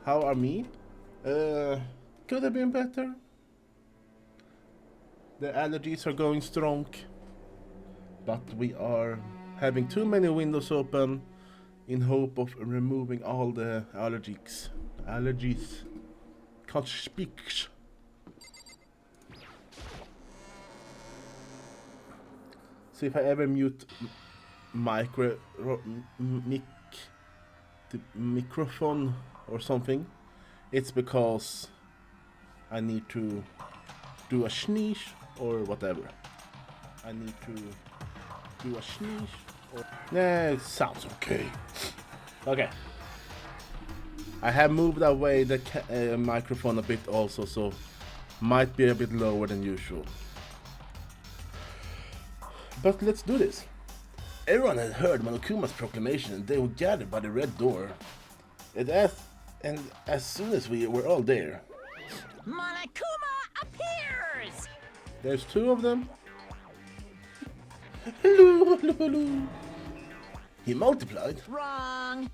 How are me? Could have been better. The allergies are going strong, but we are having too many windows open in hope of removing all the allergies. Allergies. Can't speak. So if I ever mute mic the microphone or something, it's because I need to do a sneeze or whatever. I need to do a sneeze or... Yeah, it sounds okay. Okay. I have moved away the microphone a bit also, so might be a bit lower than usual. But let's do this. Everyone had heard Monokuma's proclamation and they were gathered by the red door. And as soon as we were all there... Monokuma appears! There's two of them. Hello, hello, hello. He multiplied. Wrong.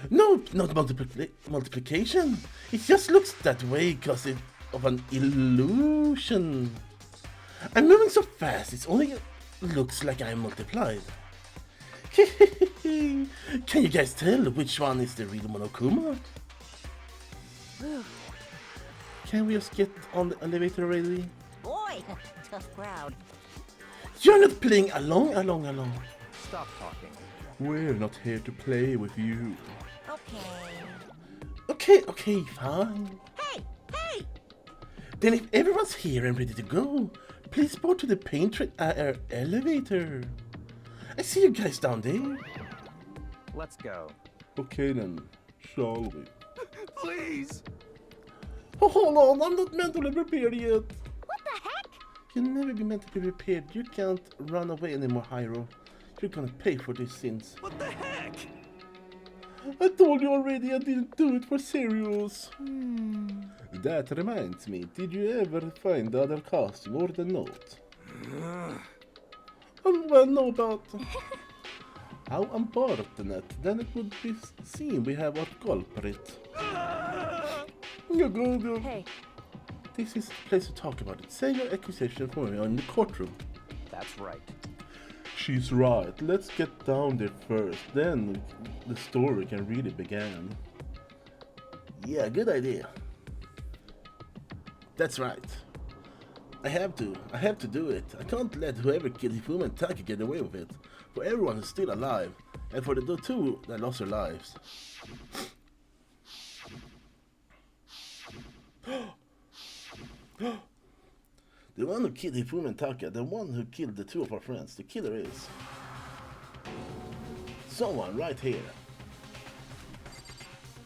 No, not multiplication. It just looks that way because of an illusion. I'm moving so fast, it's only looks like I multiplied. Can you guys tell which one is the real Monokuma? Can we just get on the elevator already? Boy, tough crowd. You're not playing along. Stop talking. We're not here to play with you. Okay. Okay, fine. Hey! Then if everyone's here and ready to go, please board to the paint elevator. I see you guys down there. Let's go. Okay then, shall we? Please! Oh, hold on, I'm not mentally prepared yet. What the heck? You'll never be mentally prepared. You can't run away anymore, Hyro. You're gonna pay for these sins. What the heck? I told you already I didn't do it for serious. That reminds me, did you ever find the other costume or the note? Well, no, but how unfortunate. Then it would be seen we have our culprit. You go. Hey. This is the place to talk about it. Say your accusation for me in the courtroom. That's right. She's right. Let's get down there first. Then the story can really begin. Yeah, good idea. That's right. I have to do it. I can't let whoever killed Hifumi and Taki get away with it. For everyone who's still alive, and for the two that lost their lives. The one who killed Hifumi and Taka, the one who killed the two of our friends, the killer is... someone right here.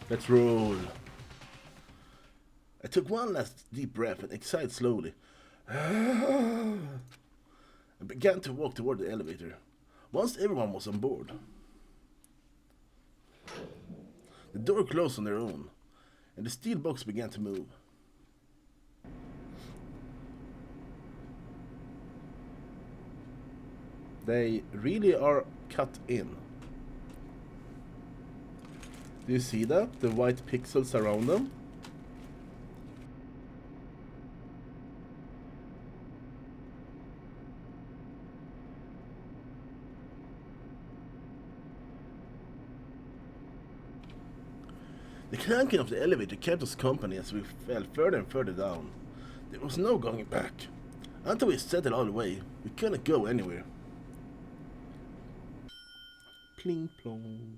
Let's roll. I took one last deep breath and exhaled slowly. I began to walk toward the elevator. Once everyone was on board, the door closed on their own, and the steel box began to move. They really are cut in. Do you see that? The white pixels around them? The clanking of the elevator kept us company as we fell further and further down. There was no going back. Until we settled all the way, we couldn't go anywhere. Pling plong.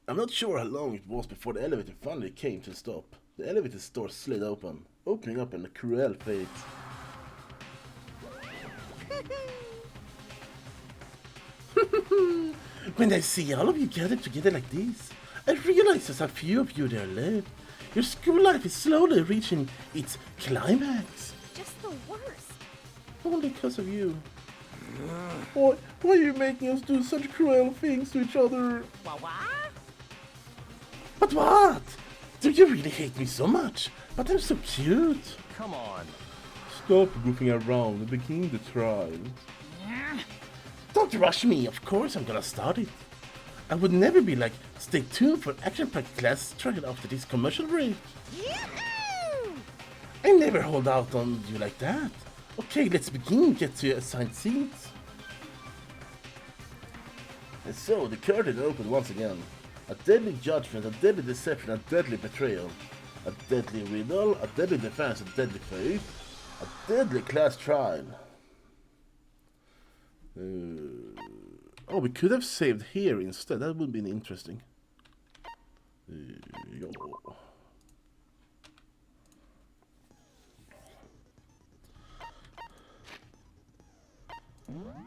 I'm not sure how long it was before the elevator finally came to a stop. The elevator door slid open, opening up in a cruel fate. When I see all of you gathered together like this, I realize there's a few of you there left. Your school life is slowly reaching its climax. Just the worst. Only because of you. Why are you making us do such cruel things to each other? What? But what? Do you really hate me so much? But I'm so cute. Come on. Stop goofing around and begin the trial. Don't rush me, of course I'm gonna start it. I would never be like, stay tuned for action-packed class trial after this commercial break. Yoo-hoo! I never hold out on you like that. Okay, let's begin. Get to your assigned seats. And so, the curtain opened once again. A deadly judgment, a deadly deception, a deadly betrayal. A deadly riddle, a deadly defense, a deadly faith. A deadly class trial. Oh, we could have saved here instead. That would have been interesting. Yo.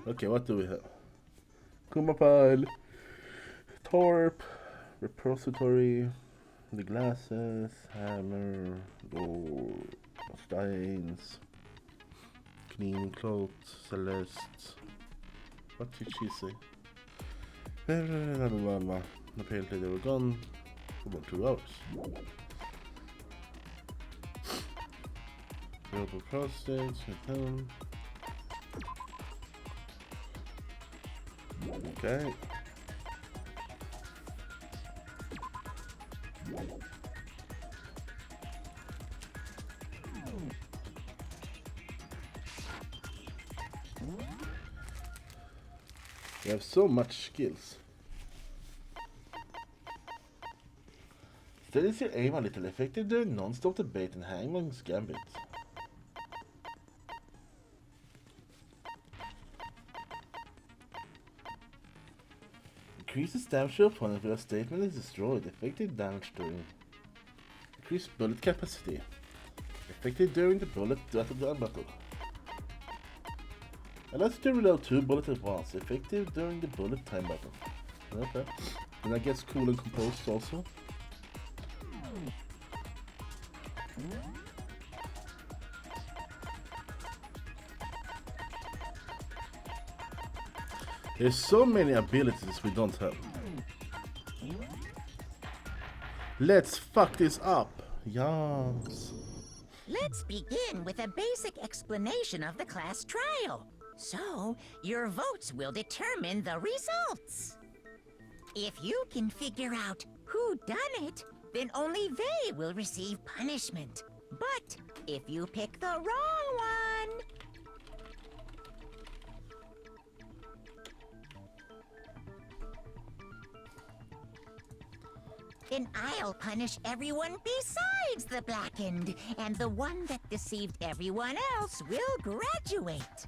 Okay, what do we have? Kumapile, Torp, Repository, the glasses, hammer, door, steins, cleaning clothes, Celeste. What did she say? Apparently they were gone for about 2 hours. Global prostates, home. Okay. We have so much skills. Studies your aim a little effective during non-stop debate and Hangman's Gambit. Increases damage to opponent when a statement is destroyed. Effective damage during. Increased bullet capacity. Effective during the bullet battle. Allows you to reload 2 bullets at once. Effective during the bullet time battle. Okay. And that gets cool and composed also. There's so many abilities we don't have. Let's fuck this up. Yes. Let's begin with a basic explanation of the class trial. So, your votes will determine the results. If you can figure out who done it, then only they will receive punishment. But if you pick the wrong one, then I'll punish everyone besides the blackened, and the one that deceived everyone else will graduate.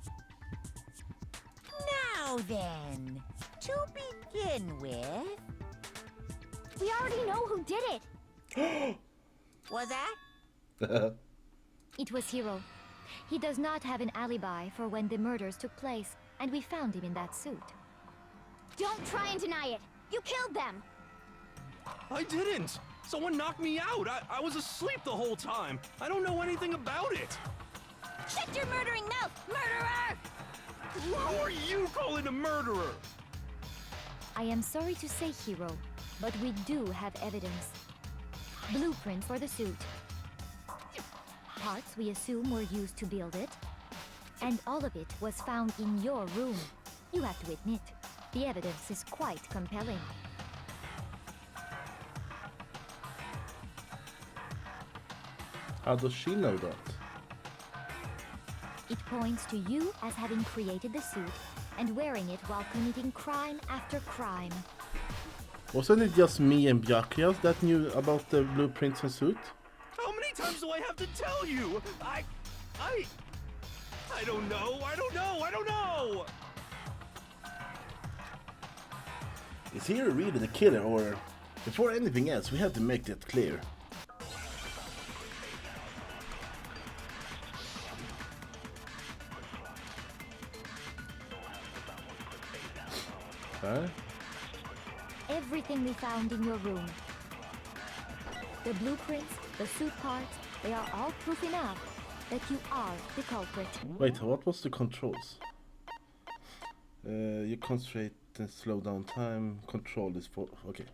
Now then, to begin with... We already know who did it! Was that? It was Hiro. He does not have an alibi for when the murders took place, and we found him in that suit. Don't try and deny it! You killed them! I didn't! Someone knocked me out! I was asleep the whole time! I don't know anything about it! Shut your murdering mouth, murderer! Who are you calling a murderer? I am sorry to say, Hiro, but we do have evidence. Blueprints for the suit. Parts we assume were used to build it. And all of it was found in your room. You have to admit, the evidence is quite compelling. How does she know that? It points to you as having created the suit and wearing it while committing crime after crime. Wasn't it just me and Byakuya that knew about the blueprints and suit? How many times do I have to tell you? I don't know, I don't know! Is Hiro really the killer, or... Before anything else, we have to make that clear. Huh? Everything we found in your room. The blueprints, the suit parts, they are all proof enough that you are the culprit. Wait, what was the controls? You concentrate and slow down time. Control is for... Okay.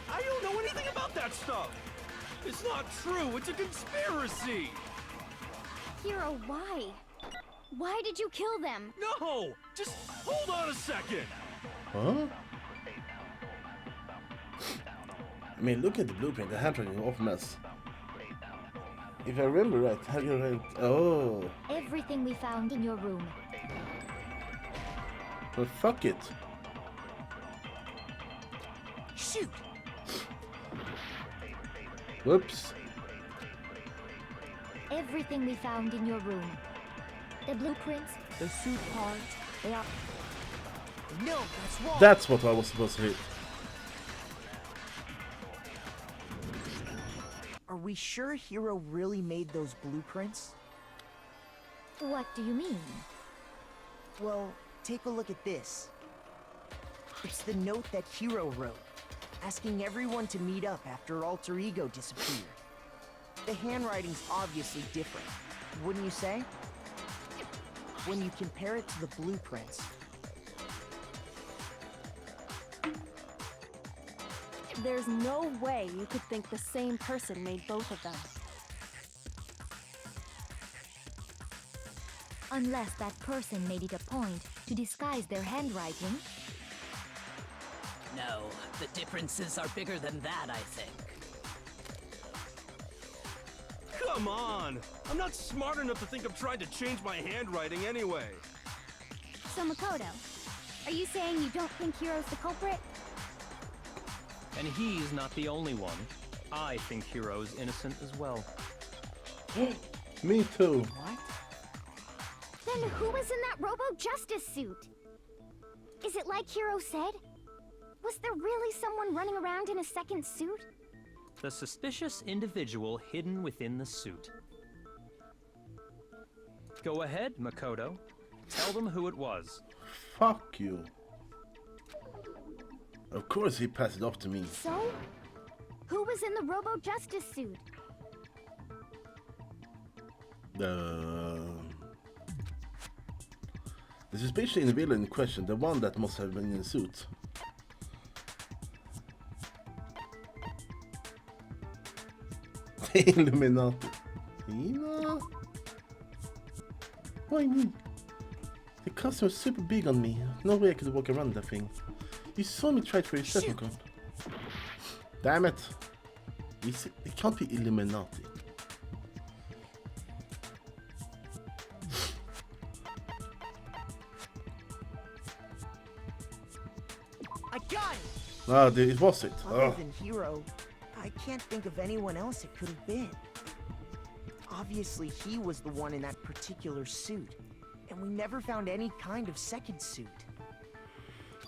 I don't know anything about that stuff! It's not true, it's a conspiracy! Hiro, why? Why did you kill them? No! Just hold on a second! Huh? I mean, look at the blueprint. The handwriting is off mess. If I remember right, have you read? Oh. Everything we found in your room. Well, fuck it. Shoot! Whoops. Everything we found in your room. The blueprints, the suit parts, they are... No, that's wrong. That's what I was supposed to hit. Are we sure Hero really made those blueprints? What do you mean? Well, take a look at this. It's the note that Hero wrote, asking everyone to meet up after Alter Ego disappeared. The handwriting's obviously different, wouldn't you say? When you compare it to the blueprints. There's no way you could think the same person made both of them. Unless that person made it a point to disguise their handwriting. No, the differences are bigger than that, I think. Come on! I'm not smart enough to think of trying to change my handwriting anyway. So Makoto, are you saying you don't think Hiro's the culprit? And he's not the only one. I think Hiro's innocent as well. Me too. What? Then who was in that Robo-Justice suit? Is it like Hiro said? Was there really someone running around in a second suit? The suspicious individual hidden within the suit. Go ahead, Makoto. Tell them who it was. Fuck you. Of course he passed it off to me. So? Who was in the Robo-Justice suit? The suspicious individual in question, the one that must have been in a suit. Illuminati. Ina? Why me? The costume was super big on me. No way I could walk around that thing. You saw me try for a second. Damn it. It can't be Illuminati. I got it! Ah, it was it. Other Oh. than Hero, I can't think of anyone else it could have been. Obviously, he was the one in that particular suit, and we never found any kind of second suit.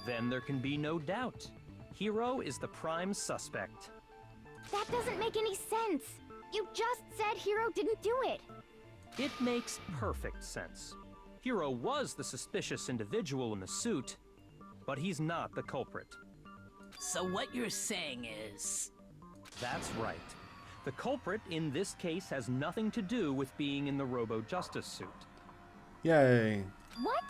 Then there can be no doubt. Hiro is the prime suspect. That doesn't make any sense. You just said Hiro didn't do it. It makes perfect sense. Hiro was the suspicious individual in the suit, but he's not the culprit. So what you're saying is... That's right. The culprit in this case has nothing to do with being in the Robo-Justice suit. Yay. What?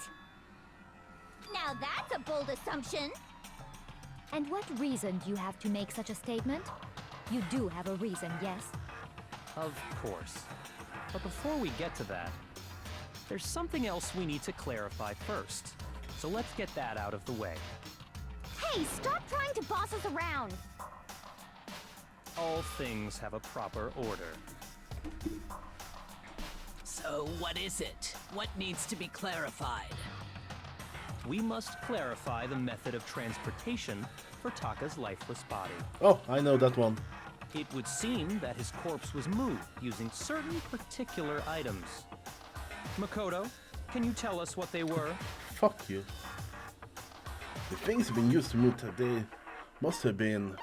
Now that's a bold assumption. And what reason do you have to make such a statement? You do have a reason, yes? Of course. But before we get to that, there's something else we need to clarify first. So let's get that out of the way. Hey, stop trying to boss us around. All things have a proper order. So what is it? What needs to be clarified? We must clarify the method of transportation for Taka's lifeless body. Oh, I know that one. It would seem that his corpse was moved using certain particular items. Makoto, can you tell us what they were? Fuck you. The things have been used to move that they must have been...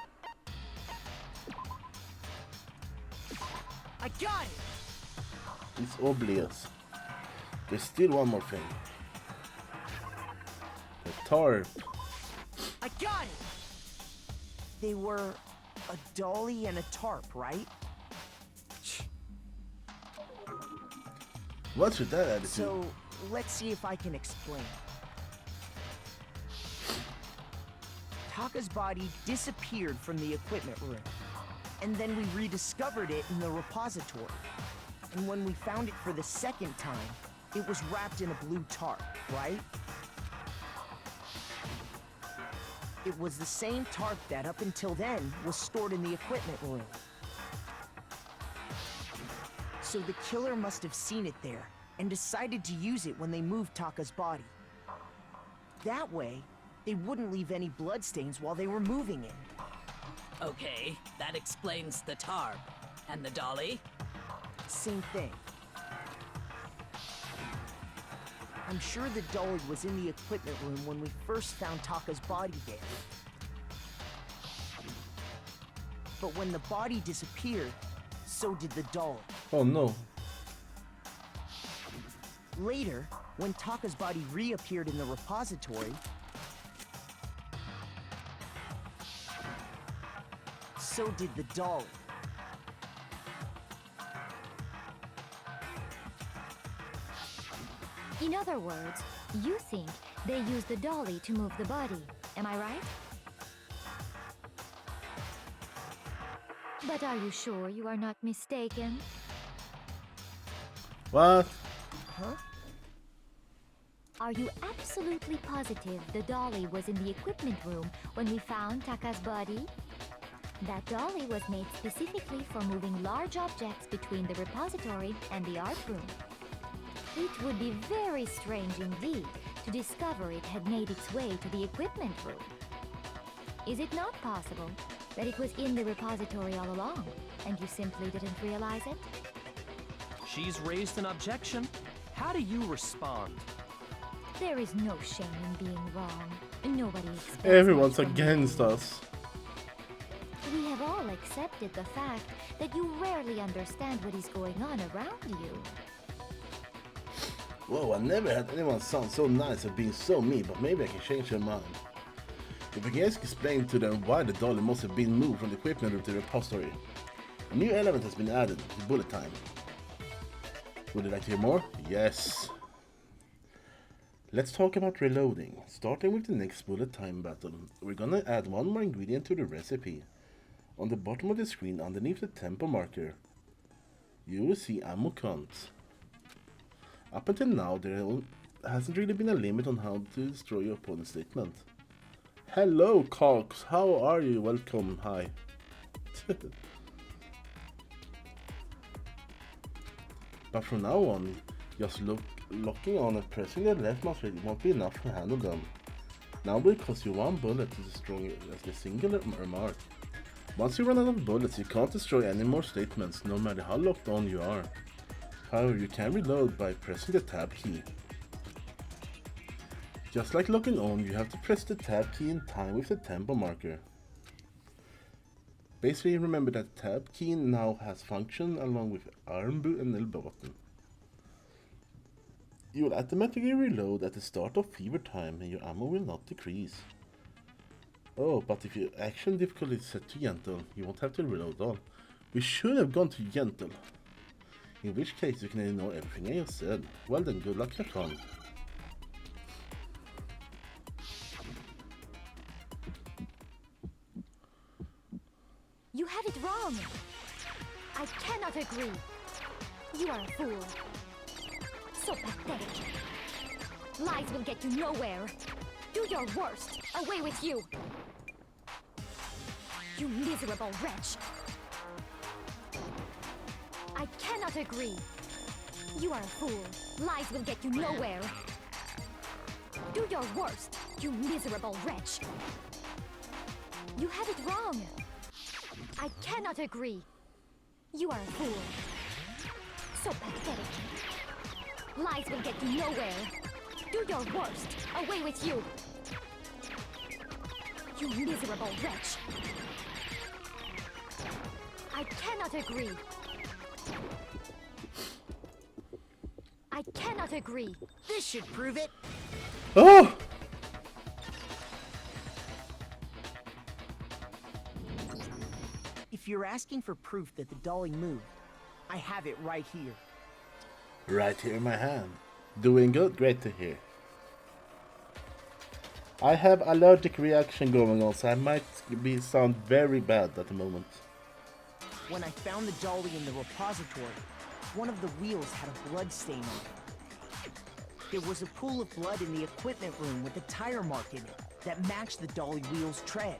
I got it! It's obvious. There's still one more thing. The tarp. I got it! They were a dolly and a tarp, right? What's with that attitude? So, let's see if I can explain. Taka's body disappeared from the equipment room, and then we rediscovered it in the repository. And when we found it for the second time, it was wrapped in a blue tarp, right? It was the same tarp that up until then was stored in the equipment room. So the killer must have seen it there and decided to use it when they moved Taka's body. That way, they wouldn't leave any bloodstains while they were moving it. Okay, that explains the tarp. And the dolly? Same thing. I'm sure the dolly was in the equipment room when we first found Taka's body there. But when the body disappeared, so did the dolly. Oh no. Later, when Taka's body reappeared in the repository, so did the dolly. In other words, you think they used the dolly to move the body. Am I right? But are you sure you are not mistaken? What? Huh? Are you absolutely positive the dolly was in the equipment room when we found Taka's body? That dolly was made specifically for moving large objects between the repository and the art room. It would be very strange indeed to discover it had made its way to the equipment room. Is it not possible that it was in the repository all along, and you simply didn't realize it? She's raised an objection. How do you respond? There is no shame in being wrong. Nobody expects Everyone's much from against you. us. We have all accepted the fact that you rarely understand what is going on around you. Whoa, I never had anyone sound so nice at being so mean, but maybe I can change their mind. If I can just explain to them why the dolly must have been moved from the equipment room to the repository. A new element has been added, the bullet time. Would you like to hear more? Yes. Let's talk about reloading. Starting with the next bullet time battle, we're gonna add one more ingredient to the recipe. On the bottom of the screen underneath the tempo marker, you will see ammo count. Up until now, there hasn't really been a limit on how to destroy your opponent's statement. Hello, Cox. How are you? Welcome. Hi. But from now on, just locking on and pressing the left mouse button won't be enough to handle them. Now it will cost you one bullet to destroy as a single remark. Once you run out of bullets, you can't destroy any more statements, no matter how locked on you are. However, you can reload by pressing the tab key. Just like locking on, you have to press the tab key in time with the tempo marker. Basically, remember that tab key now has function along with arm boot and elbow button. You will automatically reload at the start of fever time and your ammo will not decrease. Oh, but if your action difficulty is set to gentle, you won't have to reload all. We should have gone to gentle. In which case you can ignore everything I just said. Well then, good luck, have fun. You have it wrong! I cannot agree! You are a fool! So pathetic! Lies will get you nowhere! Do your worst! Away with you! You miserable wretch! I cannot agree! You are a fool! Lies will get you nowhere! Do your worst, you miserable wretch! You have it wrong! I cannot agree! You are a fool! So pathetic! Lies will get you nowhere! Do your worst! Away with you! You miserable wretch! I cannot agree! I cannot agree! This should prove it. Oh! If you're asking for proof that the dolly moved, I have it right here. Right here in my hand. Doing good, great to hear. I have allergic reaction going on, so I might sound very bad at the moment. When I found the dolly in the repository, one of the wheels had a blood stain on it. There was a pool of blood in the equipment room with a tire mark in it. that matched the dolly wheel's tread.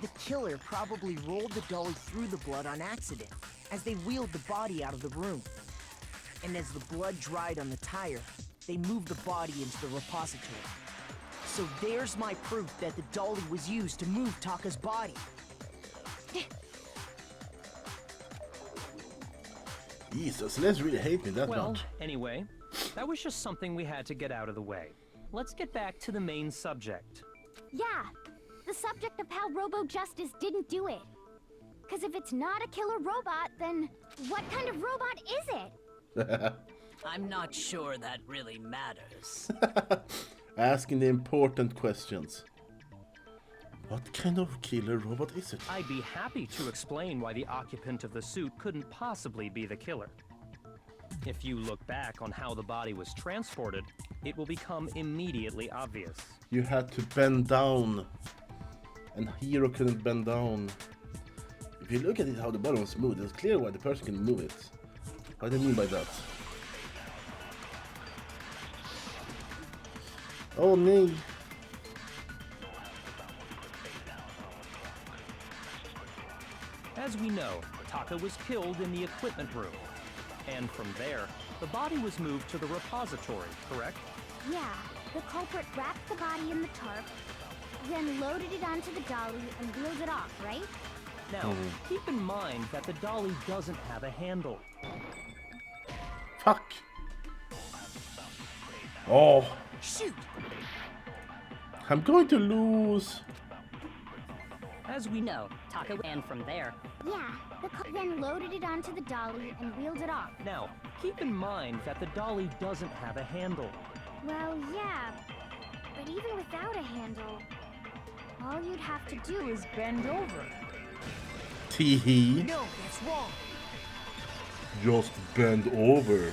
The killer probably rolled the dolly through the blood on accident as they wheeled the body out of the room. And as the blood dried on the tire, they moved the body into the repository. So there's my proof that the dolly was used to move Taka's body. Jesus, Les really hate me that Well, much. anyway, that was just something we had to get out of the way. Let's get back to the main subject. Yeah, the subject of how Robo Justice didn't do it. Because if it's not a killer robot, then what kind of robot is it? I'm not sure that really matters. Asking the important questions. What kind of killer robot is it? I'd be happy to explain why the occupant of the suit couldn't possibly be the killer. If you look back on how the body was transported, it will become immediately obvious. You had to bend down. And Hero couldn't bend down. If you look at it how the body was moved, it's clear why the person can move it. What do I mean by that? Oh no. As we know, Taka was killed in the equipment room. And from there, the body was moved to the repository, correct? Yeah, the culprit wrapped the body in the tarp, then loaded it onto the dolly and wheeled it off, right? Now, keep in mind that the dolly doesn't have a handle. Fuck. Oh. Shoot! I'm going to lose. As we know, Taka and from there. Yeah, the then loaded it onto the dolly and wheeled it off. now, keep in mind that the dolly doesn't have a handle. Well, yeah, but even without a handle, all you'd have to do is bend over. Teehee. No, that's wrong. Just bend over.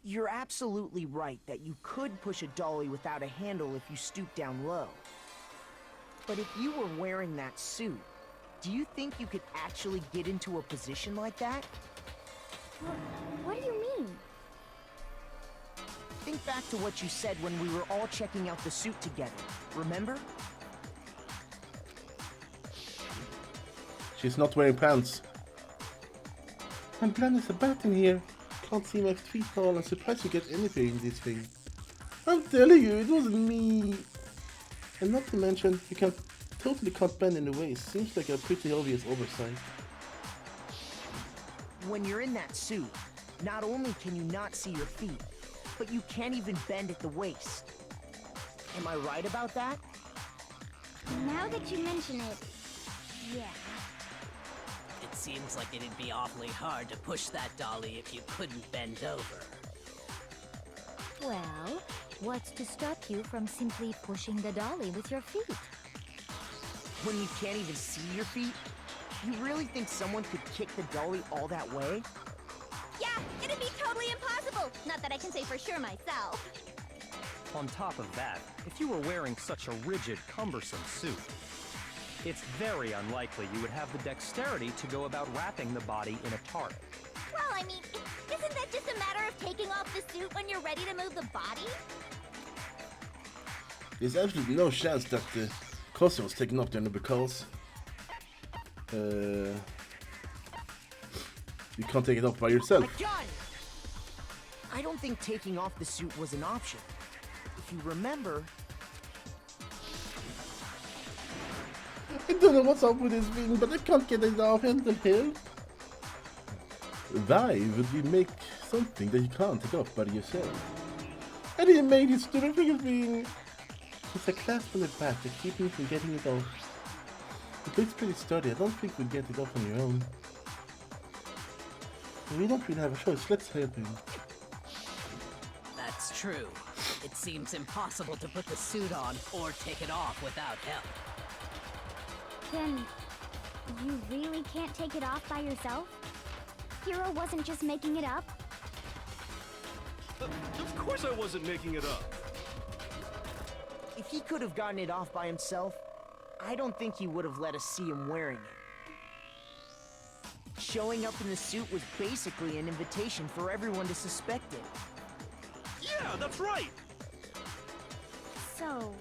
You're absolutely right that you could push a dolly without a handle if you stoop down low. But if you were wearing that suit, do you think you could actually get into a position like that? What do you mean? Think back to what you said when we were all checking out the suit together, remember? She's not wearing pants. I'm glad there's a bat in here. Can't see my feet at all. I'm surprised you get anything in this thing. I'm telling you, it wasn't me. And not to mention, you totally can't bend in the waist. Seems like a pretty obvious oversight. When you're in that suit, not only can you not see your feet, but you can't even bend at the waist. Am I right about that? Now that you mention it, yeah. It seems like it'd be awfully hard to push that dolly if you couldn't bend over. Well, what's to stop you from simply pushing the dolly with your feet? When you can't even see your feet? You really think someone could kick the dolly all that way? Yeah, it'd be totally impossible. Not that I can say for sure myself. On top of that, if you were wearing such a rigid, cumbersome suit, it's very unlikely you would have the dexterity to go about wrapping the body in a tarp. Well, I mean, isn't that just a matter of taking off the suit when you're ready to move the body? There's absolutely no chance that the costume was taken off there because you can't take it off by yourself. I got it! I don't think taking off the suit was an option. If you remember, I don't know what's up with this thing, but I can't get it off until hell. Why would you make something that you can't take off by yourself? I didn't make this stupid thing. It's a clasp on the back that keeps me from getting it off. It looks pretty sturdy. I don't think we'll get it off on your own. We don't really have a choice. Let's help him. That's true. It seems impossible to put the suit on or take it off without help. Then, you really can't take it off by yourself? Hero wasn't just making it up? Of course I wasn't making it up. if he could have gotten it off by himself, I don't think he would have let us see him wearing it. Showing up in the suit was basically an invitation for everyone to suspect it. Yeah, that's right! So,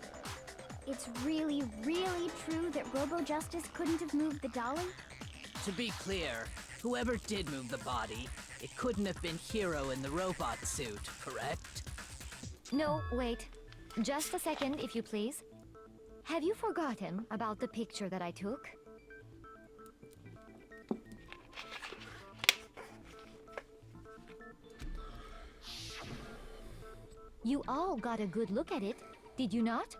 it's really, really true that Robo Justice couldn't have moved the dolly? To be clear, whoever did move the body, it couldn't have been Hero in the robot suit, correct? No, wait. Just a second, if you please. Have you forgotten about the picture that I took? You all got a good look at it, did you not?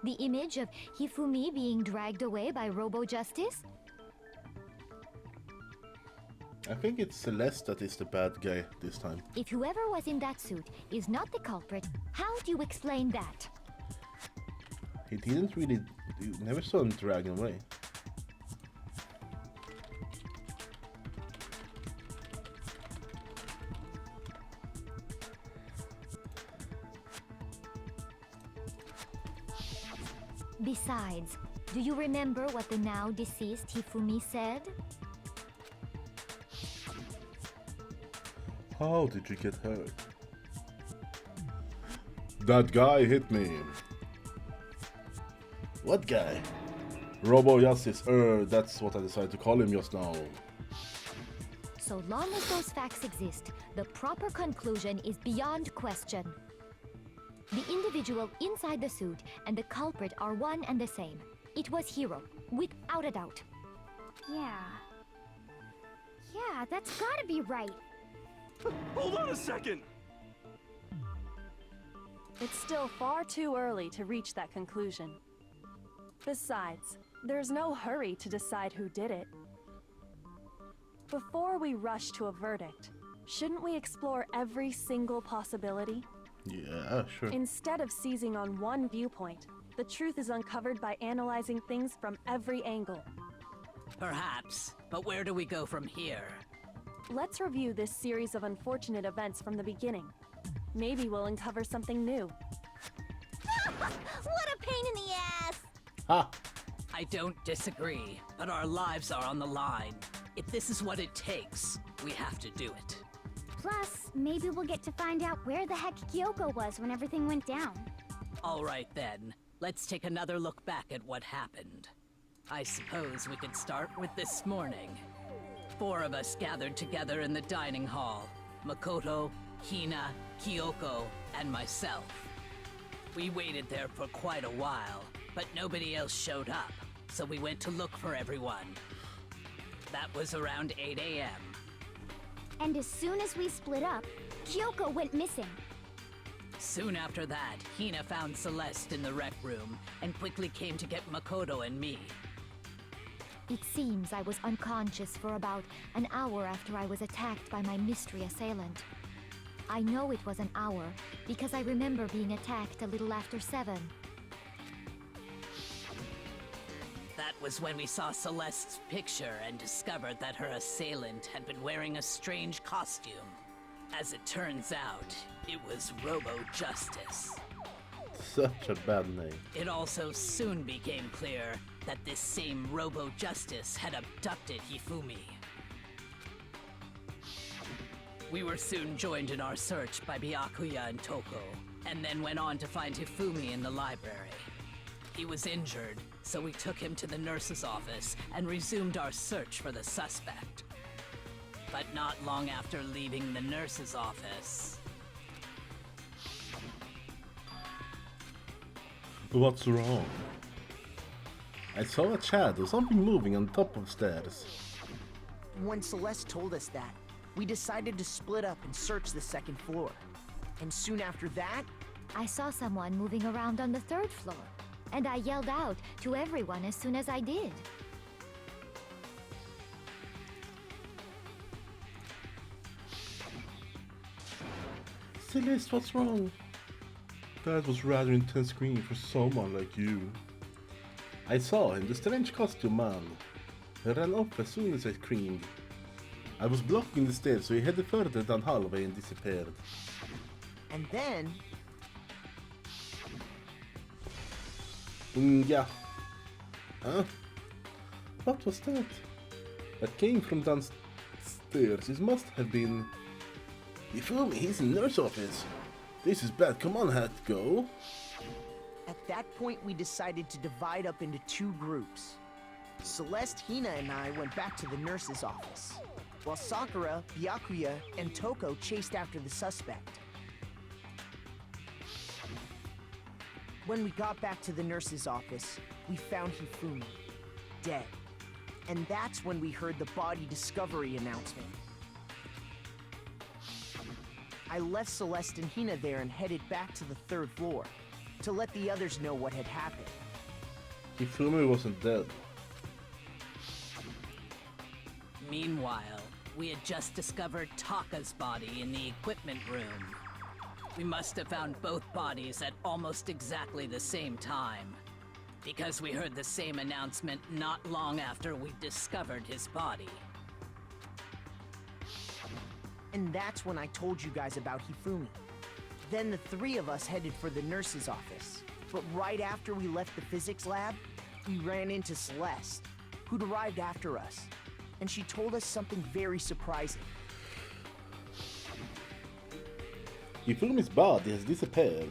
The image of Hifumi being dragged away by Robo Justice? I think it's Celeste that is the bad guy this time. If whoever was in that suit is not the culprit, how do you explain that? He didn't really... You never saw him dragging away. Besides, do you remember what the now deceased Hifumi said? How did you get hurt? That guy hit me. What guy? Robo Justice. That's what I decided to call him just now. So long as those facts exist, the proper conclusion is beyond question. The individual inside the suit and the culprit are one and the same. It was Hero, without a doubt. Yeah. Yeah, that's gotta be right. Hold on a second! It's still far too early to reach that conclusion. Besides, there's no hurry to decide who did it. Before we rush to a verdict, shouldn't we explore every single possibility? Yeah, sure. Instead of seizing on one viewpoint, the truth is uncovered by analyzing things from every angle. Perhaps, but where do we go from here? Let's review this series of unfortunate events from the beginning. Maybe we'll uncover something new. What a pain in the ass! Ha! I don't disagree, but our lives are on the line. If this is what it takes, we have to do it. Plus, maybe we'll get to find out where the heck Kyoko was when everything went down. All right then, let's take another look back at what happened. I suppose we could start with this morning. 4 of us gathered together in the dining hall. Makoto, Hina, Kyoko, and myself. We waited there for quite a while, but nobody else showed up, so we went to look for everyone. That was around 8 a.m. And as soon as we split up, Kyoko went missing. Soon after that, Hina found Celeste in the rec room and quickly came to get Makoto and me. It seems I was unconscious for about an hour after I was attacked by my mystery assailant. I know it was an hour because I remember being attacked a little after 7. That was when we saw Celeste's picture and discovered that her assailant had been wearing a strange costume. As it turns out, it was Robo Justice. Such a bad name. It also soon became clear that this same Robo Justice had abducted Hifumi. We were soon joined in our search by Byakuya and Toko, and then went on to find Hifumi in the library. He was injured, so we took him to the nurse's office and resumed our search for the suspect. But not long after leaving the nurse's office... What's wrong? I saw a shadow, something moving on top of stairs. When Celeste told us that, we decided to split up and search the second floor. And soon after that, I saw someone moving around on the 3rd floor, and I yelled out to everyone as soon as I did. Celeste, what's wrong? That was rather intense screaming for someone like you. I saw him, the strange costume man. He ran up as soon as I screamed. I was blocking the stairs, so he headed further down hallway and disappeared. and then... Yeah. Huh? What was that? That came from downstairs. It must have been... Hifumi, he's in the nurse office. This is bad. Come on, Hat, go. At At that point, we decided to divide up into two groups. Celeste, Hina, and I went back to the nurse's office, while Sakura, Byakuya, and Toko chased after the suspect. When we got back to the nurse's office, we found Hifumi, dead. And that's when we heard the body discovery announcement. I left Celeste and Hina there and headed back to the 3rd floor to let the others know what had happened. Hifumi wasn't dead. Meanwhile, we had just discovered Taka's body in the equipment room. We must have found both bodies at almost exactly the same time, because we heard the same announcement not long after we discovered his body. And that's when I told you guys about Hifumi. Then the three of us headed for the nurse's office. But right after we left the physics lab, we ran into Celeste, who'd arrived after us. And she told us something very surprising. Hifumi's body has disappeared.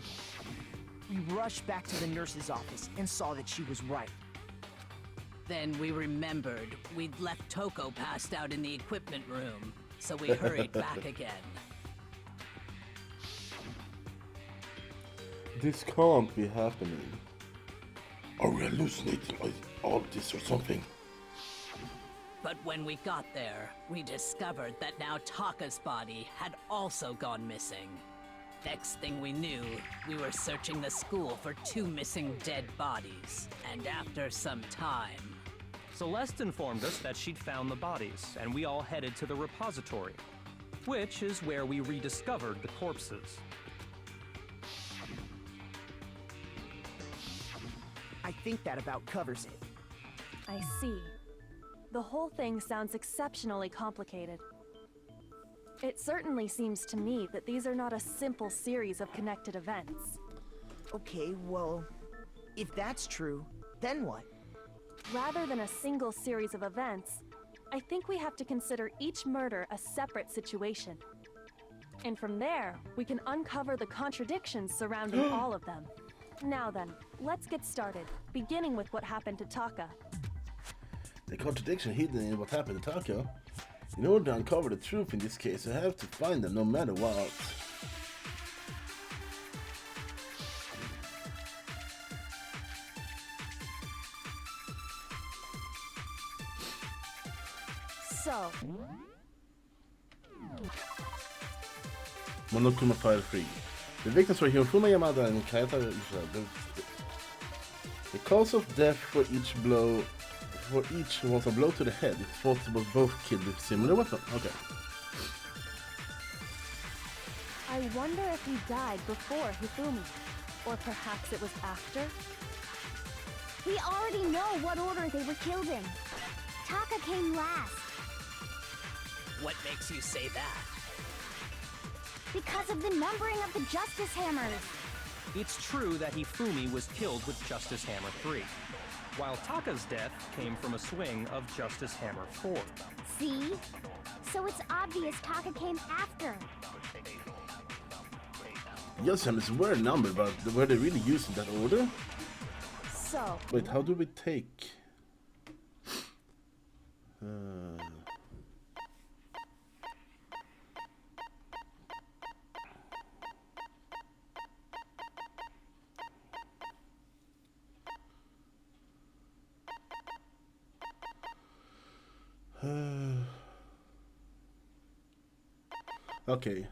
We rushed back to the nurse's office and saw that she was right. Then we remembered we'd left Toko passed out in the equipment room, so we hurried back again. This can't be happening. Are we hallucinating by all this or something? But when we got there, we discovered that now Taka's body had also gone missing. Next thing we knew, we were searching the school for 2 missing dead bodies. And after some time... Celeste informed us that she'd found the bodies, and we all headed to the repository, which is where we rediscovered the corpses. I think that about covers it. I see. The whole thing sounds exceptionally complicated. It certainly seems to me that these are not a simple series of connected events. Okay, well, if that's true, then what? Rather than a single series of events, I think we have to consider each murder a separate situation. And from there, we can uncover the contradictions surrounding all of them. Now then, let's get started, beginning with what happened to Taka. The contradiction hidden in what happened to Taka. In order to uncover the truth in this case, you have to find them no matter what. So, Monokuma File 3. The victims were Hifumi Yamada and Kaita. The cause of death for each was a blow to the head. It's thought they were both killed with similar weapon. Okay. I wonder if he died before Hifumi, or perhaps it was after? We already know what order they were killed in. Taka came last. What makes you say that? Because of the numbering of the Justice Hammers. It's true that Hifumi was killed with Justice Hammer 3, while Taka's death came from a swing of Justice Hammer 4. See? So it's obvious Taka came after. Yes, hammers were numbered, but were they really used in that order? So... Wait, how do we take... Okay.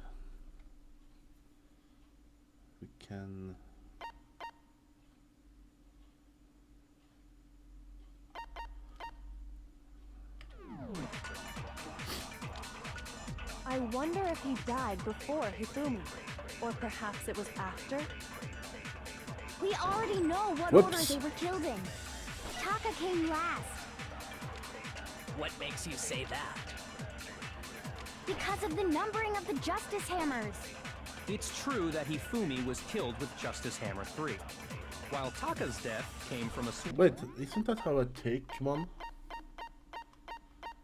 We can... I wonder if he died before Hifumi, or perhaps it was after? We already know what Whoops. order they were killed in. Taka came last. What makes you say that? Because of the numbering of the Justice Hammers. It's true that Hifumi was killed with Justice Hammer 3, while Taka's death came from a swing. Wait, isn't that how I take one?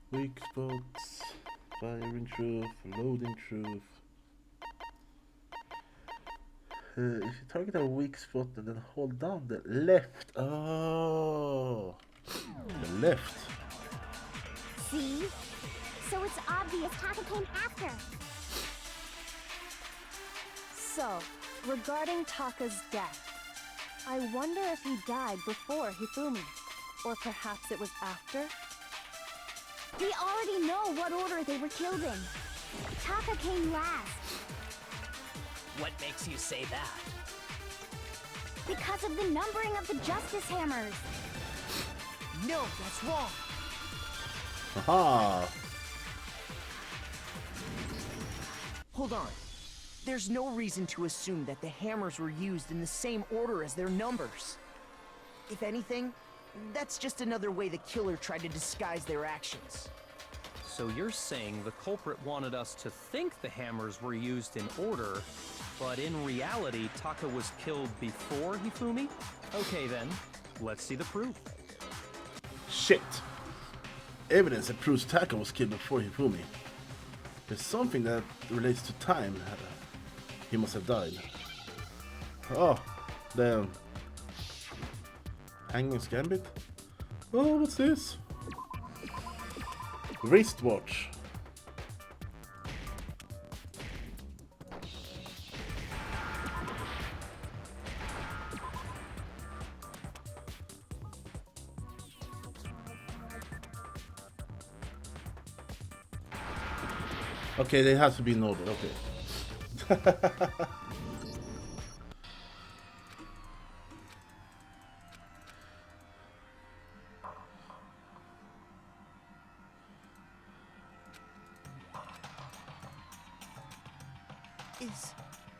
Weak spots, firing truth, loading truth. If you target a weak spot and then hold down the left. Oh, the left. See? So it's obvious Taka came after. So, regarding Taka's death, I wonder if he died before Hifumi, or perhaps it was after? We already know what order they were killed in. Taka came last. What makes you say that? Because of the numbering of the Justice Hammers. No, that's wrong. Haha. Hold on. There's no reason to assume that the hammers were used in the same order as their numbers. If anything, that's just another way the killer tried to disguise their actions. So you're saying the culprit wanted us to think the hammers were used in order, but in reality, Taka was killed before Hifumi? Okay then, let's see the proof. Shit. Evidence that proves Taka was killed before Hifumi. There's something that relates to time. He must have died. Oh, the Hangman's Gambit? Oh, what's this? Wristwatch. Okay, they have to be in order, okay.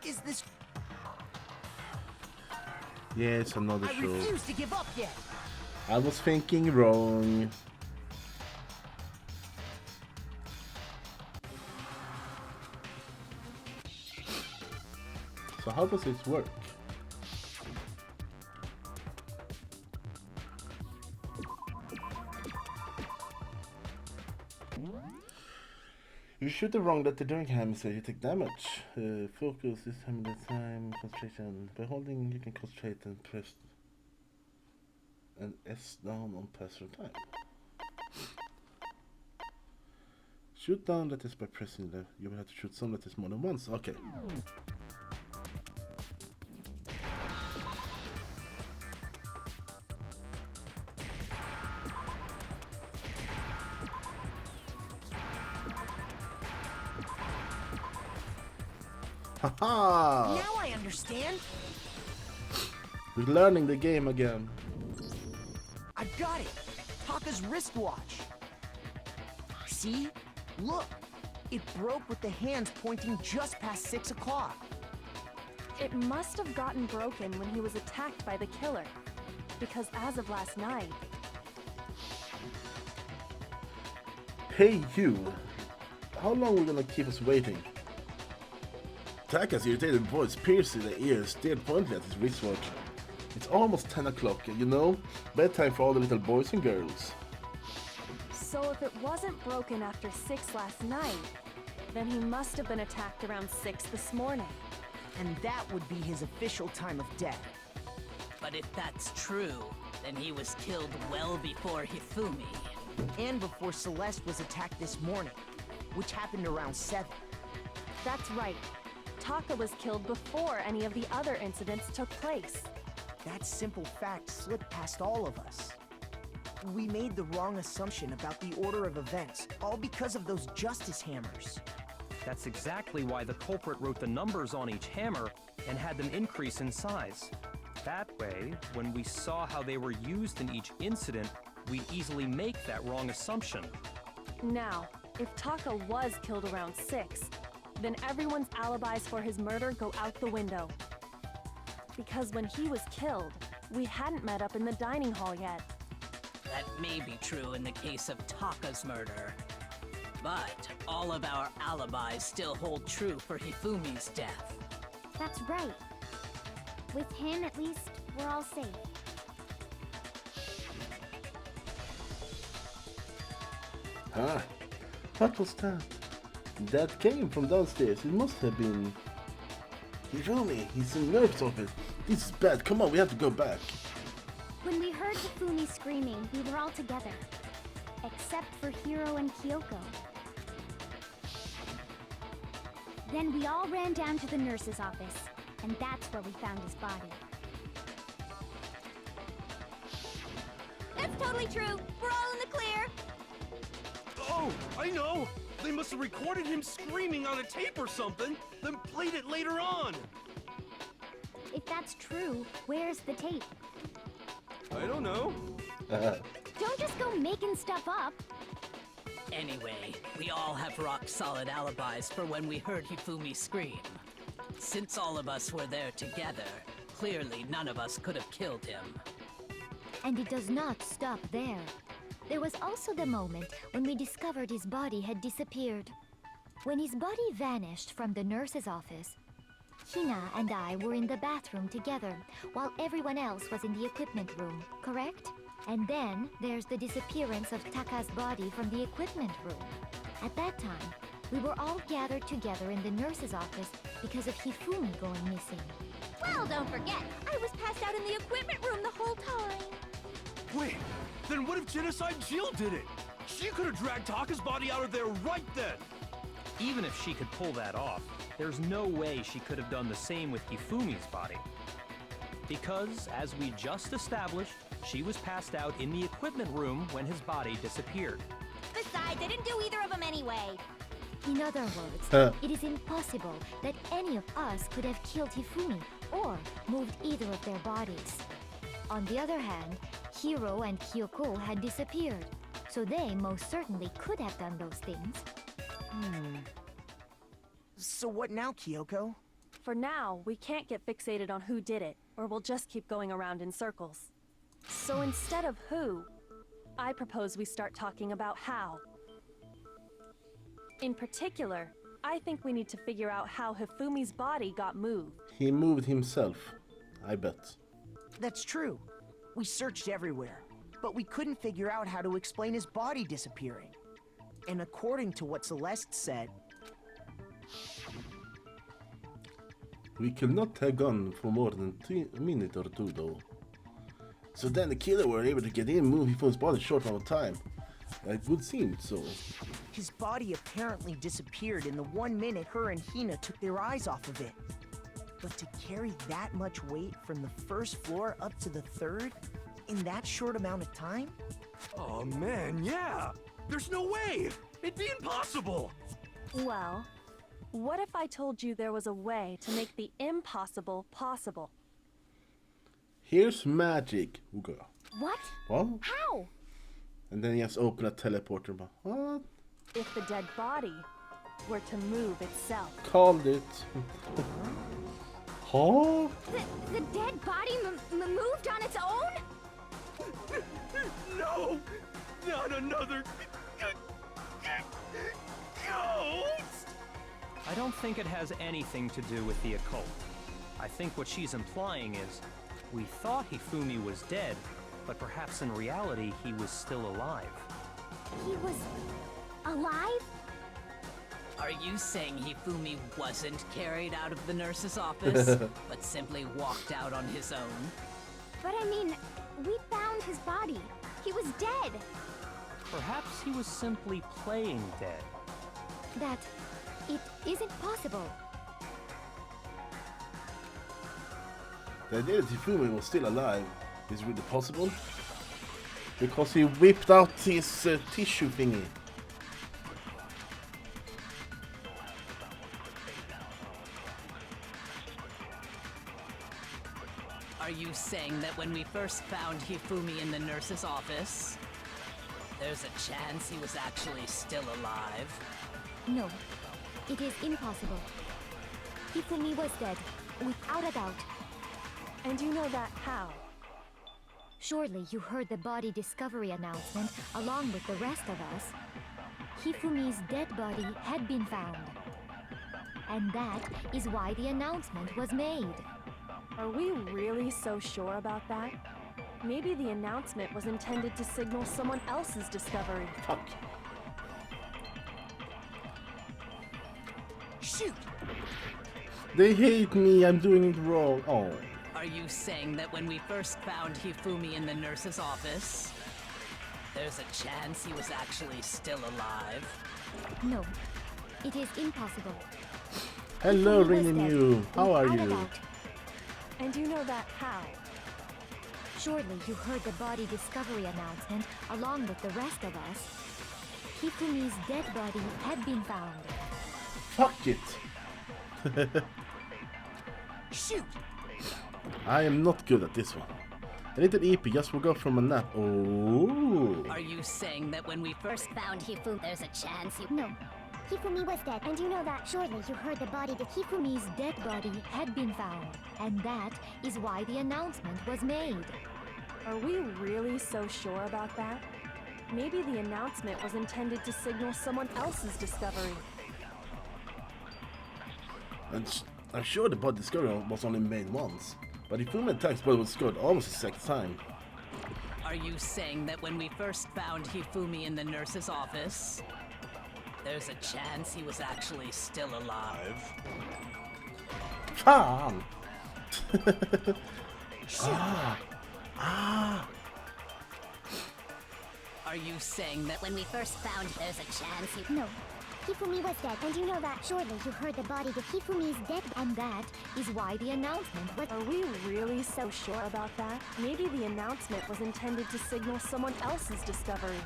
Is this... Yeah, it's another I show. refuse to give up yet. I was thinking wrong. So how does it work? You shoot the wrong that the during hammer so you take damage. Focus this time at a time, concentration. By holding you can concentrate and press and S down on pass through time. Shoot down that is by pressing left. You will have to shoot some that is more than once. Okay. Haha! Now I understand. We're learning the game again. I've got it. Taka's wristwatch. See? Look. It broke with the hands pointing just past 6 o'clock. It must have gotten broken when he was attacked by the killer. Because as of last night... Hey you! How long are we gonna keep us waiting? Taka's irritated voice piercing the ears, stared pointedly at his wristwatch. It's almost 10 o'clock, you know? Bedtime for all the little boys and girls. So if it wasn't broken after 6 last night, then he must have been attacked around 6 this morning. And that would be his official time of death. But if that's true, then he was killed well before Hifumi. And before Celeste was attacked this morning, which happened around 7. That's right. Taka was killed before any of the other incidents took place. That simple fact slipped past all of us. We made the wrong assumption about the order of events, all because of those justice hammers. That's exactly why the culprit wrote the numbers on each hammer and had them increase in size. That way, when we saw how they were used in each incident, we'd easily make that wrong assumption. Now, if Taka was killed around 6, then everyone's alibis for his murder go out the window. Because when he was killed, we hadn't met up in the dining hall yet. That may be true in the case of Taka's murder. But all of our alibis still hold true for Hifumi's death. That's right. With him, at least, we're all safe. Ah, what was that? That came from downstairs. It must have been Hifumi, he's in nerves of it. This is bad. Come on, we have to go back. When we heard Hifumi screaming, we were all together. Except for Hiro and Kyoko. Then we all ran down to the nurse's office, and that's where we found his body. That's totally true. We're all in the clear. Oh, I know! They must have recorded him screaming on a tape or something, then played it later on! If that's true, where's the tape? I don't know. Don't just go making stuff up. Anyway, we all have rock-solid alibis for when we heard Hifumi scream. Since all of us were there together, clearly none of us could have killed him. And it does not stop there. There was also the moment when we discovered his body had disappeared. When his body vanished from the nurse's office, Hina and I were in the bathroom together, while everyone else was in the equipment room, correct? And then there's the disappearance of Taka's body from the equipment room. At that time, we were all gathered together in the nurse's office because of Hifumi going missing. Well, don't forget, I was passed out in the equipment room the whole time. Wait, then what if Genocide Jill did it? She could have dragged Taka's body out of there right then! Even if she could pull that off, there's no way she could have done the same with Hifumi's body. Because, as we just established, she was passed out in the equipment room when his body disappeared. Besides, I didn't do either of them anyway. In other words, it is impossible that any of us could have killed Hifumi or moved either of their bodies. On the other hand, Hiro and Kyoko had disappeared, so they most certainly could have done those things. So what now, Kyoko? For now, we can't get fixated on who did it, or we'll just keep going around in circles. So instead of who, I propose we start talking about how. In particular, I think we need to figure out how Hifumi's body got moved. He moved himself, I bet. That's true. We searched everywhere, but we couldn't figure out how to explain his body disappearing. And according to what Celeste said, We could not tag on for more than a minute or two, though. So then the killer were able to get in and move Hifumi's body short amount of time. It would seem so. his body apparently disappeared in the 1 minute her and Hina took their eyes off of it. But to carry that much weight from the first floor up to the third in that short amount of time? Oh man, yeah! There's no way! It'd be impossible! Well, what if I told you there was a way to make the impossible possible? Here's magic, Uga. What? What? How? And then he has opened a teleporter. But what? If the dead body were to move itself. Called it. Huh? The dead body moved on its own? No! Not another ghost! I don't think it has anything to do with the occult. I think what she's implying is, we thought Hifumi was dead, but perhaps in reality he was still alive. He was alive? Are you saying Hifumi wasn't carried out of the nurse's office, but simply walked out on his own? But I mean, we found his body. He was dead. Perhaps he was simply playing dead. That it isn't possible. The idea that Hifumi was still alive is really possible. Because he whipped out his tissue thingy. Are you saying that when we first found Hifumi in the nurse's office, there's a chance he was actually still alive? No, it is impossible. Hifumi was dead, without a doubt. And you know that how? Surely you heard the body discovery announcement along with the rest of us. Hifumi's dead body had been found. And that is why the announcement was made. Are we really so sure about that? Maybe the announcement was intended to signal someone else's discovery. Fuck. Shoot! They hate me, I'm doing it wrong. Oh. Are you saying that when we first found Hifumi in the nurse's office, there's a chance he was actually still alive? No, it is impossible. Hello, Hifumi was Rin dead, you. How are without a you? doubt. And you know that how? Surely you heard the body discovery announcement along with the rest of us. Hifumi's dead body had been found. Fuck it. Shoot! I am not good at this one. A little EP just woke up from a nap. Oh. Are you saying that when we first Found Hifumi, there's a chance he... No. Hifumi was dead, and you know that. Surely you heard the body... Hifumi's dead body had been found, and that is why the announcement was made. Are we really so sure about that? Maybe the announcement was intended to signal someone else's discovery. And I'm sure the body discovery was only made once. But if human attacks body was discovered almost the second time. Are you saying that when we first found Hifumi in the nurse's office, there's a chance he was actually still alive? Fan! Are you saying that When we first found, there's a chance he... No. Hifumi was dead, and you know that. Surely you heard the body... Hifumi's dead, And that is why the announcement was... Are we really so sure about that? Maybe the announcement was intended to signal someone else's discovery.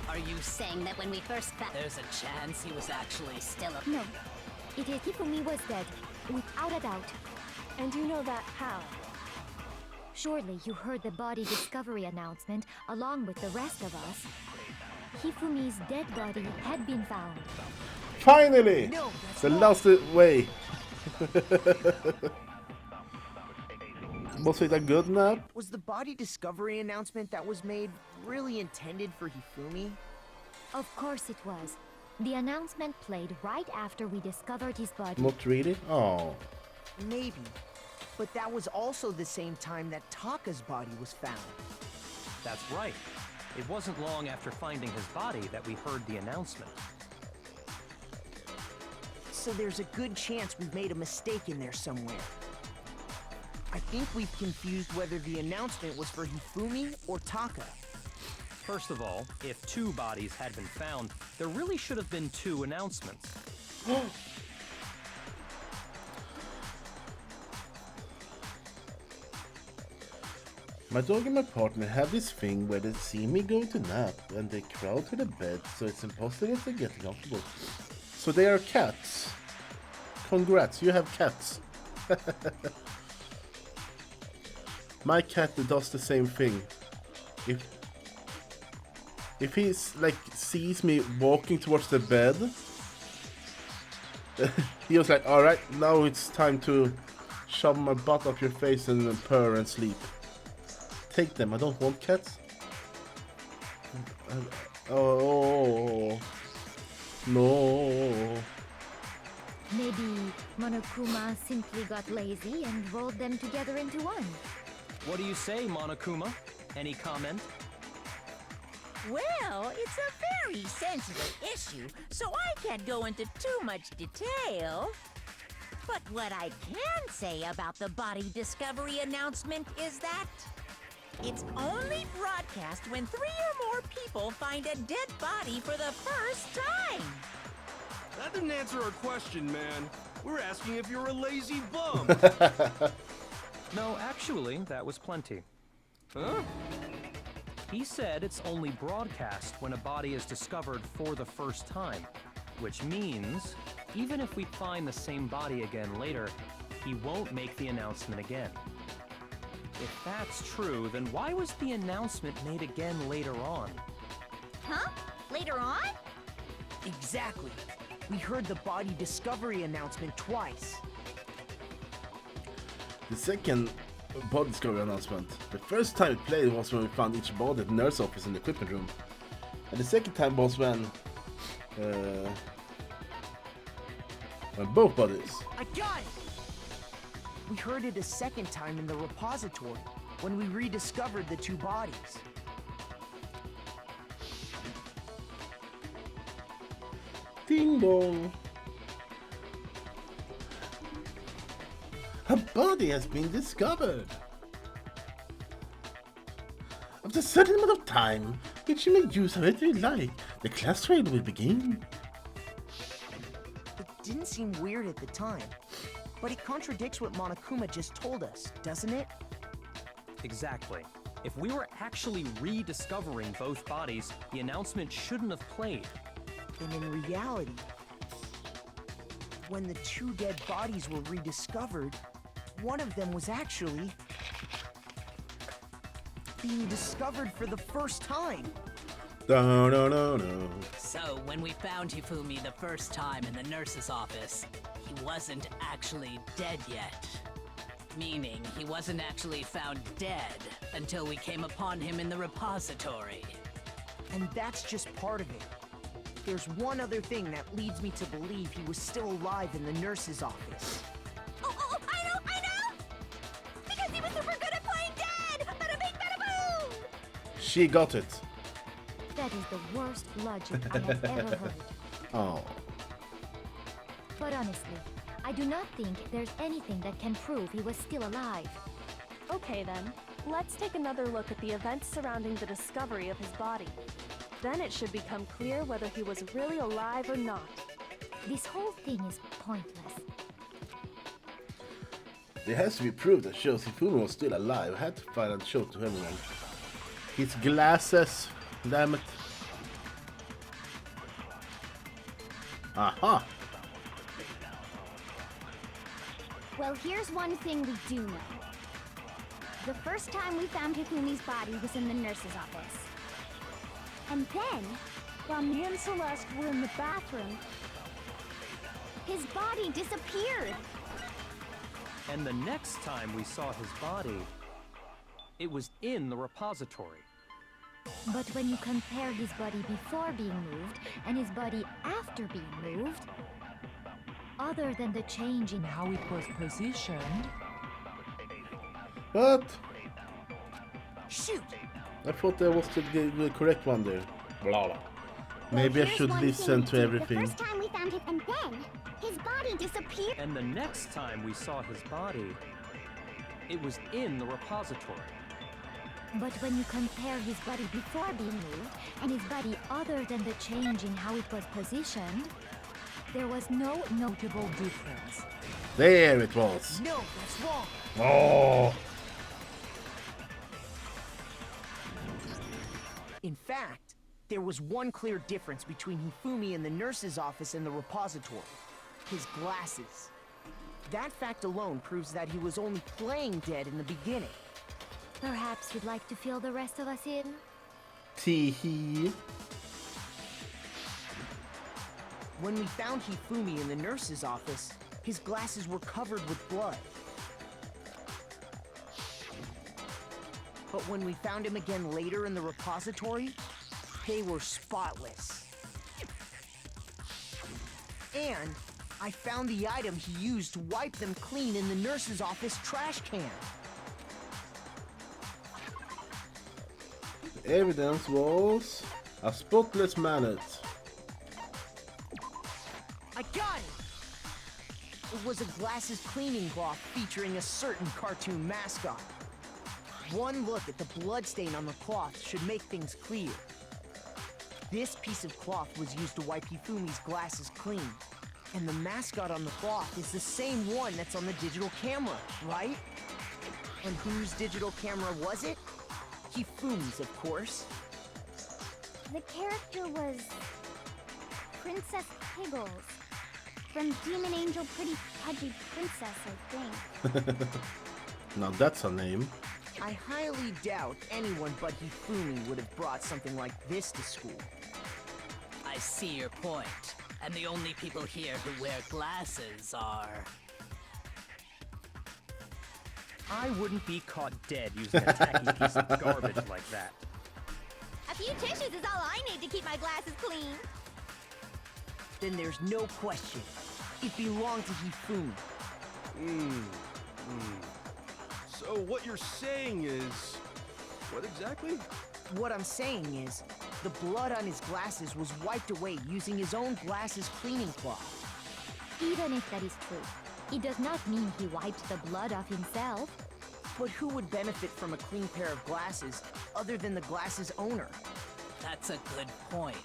Are you saying that when we first found... there's a chance he was actually still alive? No, it is Hifumi was dead, without a doubt. And you know that how? Surely you heard the body discovery announcement along with the rest of us. Hifumi's dead body had been found. Finally! No, that's The wrong. last way. Was it a good nap? Was the body discovery announcement that was made really intended for Hifumi? Of course it was. The announcement played right after we discovered his body. Not really? Oh. Maybe. But that was also the same time that Taka's body was found. That's right. It wasn't long after finding his body that we heard the announcement. So there's a good chance we've made a mistake in there somewhere. I think we've confused whether the announcement was for Hifumi or Taka. First of all, if 2 bodies had been found, there really should have been 2 announcements. My dog and my partner have this thing where they see me going to nap and they crowd to the bed, so it's impossible to get comfortable. So they are cats. Congrats, you have cats. My cat does the same thing. If he's like sees me walking towards the bed, he was like, "All right, now it's time to shove my butt up your face and purr and sleep." Take them. I don't want cats. Oh no. Maybe Monokuma simply got lazy and rolled them together into one. What do you say, Monokuma? Any comment? Well, it's a very sensitive issue, so I can't go into too much detail. But what I can say about the body discovery announcement is that it's only broadcast when 3 or more people find a dead body for the first time. That didn't answer our question, man. We're asking if you're a lazy bum. No, actually, that was plenty. Huh? He said it's only broadcast when a body is discovered for the first time, which means even if we find the same body again later, he won't make the announcement again. If that's true, then why was the announcement made again later on? Huh? Later on? Exactly. We heard the body discovery announcement twice. The second body discovery announcement. The first time it played was when we found each body at the nurse office in the equipment room. And the second time was when both bodies. I got it! We heard it a second time in the repository, when we rediscovered the 2 bodies. Ding dong. Her body has been discovered. After a certain amount of time, which you may use however you like, the class trial will begin. It didn't seem weird at the time, but it contradicts what Monokuma just told us, doesn't it? Exactly. If we were actually rediscovering both bodies, the announcement shouldn't have played. And in reality, when the two dead bodies were rediscovered, one of them was actually being discovered for the first time. No, no, no, no. So, when we found Hifumi the first time in the nurse's office, he wasn't actually dead yet. Meaning, he wasn't actually found dead until we came upon him in the repository. And that's just part of it. There's one other thing that leads me to believe he was still alive in the nurse's office. Oh, I know! Because he was super good at playing dead! Bada bing, bada boom! She got it. That is the worst logic I have ever heard. Oh. But honestly, I do not think there's anything that can prove he was still alive. Okay then, let's take another look at the events surrounding the discovery of his body. Then it should become clear whether he was really alive or not. This whole thing is pointless. There has to be proof that shows Hifumi was still alive. I had to find and show it to everyone. His glasses. Damn it. Aha! Well, here's one thing we do know. The first time we found Hifumi's body was in the nurse's office. And then, While me and Celeste were in the bathroom, his body disappeared. And the next time we saw his body, it was in the repository. But when you compare his body before being moved and his body after being moved, other than the change in how it was positioned... What? Shoot! I thought that was the correct one there. Blah blah. Maybe I Here's should one listen thing to we did. everything. The first time we found him, and then his body disappeared. And the next time we saw his body, it was in the repository. But when you compare his body before being moved and his body other than the change in how it was positioned, there was no notable difference. There it was. No, that's wrong. Oh. In fact, there was one clear difference between Hifumi in the nurse's office and the repository. His glasses. That fact alone proves that he was only playing dead in the beginning. Perhaps you'd like to fill the rest of us in? Tee-hee. When we found Hifumi in the nurse's office, his glasses were covered with blood. But when we found him again later in the repository, they were spotless. And I found the item he used to wipe them clean in the nurse's office trash can. The evidence was a spotless mallet. I got it! It was a glasses cleaning cloth featuring a certain cartoon mascot. One look at the bloodstain on the cloth should make things clear. This piece of cloth was used to wipe Hifumi's glasses clean. And the mascot on the cloth is the same one that's on the digital camera, right? And whose digital camera was it? Hifumi's, of course. The character was Princess Piggles from Demon Angel Pretty Pudgy Princess, I think. Now that's a name. I highly doubt anyone but Hifumi would have brought something like this to school. I see your point. And the only people here who wear glasses are... I wouldn't be caught dead using a tacky piece of garbage like that. A few tissues is all I need to keep my glasses clean. Then there's no question. It belonged to Hifumi. So what you're saying is... What exactly? What I'm saying is, The blood on his glasses was wiped away using his own glasses cleaning cloth. Even if that is true, it does not mean he wiped the blood off himself. But who would benefit from a clean pair of glasses other than the glasses owner? That's a good point.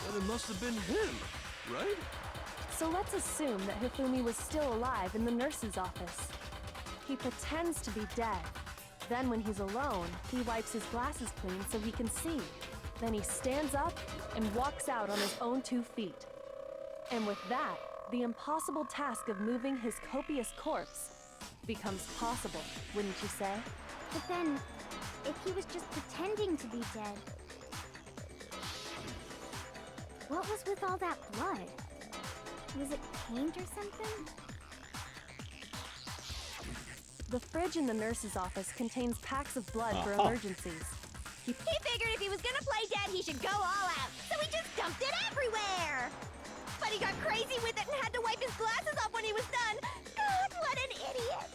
And it must have been him, right? So let's assume that Hifumi was still alive in the nurse's office. He pretends to be dead. Then when he's alone, he wipes his glasses clean so he can see. Then he stands up and walks out on his own 2 feet. And with that, the impossible task of moving his copious corpse becomes possible, wouldn't you say? But then, if he was just pretending to be dead, what was with all that blood? Was it paint or something? The fridge in the nurse's office contains packs of blood for emergencies. He figured if he was gonna play dead, he should go all out, so he just dumped it everywhere! But he got crazy with it and had to wipe his glasses off when he was done! God, what an idiot!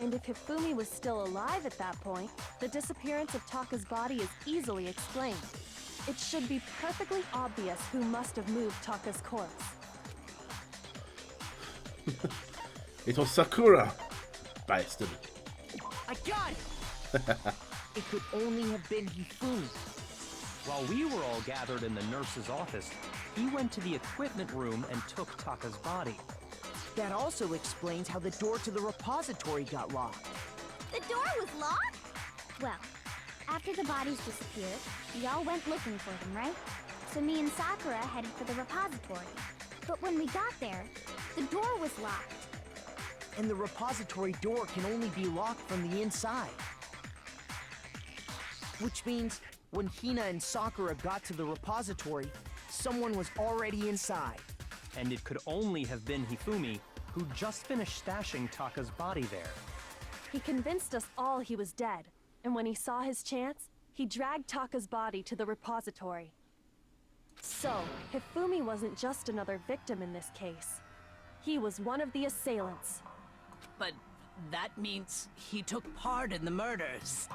And if Hifumi was still alive at that point, the disappearance of Taka's body is easily explained. It should be perfectly obvious who must have moved Taka's corpse. It was Sakura. Bastard. I got it! It could only have been Hifumi. While we were all gathered in the nurse's office, he went to the equipment room and took Taka's body. That also explains how the door to the repository got locked. The door was locked? Well, after the bodies disappeared, we all went looking for them, right? So me and Sakura headed for the repository. But when we got there, the door was locked. And the repository door can only be locked from the inside. Which means when Hina and Sakura got to the repository, someone was already inside. And it could only have been Hifumi, who just finished stashing Taka's body there. He convinced us all he was dead, and when he saw his chance, he dragged Taka's body to the repository. So, Hifumi wasn't just another victim in this case. He was one of the assailants. But that means he took part in the murders.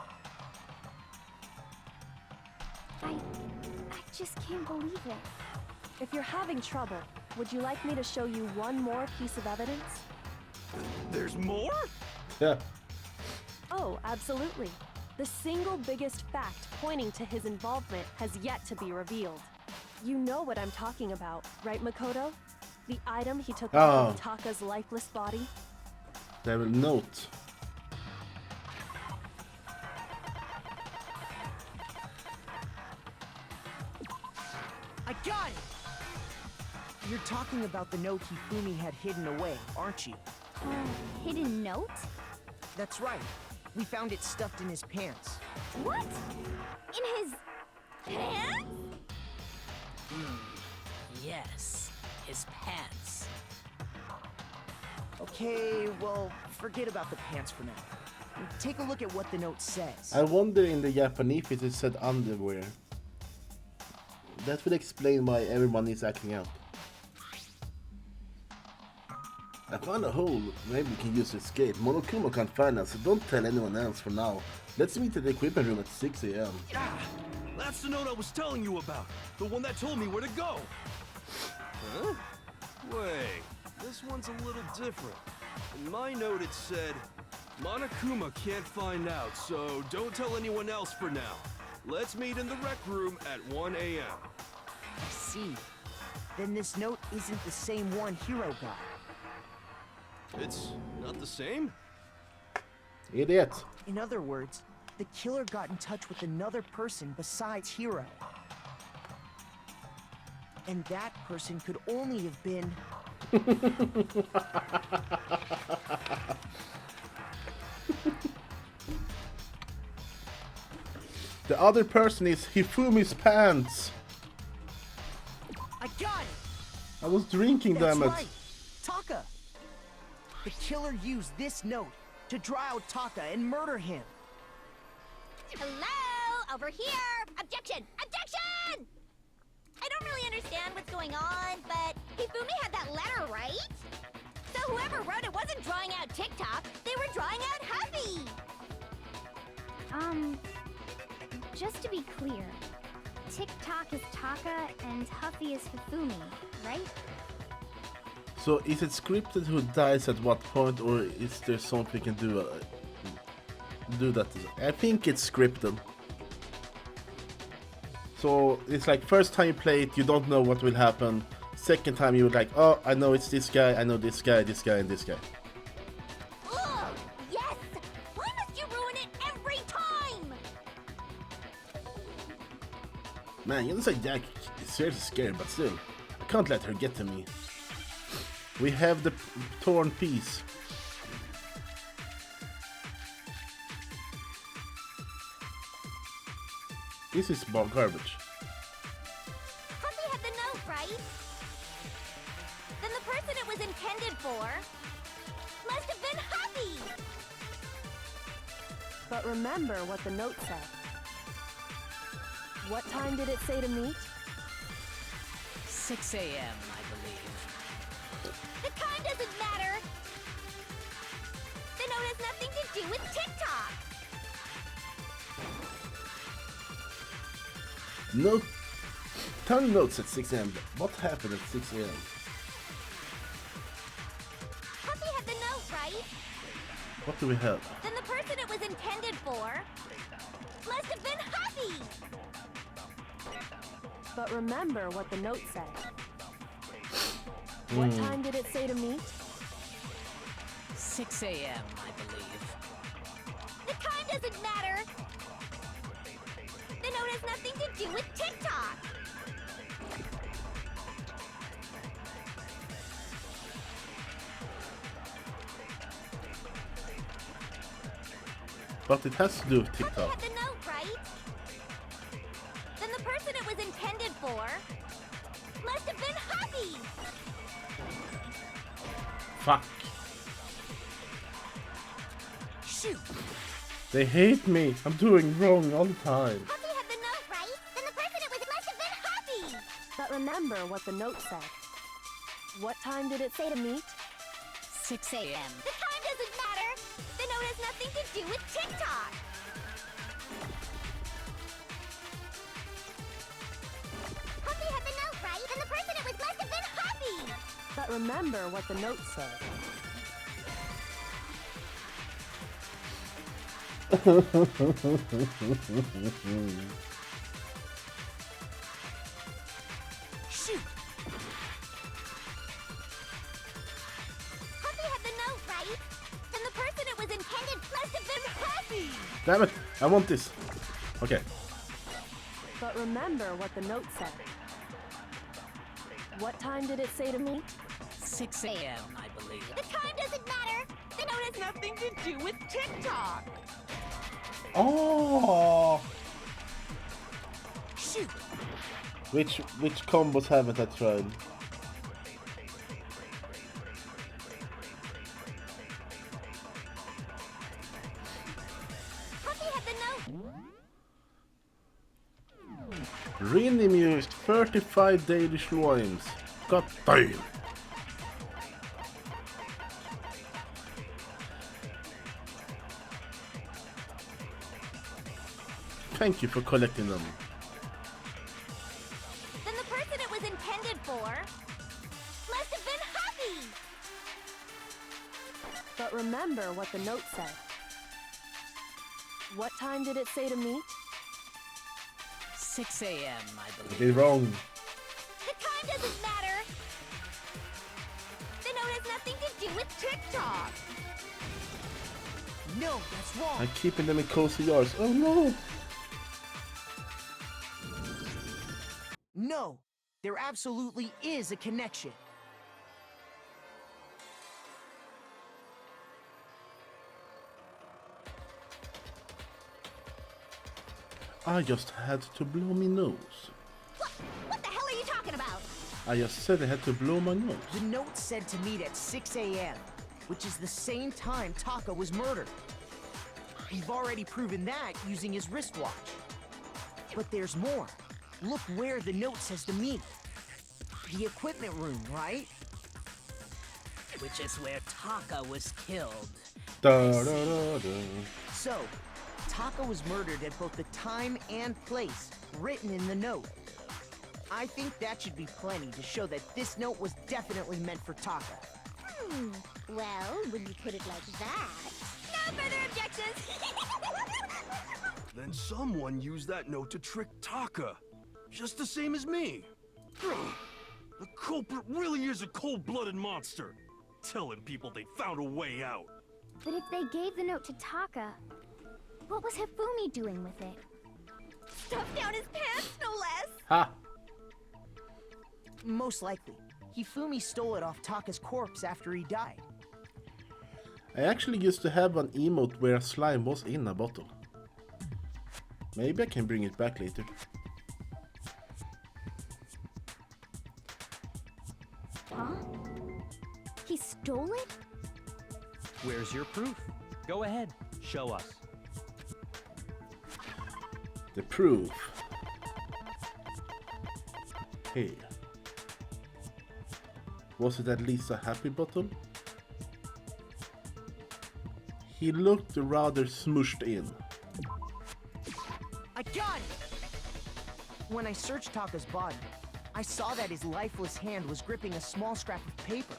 I just can't believe it. If you're having trouble, would you like me to show you one more piece of evidence? There's more? Yeah. Oh, absolutely. The single biggest fact pointing to his involvement has yet to be revealed. You know what I'm talking about, right, Makoto? The item he took out of Taka's lifeless body? They will note. I got it! You're talking about the note Hifumi had hidden away, aren't you? Hidden note? That's right. We found it stuffed in his pants. What? In his pants? Yes, his pants. Okay, well, forget about the pants for now. Take a look at what the note says. I wonder in the Japanese if it said underwear. That would explain why everyone is acting out. I found a hole. Maybe we can use to escape. Monokuma can't find us, so don't tell anyone else for now. Let's meet at the equipment room at 6 a.m. Ah, that's the note I was telling you about. The one that told me where to go. Huh? Wait, this one's a little different. In my note it said, Monokuma can't find out, so don't tell anyone else for now. Let's meet in the rec room at 1 a.m. I see. Then this note isn't the same one Hiro got. It's not the same? Idiot. In other words, the killer got in touch with another person besides Hiro. And that person could only have been... The other person is Hifumi's pants. I got it! I was drinking, That's damn it. right! Taka! The killer used this note to draw out Taka and murder him. Hello? Over here! Objection! Objection! I don't really understand what's going on, but Hifumi had that letter, right? So whoever wrote it wasn't drawing out TikTok, they were drawing out Huffy! Just to be clear, Tick-Tock is Taka and Huffy is Hifumi, right? So is it scripted who dies at what point, or is there something we can do that? I think it's scripted. So it's like first time you play it, you don't know what will happen. Second time you're like, oh, I know it's this guy, I know this guy, this guy, and this guy. Ugh! Yes! Why must you ruin it every time? Man, you know, like Jack is seriously scared, but still, I can't let her get to me. We have the torn piece. This is garbage. Huffy had the note, right? Then the person it was intended for must have been Huffy! But remember what the note said. What time did it say to meet? 6 a.m., I believe. The time doesn't matter! The note has nothing to do with Tick-Tock! No. Time notes at 6 a.m. What happened at 6 a.m.? Huffy had the note, right? What do we have? Then the person it was intended for must have been Huffy! But remember what the note said. What time did it say to meet? 6 a.m., I believe. The time doesn't matter! The note has nothing to do with Tick-Tock! But it has to do with Huffy TikTok. had the note, right? Then the person it was intended for must have been Huffy! Fuck. Shoot! They hate me. I'm doing wrong all the time. Huffy had the note, right? Then the person it was must have been Huffy! But remember what the note said. What time did it say to meet? 6 a.m. The time doesn't matter! The note has nothing to do with Tick-Tock! Huffy had the note, right? Then the person it was must have been Huffy! But remember what the note said. Shoot! Huffy had the note, right? Then the person it was intended must have been Huffy! Damn it. I want this. Okay. But remember what the note said. What time did it say to meet? 6 a.m., I believe. The time doesn't matter! The note has nothing to do with Tick-Tock! Oh. Shoot! Which combos haven't I tried? Huffy had the note! Really amused. 35 daily schloims. God damn. Thank you for collecting them. Then the person it was intended for must have been Huffy! But remember what the note said. What time did it say to meet? 6 a.m., I I believe. did wrong. The time doesn't matter! The note has nothing to do with Tick-Tock! No, that's wrong! I'm keeping them in cozy yards. Oh no! No! There absolutely is a connection! I just had to blow my nose. What the hell are you talking about? I just said I had to blow my nose. The note said to meet at 6 a.m., which is the same time Taka was murdered. We've already proven that using his wristwatch. But there's more. Look where the note says to meet. The equipment room, right? Which is where Taka was killed. Da, da, da, da. So, Taka was murdered at both the time and place written in the note. I think that should be plenty to show that this note was definitely meant for Taka. Well, when you put it like that... No further objections! Then someone used that note to trick Taka. Just the same as me. The culprit really is a cold-blooded monster. Telling people they found a way out. But if they gave the note to Taka, what was Hifumi doing with it? Stuffed down his pants, no less! Ha! Most likely, Hifumi stole it off Taka's corpse after he died. I actually used to have an emote where a slime was in a bottle. Maybe I can bring it back later. Huh? He stole it? Where's your proof? Go ahead, show us. The proof. Here. Was it at least a happy bottle? He looked rather smushed in. I got it! When I searched Taka's body, I saw that his lifeless hand was gripping a small scrap of paper.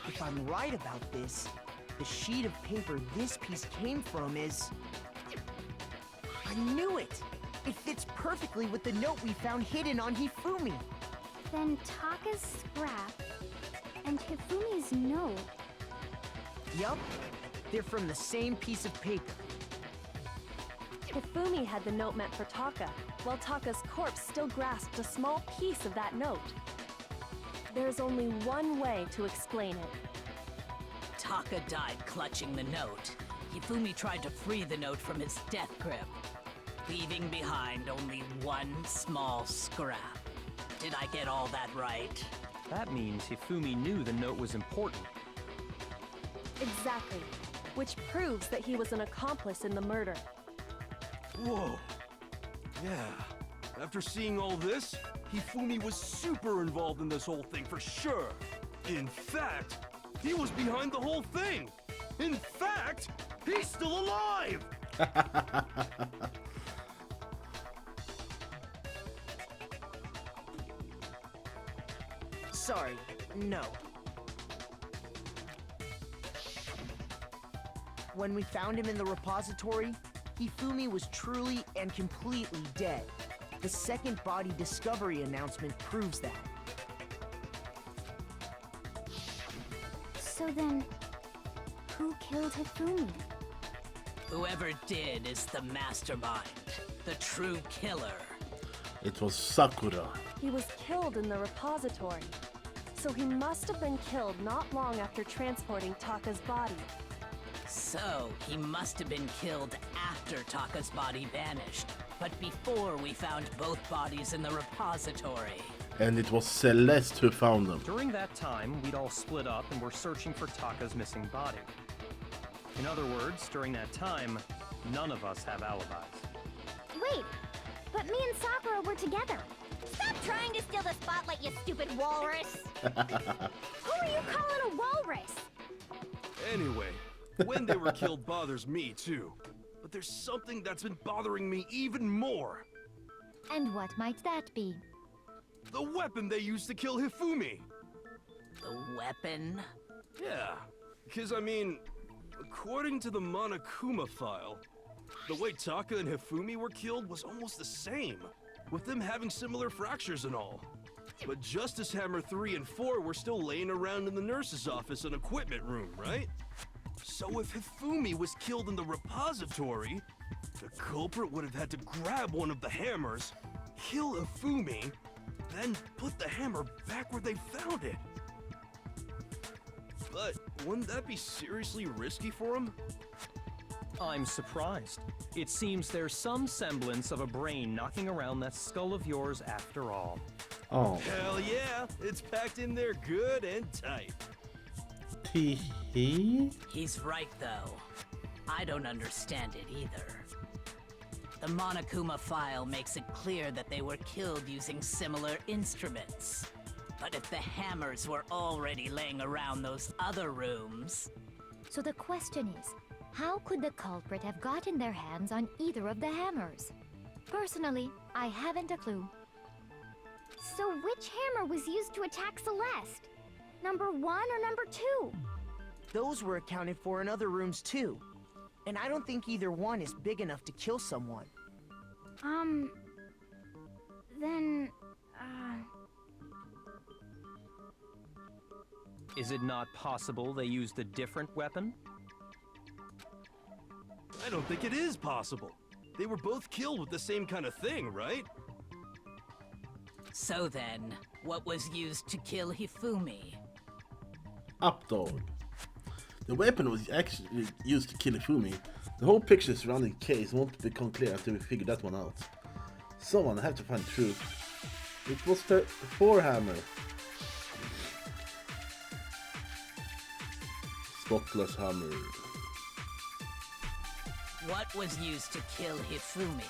If I'm right about this, the sheet of paper this piece came from is... I knew it! It fits perfectly with the note we found hidden on Hifumi. Then Taka's scrap and Hifumi's note. Yup, they're from the same piece of paper. Hifumi had the note meant for Taka, while Taka's corpse still grasped a small piece of that note. There's only one way to explain it. Taka died clutching the note. Hifumi tried to free the note from its death grip, leaving behind only one small scrap. Did I get all that right? That means Hifumi knew the note was important. Exactly, which proves that he was an accomplice in the murder. Whoa. Yeah. After seeing all this, Hifumi was super involved in this whole thing for sure. In fact, he was behind the whole thing. In fact, he's still alive! Sorry, no. When we found him in the repository, Hifumi was truly and completely dead. The second body discovery announcement proves that. So then, who killed Hifumi? Whoever did is the mastermind, the true killer. It was Sakura. He was killed in the repository, so he must have been killed not long after transporting Taka's body. So, he must have been killed after Taka's body vanished, but before we found both bodies in the repository. And it was Celeste who found them. During that time, we'd all split up and were searching for Taka's missing body. In other words, during that time, none of us have alibis. Wait, but me and Sakura were together. Stop trying to steal the spotlight, you stupid walrus! Who are you calling a walrus? Anyway, when they were killed bothers me too. But there's something that's been bothering me even more. And what might that be? The weapon they used to kill Hifumi. The weapon? Yeah, because I mean, according to the Monokuma file, the way Taka and Hifumi were killed was almost the same, with them having similar fractures and all. But Justice Hammer 3 and 4 were still laying around in the nurse's office and equipment room, right? So if Hifumi was killed in the repository, the culprit would have had to grab one of the hammers, kill Hifumi, then put the hammer back where they found it. But wouldn't that be seriously risky for him? I'm surprised. It seems there's some semblance of a brain knocking around that skull of yours after all. Oh. Hell yeah, it's packed in there good and tight. Tee-hee? He's right, though. I don't understand it either. The Monokuma file makes it clear that they were killed using similar instruments. But if the hammers were already laying around those other rooms... So the question is, How could the culprit have gotten their hands on either of the hammers? Personally, I haven't a clue. So which hammer was used to attack Celeste? Number 1 or number 2? Those were accounted for in other rooms too. And I don't think either one is big enough to kill someone. Then, Is it not possible they used a different weapon? I don't think it is possible. They were both killed with the same kind of thing, right? So then, what was used to kill Hifumi? Updog. The weapon was actually used to kill Ifumi. The whole picture surrounding the case won't become clear until we figure that one out. Someone have to find the truth. It was the forehammer. Spotless hammer. What was used to kill Hifumi?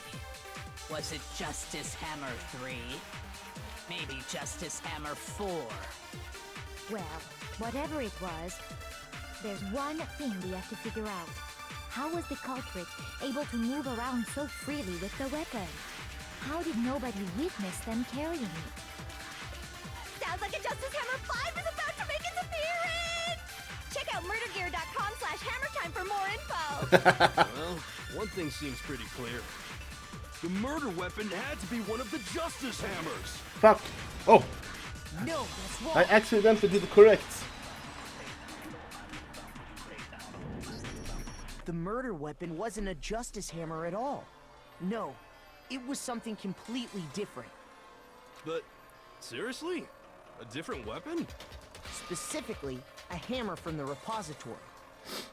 Was it Justice Hammer 3? Maybe Justice Hammer 4? Well, whatever it was, there's one thing we have to figure out. How was the culprit able to move around so freely with the weapon? How did nobody witness them carrying it? sounds like a Justice Hammer 5 is about to make its appearance! Check out murdergear.com/hammertime for more info! Well, one thing seems pretty clear. The murder weapon had to be one of the Justice Hammers! Fuck! Oh! No, that's wrong. I accidentally did it correct. The murder weapon wasn't a Justice Hammer at all. No, it was something completely different. But, seriously? A different weapon? Specifically, a hammer from the repository.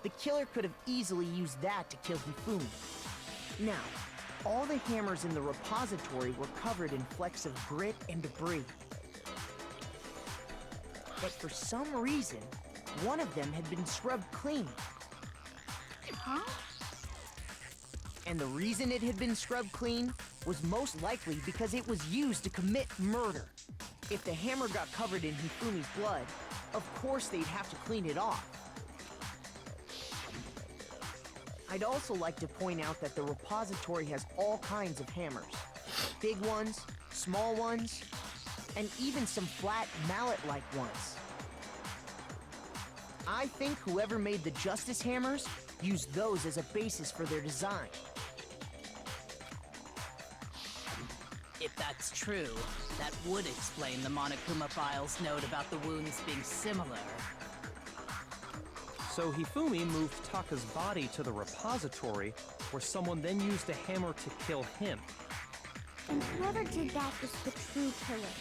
The killer could have easily used that to kill Hifumi. Now, all the hammers in the repository were covered in flecks of grit and debris. But for some reason, one of them had been scrubbed clean. Huh? And the reason it had been scrubbed clean was most likely because it was used to commit murder. If the hammer got covered in Hifumi's blood, of course they'd have to clean it off. I'd also like to point out that the repository has all kinds of hammers. Big ones, small ones, and even some flat mallet-like ones. I think whoever made the Justice Hammers used those as a basis for their design. If that's true, that would explain the Monokuma Files note about the wounds being similar. So Hifumi moved Taka's body to the repository, where someone then used a hammer to kill him. And whoever did that was the true killer.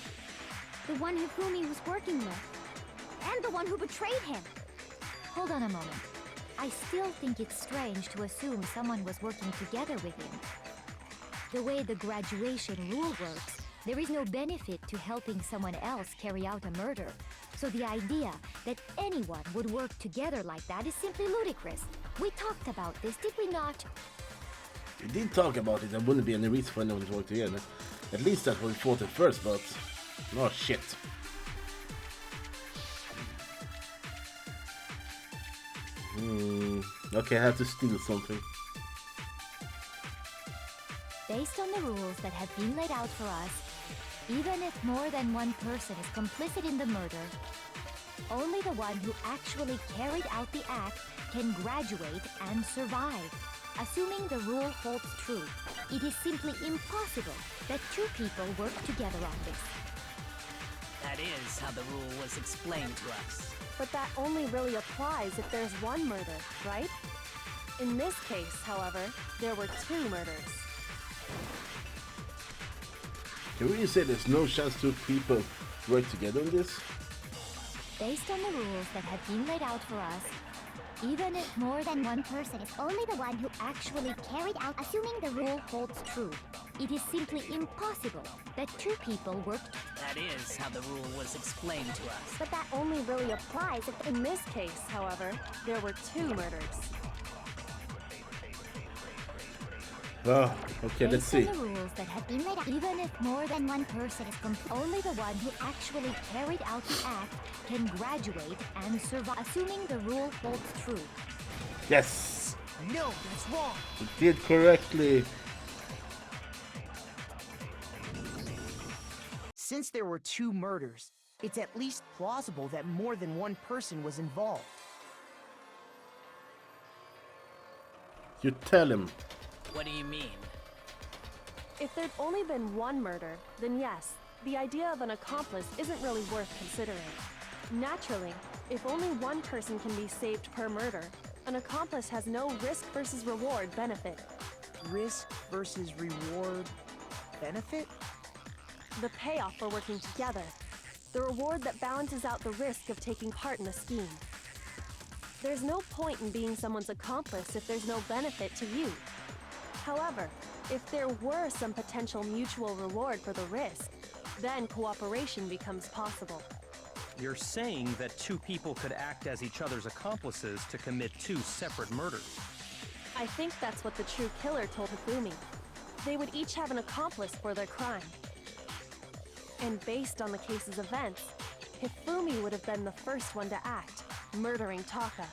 The one Hifumi was working with. And the one who betrayed him. Hold on a moment. I still think it's strange to assume someone was working together with him. The way the graduation rule works, there is no benefit to helping someone else carry out a murder. So the idea that anyone would work together like that is simply ludicrous. We talked about this, did we not? We did talk about it. There wouldn't be any reason for anyone to work together. At least that's what we thought at first, but... oh shit. Okay, I have to steal something. Based on the rules that have been laid out for us, even if more than one person is complicit in the murder, only the one who actually carried out the act can graduate and survive. Assuming the rule holds true, it is simply impossible that two people work together on this. That is how the rule was explained to us. But that only really applies if there's one murder, right? In this case, however, there were two murders. Can we really say there's no chance two people work together on this? Based on the rules that have been laid out for us, even if more than one person is only the one who actually carried out, assuming the rule holds true, it is simply impossible that two people work. That is how the rule was explained to us. But that only really applies if, in this case, however, there were two murders. Oh, okay, let's see. Based on the rules that have been laid out, even if more than one person is only the one who actually carried out the act can graduate and survive, assuming the rule holds true. Yes! No, that's wrong. You did correctly. Since there were 2 murders, it's at least plausible that more than one person was involved. You tell him. What do you mean? If there'd only been one murder, then yes, the idea of an accomplice isn't really worth considering. Naturally, if only one person can be saved per murder, an accomplice has no risk versus reward benefit. Risk versus reward benefit? The payoff for working together. The reward that balances out the risk of taking part in the scheme. There's no point in being someone's accomplice if there's no benefit to you. However, if there were some potential mutual reward for the risk, then cooperation becomes possible. You're saying that 2 people could act as each other's accomplices to commit 2 separate murders. I think that's what the true killer told Hifumi. They would each have an accomplice for their crime. And based on the case's events, Hifumi would have been the first one to act, murdering Taka.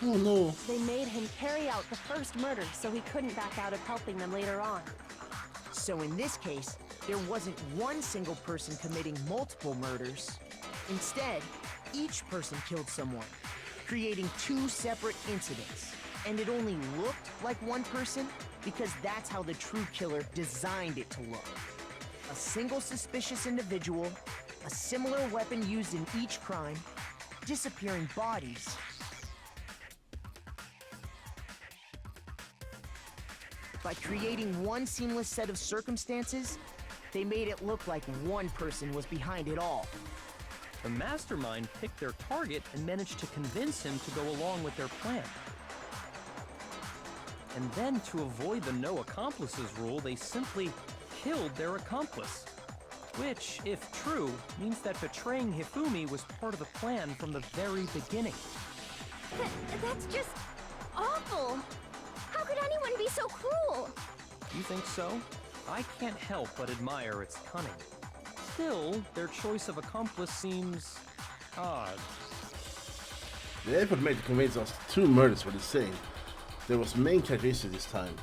Oh no. They made him carry out the first murder so he couldn't back out of helping them later on. So in this case, there wasn't one single person committing multiple murders. Instead, each person killed someone, creating 2 separate incidents. And it only looked like one person because that's how the true killer designed it to look. A single suspicious individual, a similar weapon used in each crime, disappearing bodies. By creating one seamless set of circumstances, they made it look like one person was behind it all. The mastermind picked their target and managed to convince him to go along with their plan. And then, to avoid the no accomplices rule, they simply killed their accomplice. Which, if true, means that betraying Hifumi was part of the plan from the very beginning. That's just awful. How could anyone be so cruel? You think so? I can't help but admire its cunning. Still, their choice of accomplice seems odd. The effort made to convince us 2 murders were the same. There was main characteristic this time.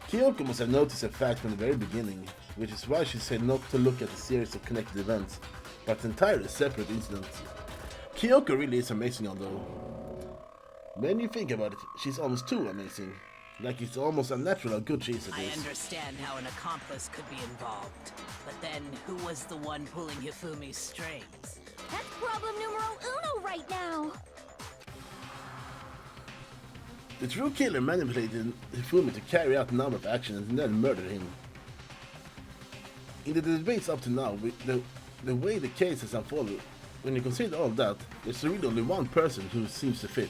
Kyoko must have noticed a fact from the very beginning, which is why she said not to look at a series of connected events, but entirely separate incidents. Kyoko really is amazing although. When you think about it, she's almost too amazing. Like it's almost unnatural how good she is at I this. understand how an accomplice could be involved, but then who was the one pulling Hifumi's strings? That's problem numero uno right now. The true killer manipulated Hifumi to carry out a number of actions and then murdered him. In the debates up to now, the way the case has unfolded, when you consider all that, there's really only one person who seems to fit.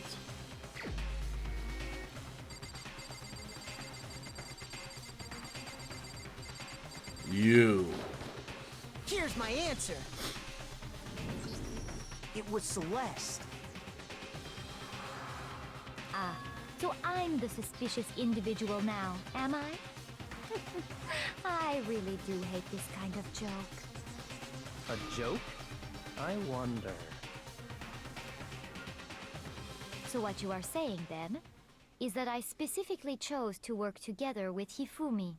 You. Here's my answer. It was Celeste. Ah, so I'm the suspicious individual now, am I? I really do hate this kind of joke. A joke? I wonder. So what you are saying, then, is that I specifically chose to work together with Hifumi.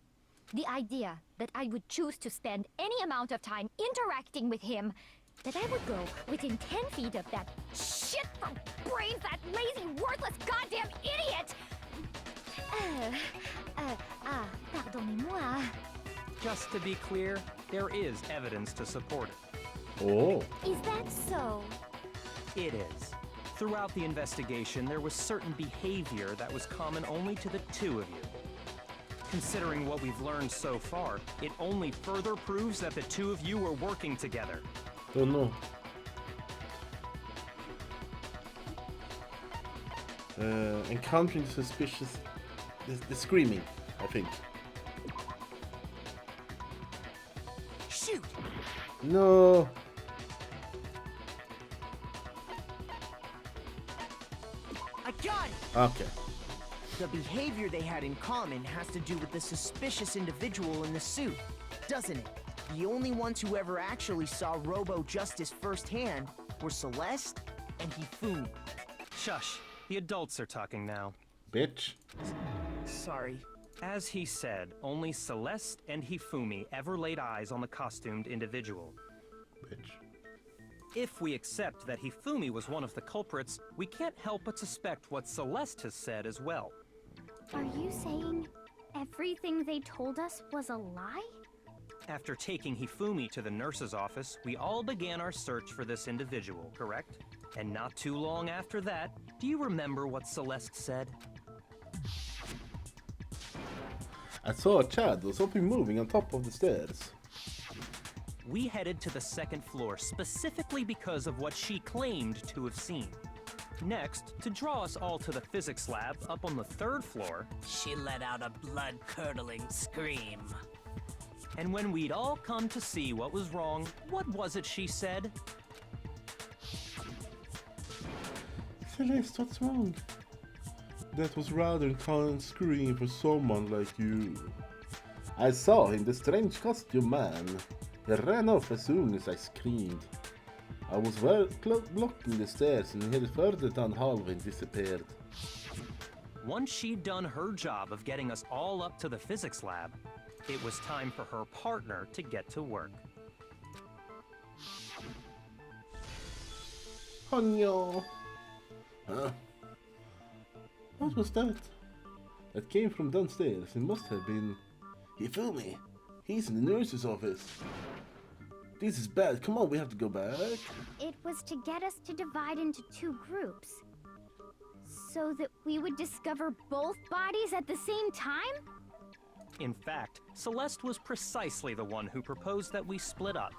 The idea that I would choose to spend any amount of time interacting with him, that I would go within 10 feet of that shit from brains, that lazy, worthless goddamn idiot! Pardonnez-moi. Just to be clear, there is evidence to support it. Oh. Is that so? It is. Throughout the investigation, there was certain behavior that was common only to the 2 of you. Considering what we've learned so far, it only further proves that the 2 of you were working together. Don't know. Encountering suspicious... The screaming, I think. Shoot! No. I got it! Okay. The behavior they had in common has to do with the suspicious individual in the suit, doesn't it? The only ones who ever actually saw Robo-Justice firsthand were Celeste and Hifumi. Shush. The adults are talking now. Bitch. Sorry. As he said, only Celeste and Hifumi ever laid eyes on the costumed individual. Bitch. If we accept that Hifumi was one of the culprits, we can't help but suspect what Celeste has said as well. Are you saying everything they told us was a lie? After taking Hifumi to the nurse's office, we all began our search for this individual, correct? And not too long after that, do you remember what Celeste said? I saw a shadow, something moving on top of the stairs. We headed to the second floor specifically because of what she claimed to have seen. Next, to draw us all to the physics lab up on the third floor, She let out a blood-curdling scream. and when we'd all come to see what was wrong, what was it she said? Celeste, what's wrong? That was rather a common scream for someone like you. I saw him, the strange costume man. He ran off as soon as I screamed. I was blocking the stairs and he headed further down the hallway and disappeared. Once she'd done her job of getting us all up to the physics lab, it was time for her partner to get to work. Oh no! Huh? What was that? That came from downstairs. It must have been... Hifumi! He's in the nurse's office. This is bad. Come on, we have to go back. It was to get us to divide into two groups. So that we would discover both bodies at the same time? In fact, Celeste was precisely the one who proposed that we split up.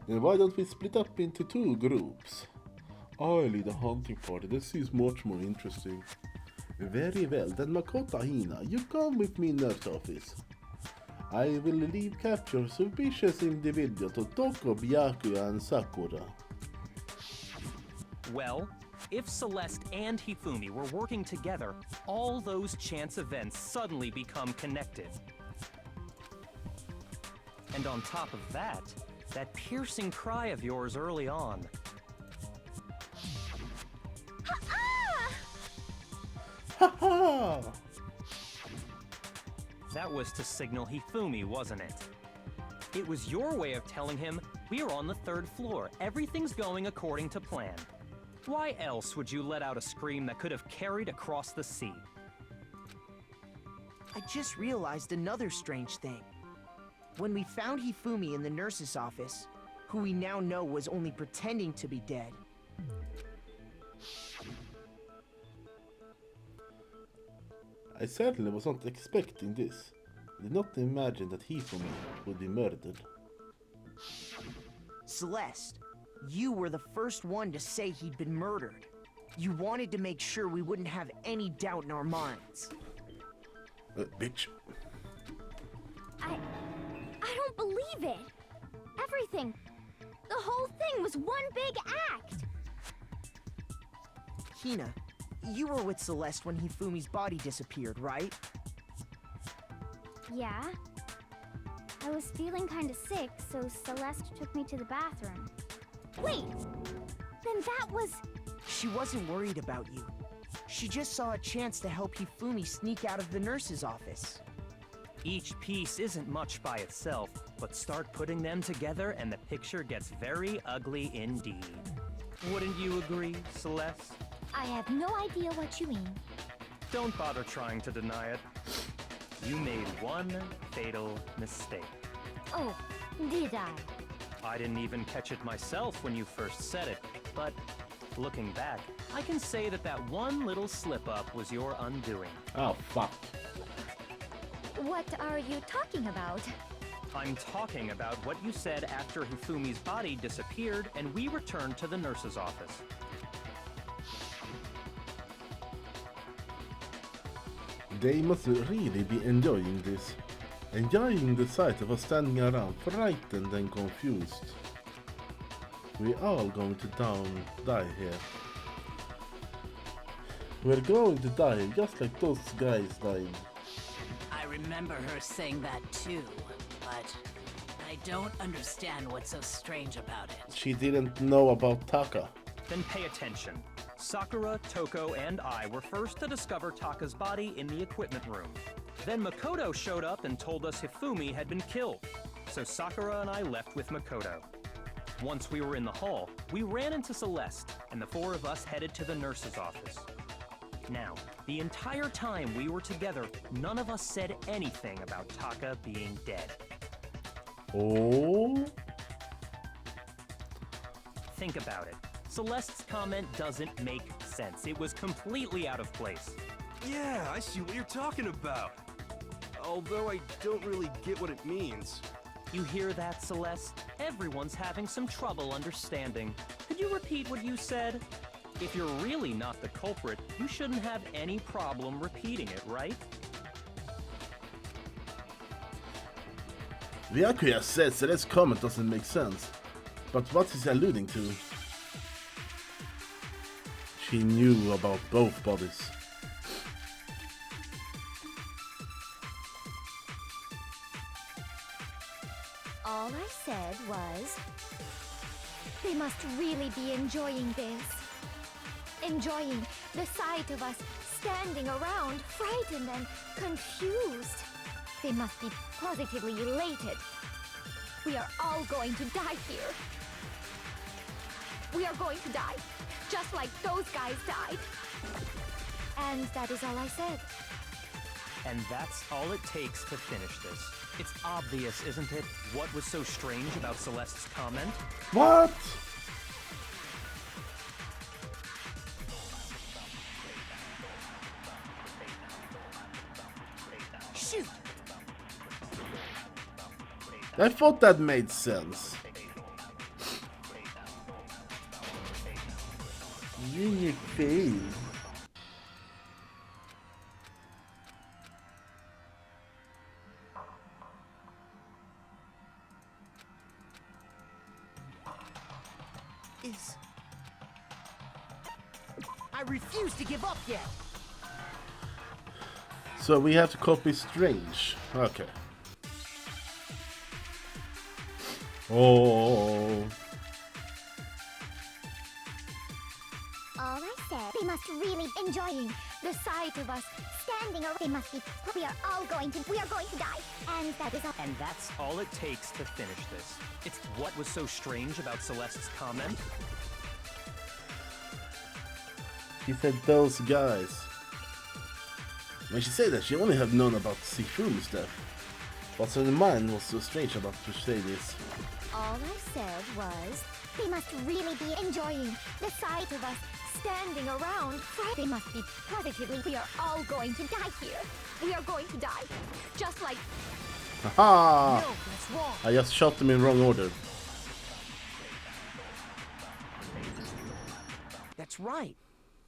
Then why don't we split up into two groups? I lead a hunting party. This is much more interesting. Very well, then Makoto Hina, you come with me in nurse office. I will leave capture suspicious individual to Toko, Byakuya and Sakura. Well, if Celeste and Hifumi were working together, all those chance events suddenly become connected. And on top of that, that piercing cry of yours early on. Ha ha! That was to signal Hifumi, wasn't it? It was your way of telling him, we're on the third floor, everything's going according to plan. Why else would you let out a scream that could have carried across the sea? I just realized another strange thing. When we found Hifumi in the nurse's office, who we now know was only pretending to be dead, I certainly was not expecting this. I did not imagine that Hifumi would be murdered. Celeste, you were the first one to say he'd been murdered. You wanted to make sure we wouldn't have any doubt in our minds. Bitch. I don't believe it. Everything, the whole thing was one big act. Hina, you were with Celeste when Hifumi's body disappeared, right? Yeah. I was feeling kind of sick, so Celeste took me to the bathroom. Wait! Then that was... She wasn't worried about you. She just saw a chance to help Hifumi sneak out of the nurse's office. Each piece isn't much by itself, but start putting them together and the picture gets very ugly indeed. Wouldn't you agree, Celeste? I have no idea what you mean. Don't bother trying to deny it. You made one fatal mistake. Oh, did I? I didn't even catch it myself when you first said it, but looking back, I can say that that one little slip-up was your undoing. Oh, fuck. What are you talking about? I'm talking about what you said after Hifumi's body disappeared and we returned to the nurse's office. They must really be enjoying this. Enjoying the sight of us standing around, frightened and confused. We're all going to die here. We're going to die just like those guys died. I remember her saying that too, but I don't understand what's so strange about it. She didn't know about Taka. Then pay attention. Sakura, Toko, and I were first to discover Taka's body in the equipment room. Then Makoto showed up and told us Hifumi had been killed. So Sakura and I left with Makoto. Once we were in the hall, we ran into Celeste, and the four of us headed to the nurse's office. Now, the entire time we were together, none of us said anything about Taka being dead. Oh? Think about it. Celeste's comment doesn't make sense. It was completely out of place. Yeah, I see what you're talking about. Although I don't really get what it means. You hear that, Celeste? Everyone's having some trouble understanding. Could you repeat what you said? If you're really not the culprit, you shouldn't have any problem repeating it, right? The Akuya said Celeste's comment doesn't make sense. But what is he alluding to? She knew about both bodies. All I said was, they must really be enjoying this. Enjoying the sight of us standing around, frightened and confused. They must be positively elated. We are all going to die here. We are going to die, just like those guys died. And that is all I said. And that's all it takes to finish this. It's obvious, isn't it? What was so strange about Celeste's comment? What? Shoot! I thought that made sense. Unique fail. I refuse to give up yet. So we have to copy Strange. Okay. Oh. All I said, they must really enjoying the sight of us standing around. They must be. We are going to die. And that is all. And that's all it takes to finish this. It's what was so strange about Celeste's comment? He said those guys. When she said that, she only had known about Sifuru's death. What's in her mind was so strange about to say this. All I said was, they must really be enjoying the sight of us standing around. They must be positively. We are all going to die here. We are going to die, just like. Haha! No, that's wrong. I just shot them in wrong order. That's right.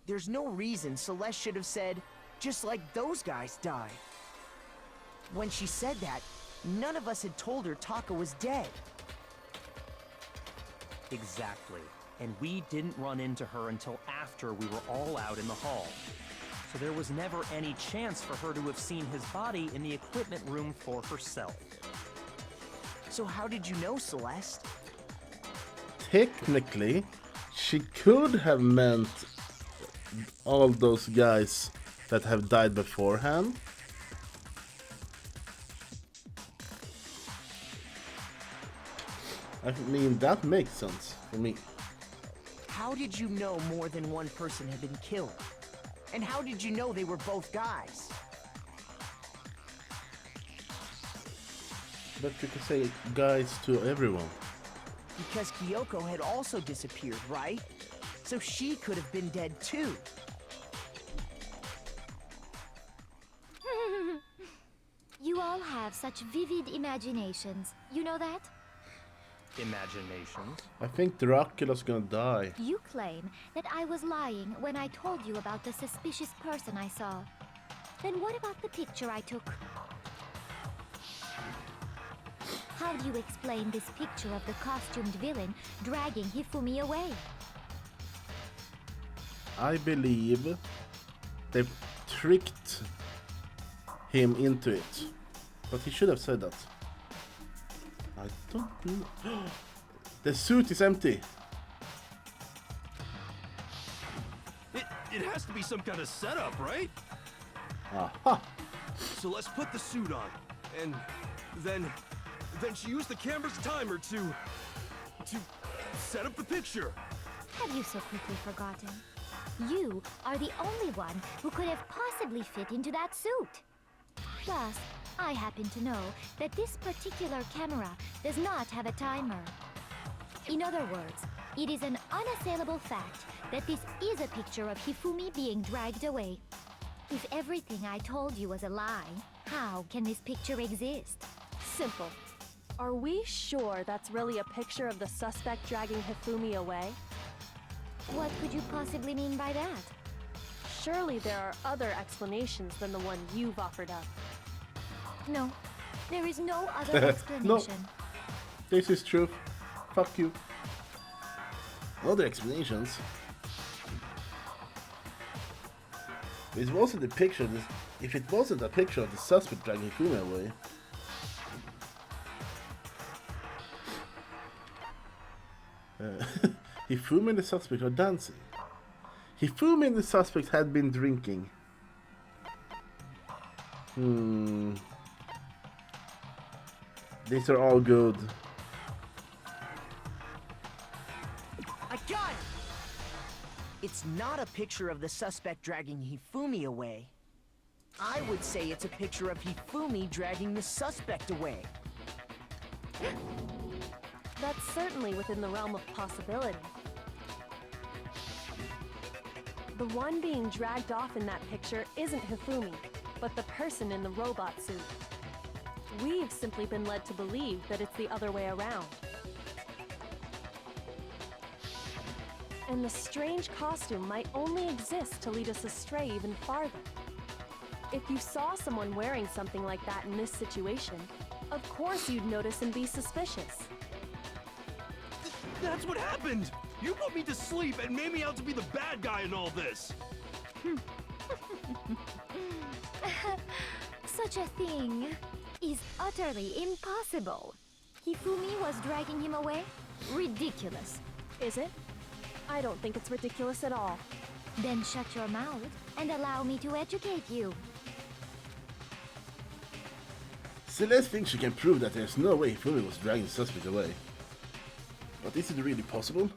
There's no reason Celeste should have said, just like those guys died. When she said that, none of us had told her Taka was dead. Exactly. And we didn't run into her until after we were all out in the hall. So there was never any chance for her to have seen his body in the equipment room for herself. So how did you know, Celeste? Technically, she could have meant all those guys that have died beforehand. I mean, that makes sense for me. How did you know more than one person had been killed? And how did you know they were both guys? But you could say guys to everyone. Because Kyoko had also disappeared, right? So she could have been dead too. You all have such vivid imaginations. You know that? Imaginations. I think Dracula's gonna die. You claim that I was lying when I told you about the suspicious person I saw. Then what about the picture I took? How do you explain this picture of the costumed villain dragging Hifumi away? I believe they tricked him into it. But he should have said that. I don't know. The suit is empty. it has to be some kind of setup, right? Aha! So let's put the suit on, and then she used the camera's timer to set up the picture. Have you so quickly forgotten? You are the only one who could have possibly fit into that suit. Plus, I happen to know that this particular camera does not have a timer. In other words, it is an unassailable fact that this is a picture of Hifumi being dragged away. If everything I told you was a lie, how can this picture exist? Simple. Are we sure that's really a picture of the suspect dragging Hifumi away? What could you possibly mean by that? Surely there are other explanations than the one you've offered up. No, there is no other explanation. No. This is truth. Fuck you. Other explanations. It wasn't a picture. If it wasn't a picture of the suspect dragging Hifumi away. Hifumi and the suspect are dancing. Hifumi and the suspect had been drinking. These are all good. I got it! It's not a picture of the suspect dragging Hifumi away. I would say it's a picture of Hifumi dragging the suspect away. That's certainly within the realm of possibility. The one being dragged off in that picture isn't Hifumi, but the person in the robot suit. We've simply been led to believe that it's the other way around. And the strange costume might only exist to lead us astray even farther. If you saw someone wearing something like that in this situation, of course you'd notice and be suspicious. That's what happened! You put me to sleep and made me out to be the bad guy in all this! Such a thing is utterly impossible. Hifumi was dragging him away? Ridiculous. Is it? I don't think it's ridiculous at all. Then shut your mouth and allow me to educate you. Celeste thinks she can prove that there's no way Hifumi was dragging the suspect away. But is it really possible?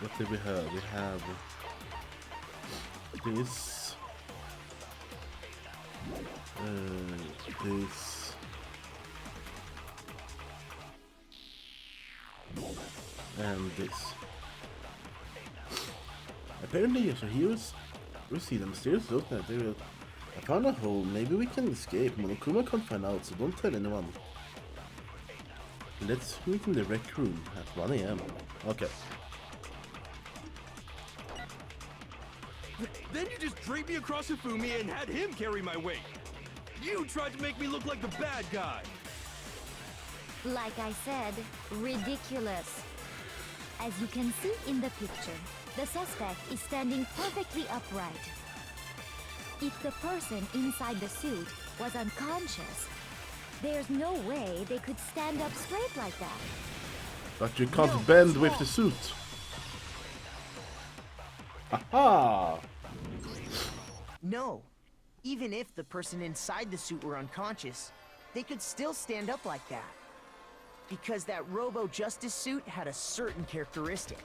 What did we have? We have this, this, and this. Apparently, yes, heroes. We see the mysterious look that they will. I found a hole. Maybe we can escape. Monokuma can't find out, so don't tell anyone. Let's meet in the rec room at 1 AM. Okay. Then you just draped me across Hifumi and had him carry my weight. You tried to make me look like the bad guy. Like I said, ridiculous. As you can see in the picture, the suspect is standing perfectly upright. If the person inside the suit was unconscious, there's no way they could stand up straight like that. But you can't bend with the suit. Aha! No. Even if the person inside the suit were unconscious, they could still stand up like that. Because that Robo-Justice suit had a certain characteristic.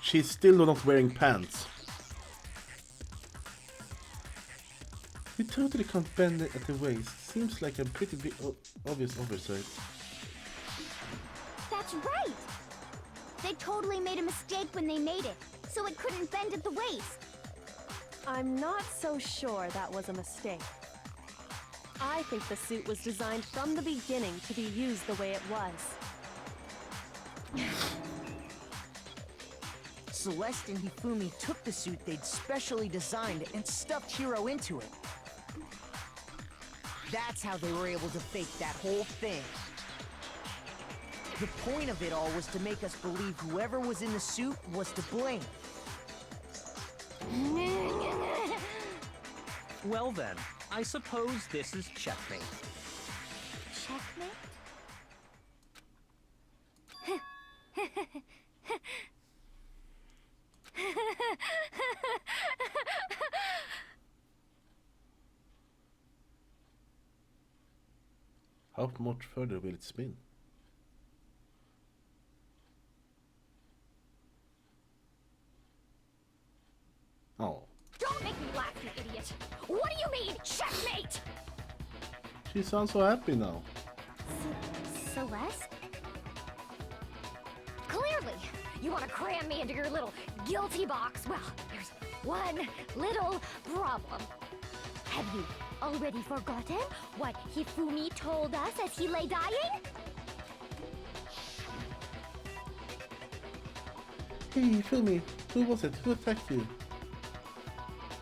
She's still not wearing pants. You totally can't bend it at the waist. Seems like a pretty big obvious oversight. That's right! They totally made a mistake when they made it, so it couldn't bend at the waist. I'm not so sure that was a mistake. I think the suit was designed from the beginning to be used the way it was. Celeste and Hifumi took the suit they'd specially designed and stuffed Hiro into it. That's how they were able to fake that whole thing. The point of it all was to make us believe whoever was in the suit was to blame. Well then, I suppose this is checkmate. Checkmate? How much further will it spin? Oh, Don't make me laugh, you idiot! What do you mean, checkmate? she sounds so happy now. Celeste? Clearly, you want to cram me into your little guilty box. Well, there's one little problem. Have you already forgotten what Hifumi told us as he lay dying? Hey, fill me. Who was it? Who attacked you?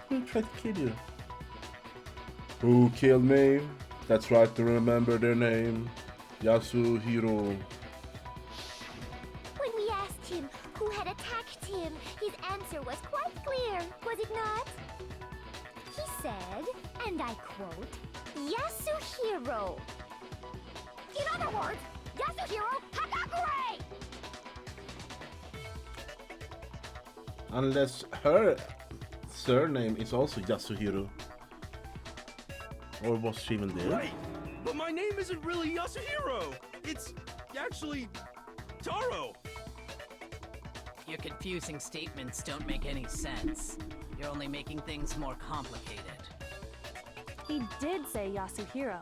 Who tried to kill you? Who killed me? That's right to remember their name. Yasuhiro. When we asked him who had attacked him, his answer was quite clear, was it not? He said, and I quote, Yasuhiro. In other words, Yasuhiro Hagakure! Unless her surname is also Yasuhiro. Or was she even there? Right, but my name isn't really Yasuhiro. It's actually Taro. Your confusing statements don't make any sense. You're only making things more complicated. He did say Yasuhiro,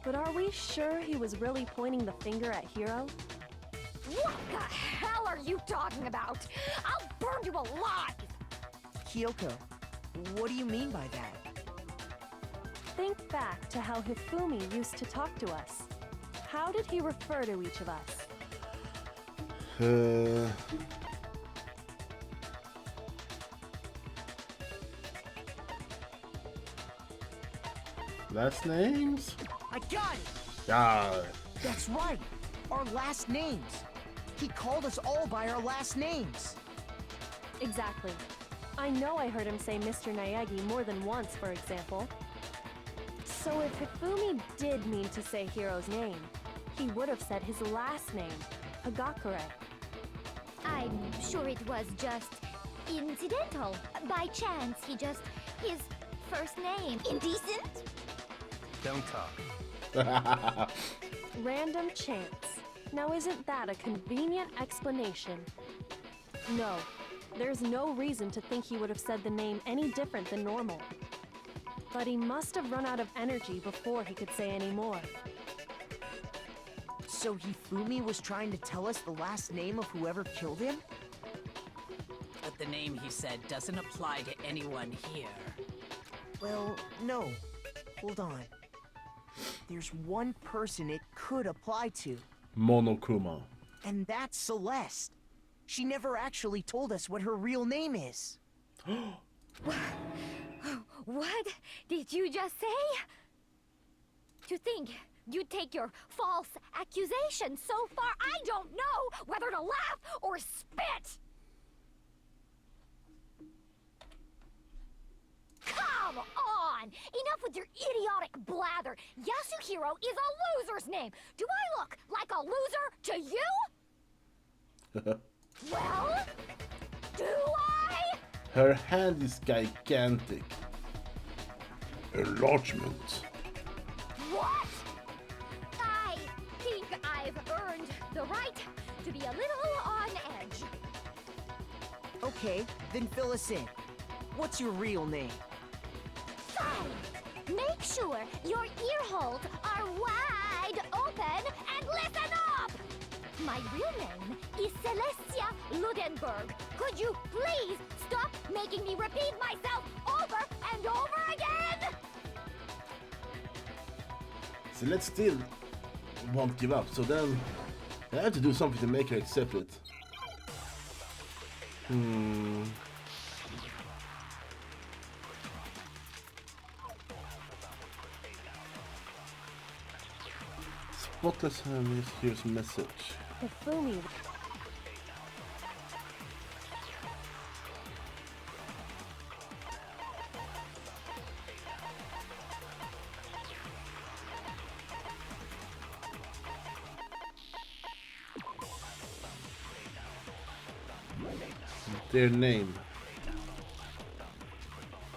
but are we sure he was really pointing the finger at Hiro? What the hell are you talking about? I'll burn you alive! Kyoko, what do you mean by that? Think back to how Hifumi used to talk to us. How did he refer to each of us? Last names? I got it! Yeah. That's right! Our last names! He called us all by our last names! Exactly. I know I heard him say Mr. Naegi more than once, for example. So if Hifumi did mean to say Hiro's name, he would have said his last name, Hagakure. I'm sure it was just incidental. By chance, his first name. Indecent? Don't talk. Random chance. Now isn't that a convenient explanation? No, there's no reason to think he would have said the name any different than normal. But he must have run out of energy before he could say any more. So Hifumi was trying to tell us the last name of whoever killed him? But the name he said doesn't apply to anyone here. Well, no. Hold on. There's one person it could apply to, Monokuma. and that's Celeste. She never actually told us what her real name is. What did you just say? To think you'd take your false accusation so far, I don't know whether to laugh or spit! Come on! Enough with your idiotic blather! Yasuhiro is a loser's name! Do I look like a loser to you? Well, do I? Her hand is gigantic. Enlargement. What? I think I've earned the right to be a little on edge. Okay, then fill us in. What's your real name? Fine. Make sure your ear holes are wide open and listen up! My real name is Celestia Ludenberg. Could you please stop making me repeat myself over and over again? So let's still won't give up. So then I have to do something to make her accept it. Spotless hand, here's a message. The Fumi. Their name.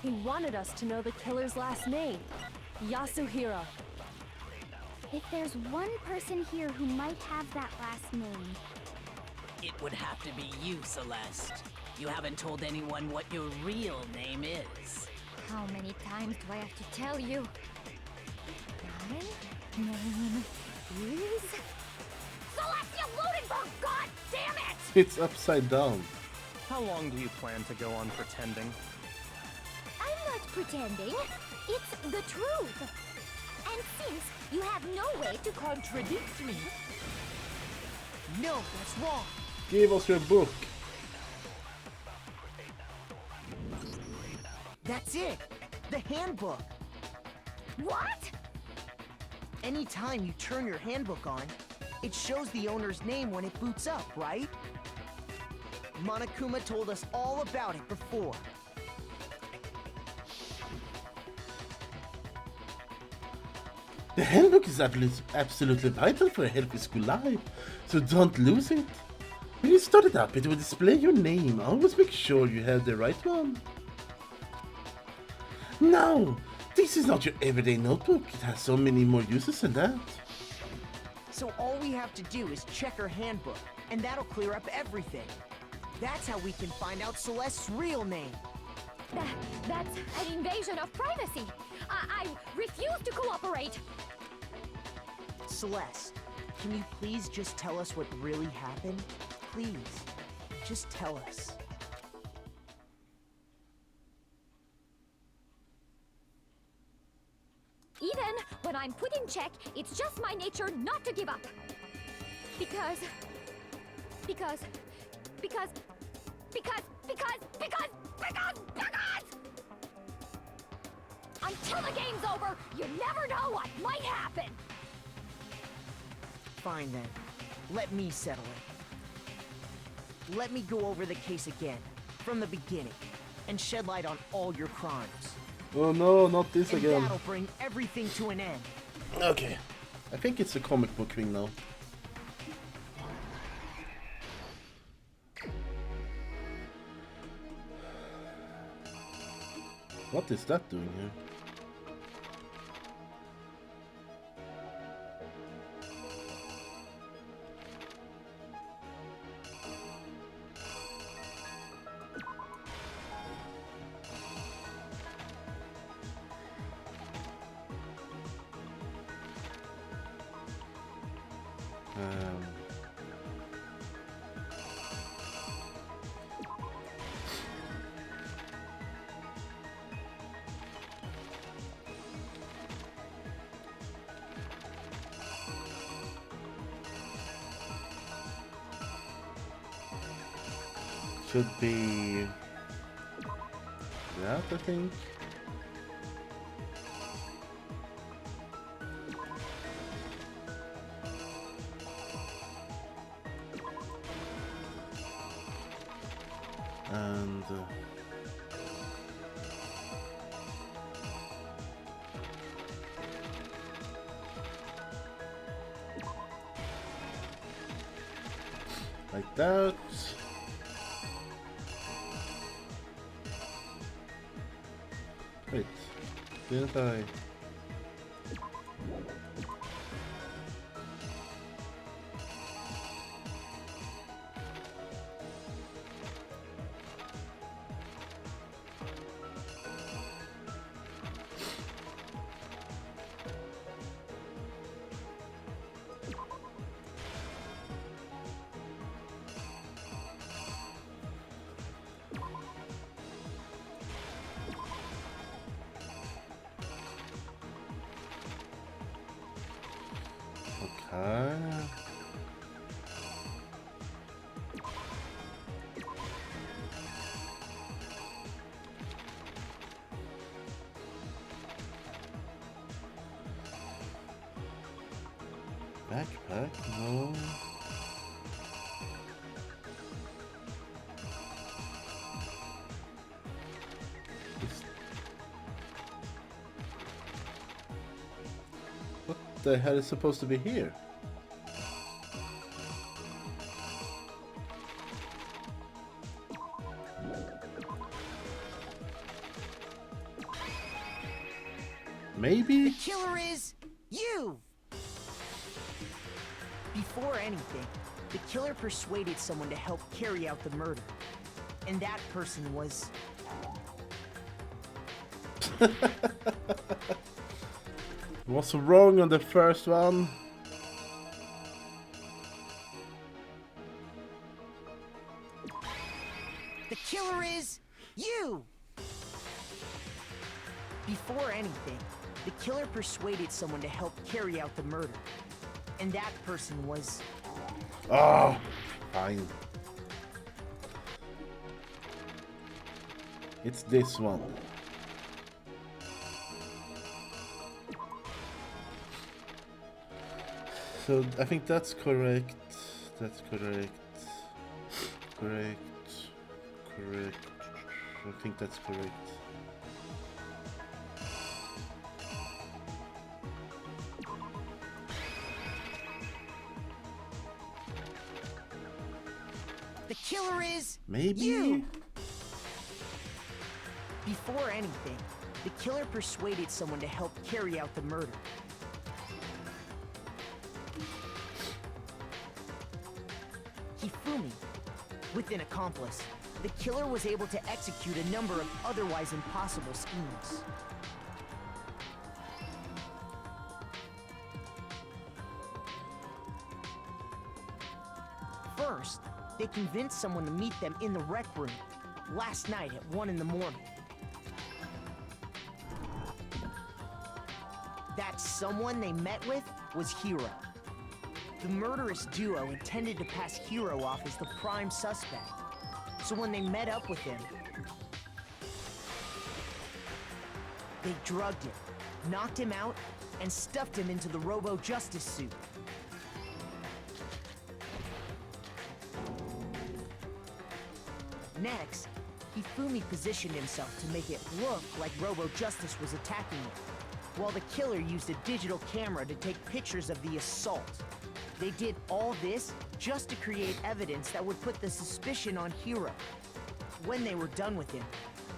He wanted us to know the killer's last name. Yasuhiro. If there's one person here who might have that last name, It would have to be you, Celeste. You haven't told anyone what your real name is. How many times do I have to tell you? My name is... Celestia Ludenberg, god damn it! It's upside down. How long do you plan to go on pretending? I'm not pretending. It's the truth. And since you have no way to contradict me... No, that's wrong. Give us your book. That's it. The handbook. What? Anytime you turn your handbook on, it shows the owner's name when it boots up, right? Monokuma told us all about it before. The handbook is absolutely vital for a healthy school life, so don't lose it. When you start it up, it will display your name. Always make sure you have the right one. No, this is not your everyday notebook. It has so many more uses than that. So all we have to do is check her handbook, and that'll clear up everything. That's how we can find out Celeste's real name. That's an invasion of privacy. I refuse to cooperate. Celeste, can you please just tell us what really happened? Please, just tell us. Even when I'm put in check, it's just my nature not to give up. Because... Until the game's over, you never know what might happen. Fine then. Let me settle it. Let me go over the case again, from the beginning, and shed light on all your crimes. Oh no, not this And again. that'll bring everything to an end. Okay, I think it's a comic book thing now. What is that doing here? Should be that, I think. And like that. Wait, didn't I? Okay. Backpack? No. What the hell is supposed to be here? Maybe? The killer is you! Before anything, the killer persuaded someone to help carry out the murder. And that person was... What's wrong on the first one? The killer is you! Before anything, the killer persuaded someone to help carry out the murder. And that person was... Oh, fine. It's this one. So I think that's correct. That's correct. Correct. Correct. I think that's correct. The killer is... Maybe? you! Before anything, the killer persuaded someone to help carry out the murder. Hifumi, with an accomplice, the killer was able to execute a number of otherwise impossible schemes. First, they convinced someone to meet them in the rec room last night at 1 in the morning. That someone they met with was Hiro. The murderous duo intended to pass Hiro off as the prime suspect. So when they met up with him, they drugged him, knocked him out, and stuffed him into the Robo-Justice suit. Next, Hifumi positioned himself to make it look like Robo-Justice was attacking him, while the killer used a digital camera to take pictures of the assault. They did all this just to create evidence that would put the suspicion on Hiro. When they were done with him,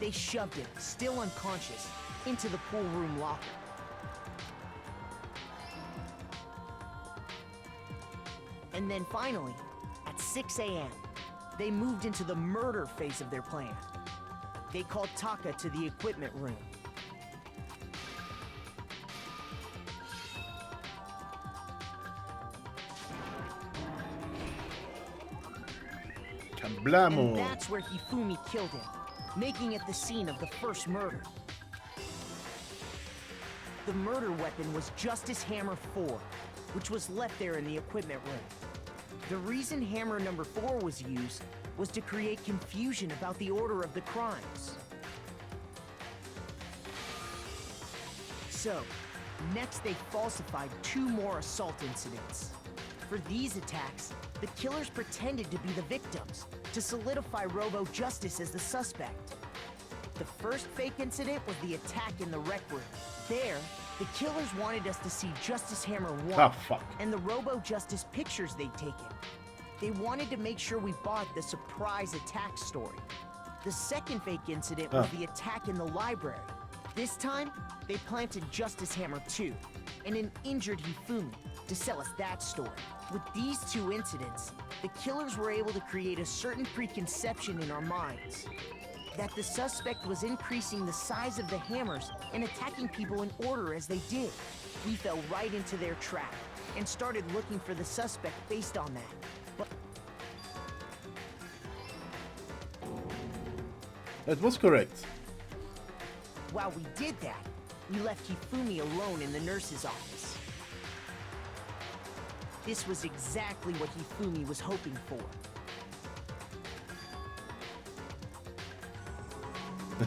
they shoved him, still unconscious, into the pool room locker. And then finally, at 6 a.m., they moved into the murder phase of their plan. They called Taka to the equipment room. Kablamo! And that's where Hifumi killed him, making it the scene of the first murder. The murder weapon was Justice Hammer 4, which was left there in the equipment room. The reason Hammer number 4 was used was to create confusion about the order of the crimes. So, next they falsified 2 more assault incidents. For these attacks, the killers pretended to be the victims, to solidify Robo-Justice as the suspect. The first fake incident was the attack in the rec room. There, the killers wanted us to see Justice Hammer 1 Oh, fuck. and the Robo-Justice pictures they'd taken. They wanted to make sure we bought the surprise attack story. The second fake incident was the attack in the library. This time, they planted Justice Hammer 2 and an injured Hifumi to sell us that story. With these 2 incidents, the killers were able to create a certain preconception in our minds that the suspect was increasing the size of the hammers and attacking people in order as they did. We fell right into their trap and started looking for the suspect based on that. But That was correct. while we did that, we left Hifumi alone in the nurse's office. This was exactly what Hifumi was hoping for. He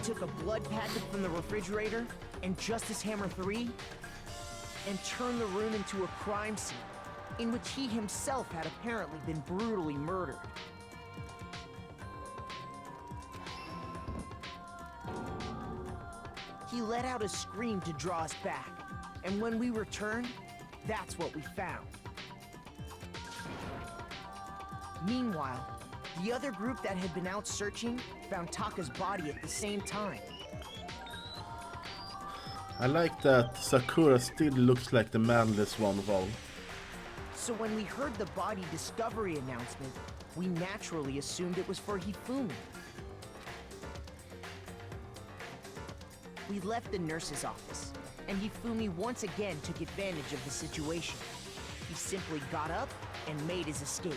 took a blood packet from the refrigerator and Justice Hammer 3 and turn the room into a crime scene, in which he himself had apparently been brutally murdered. He let out a scream to draw us back, and when we returned, that's what we found. Meanwhile, the other group that had been out searching found Taka's body at the same time. I like that Sakura still looks like the manless one of all. So when we heard the body discovery announcement, we naturally assumed it was for Hifumi. We left the nurse's office, and Hifumi once again took advantage of the situation. He simply got up and made his escape.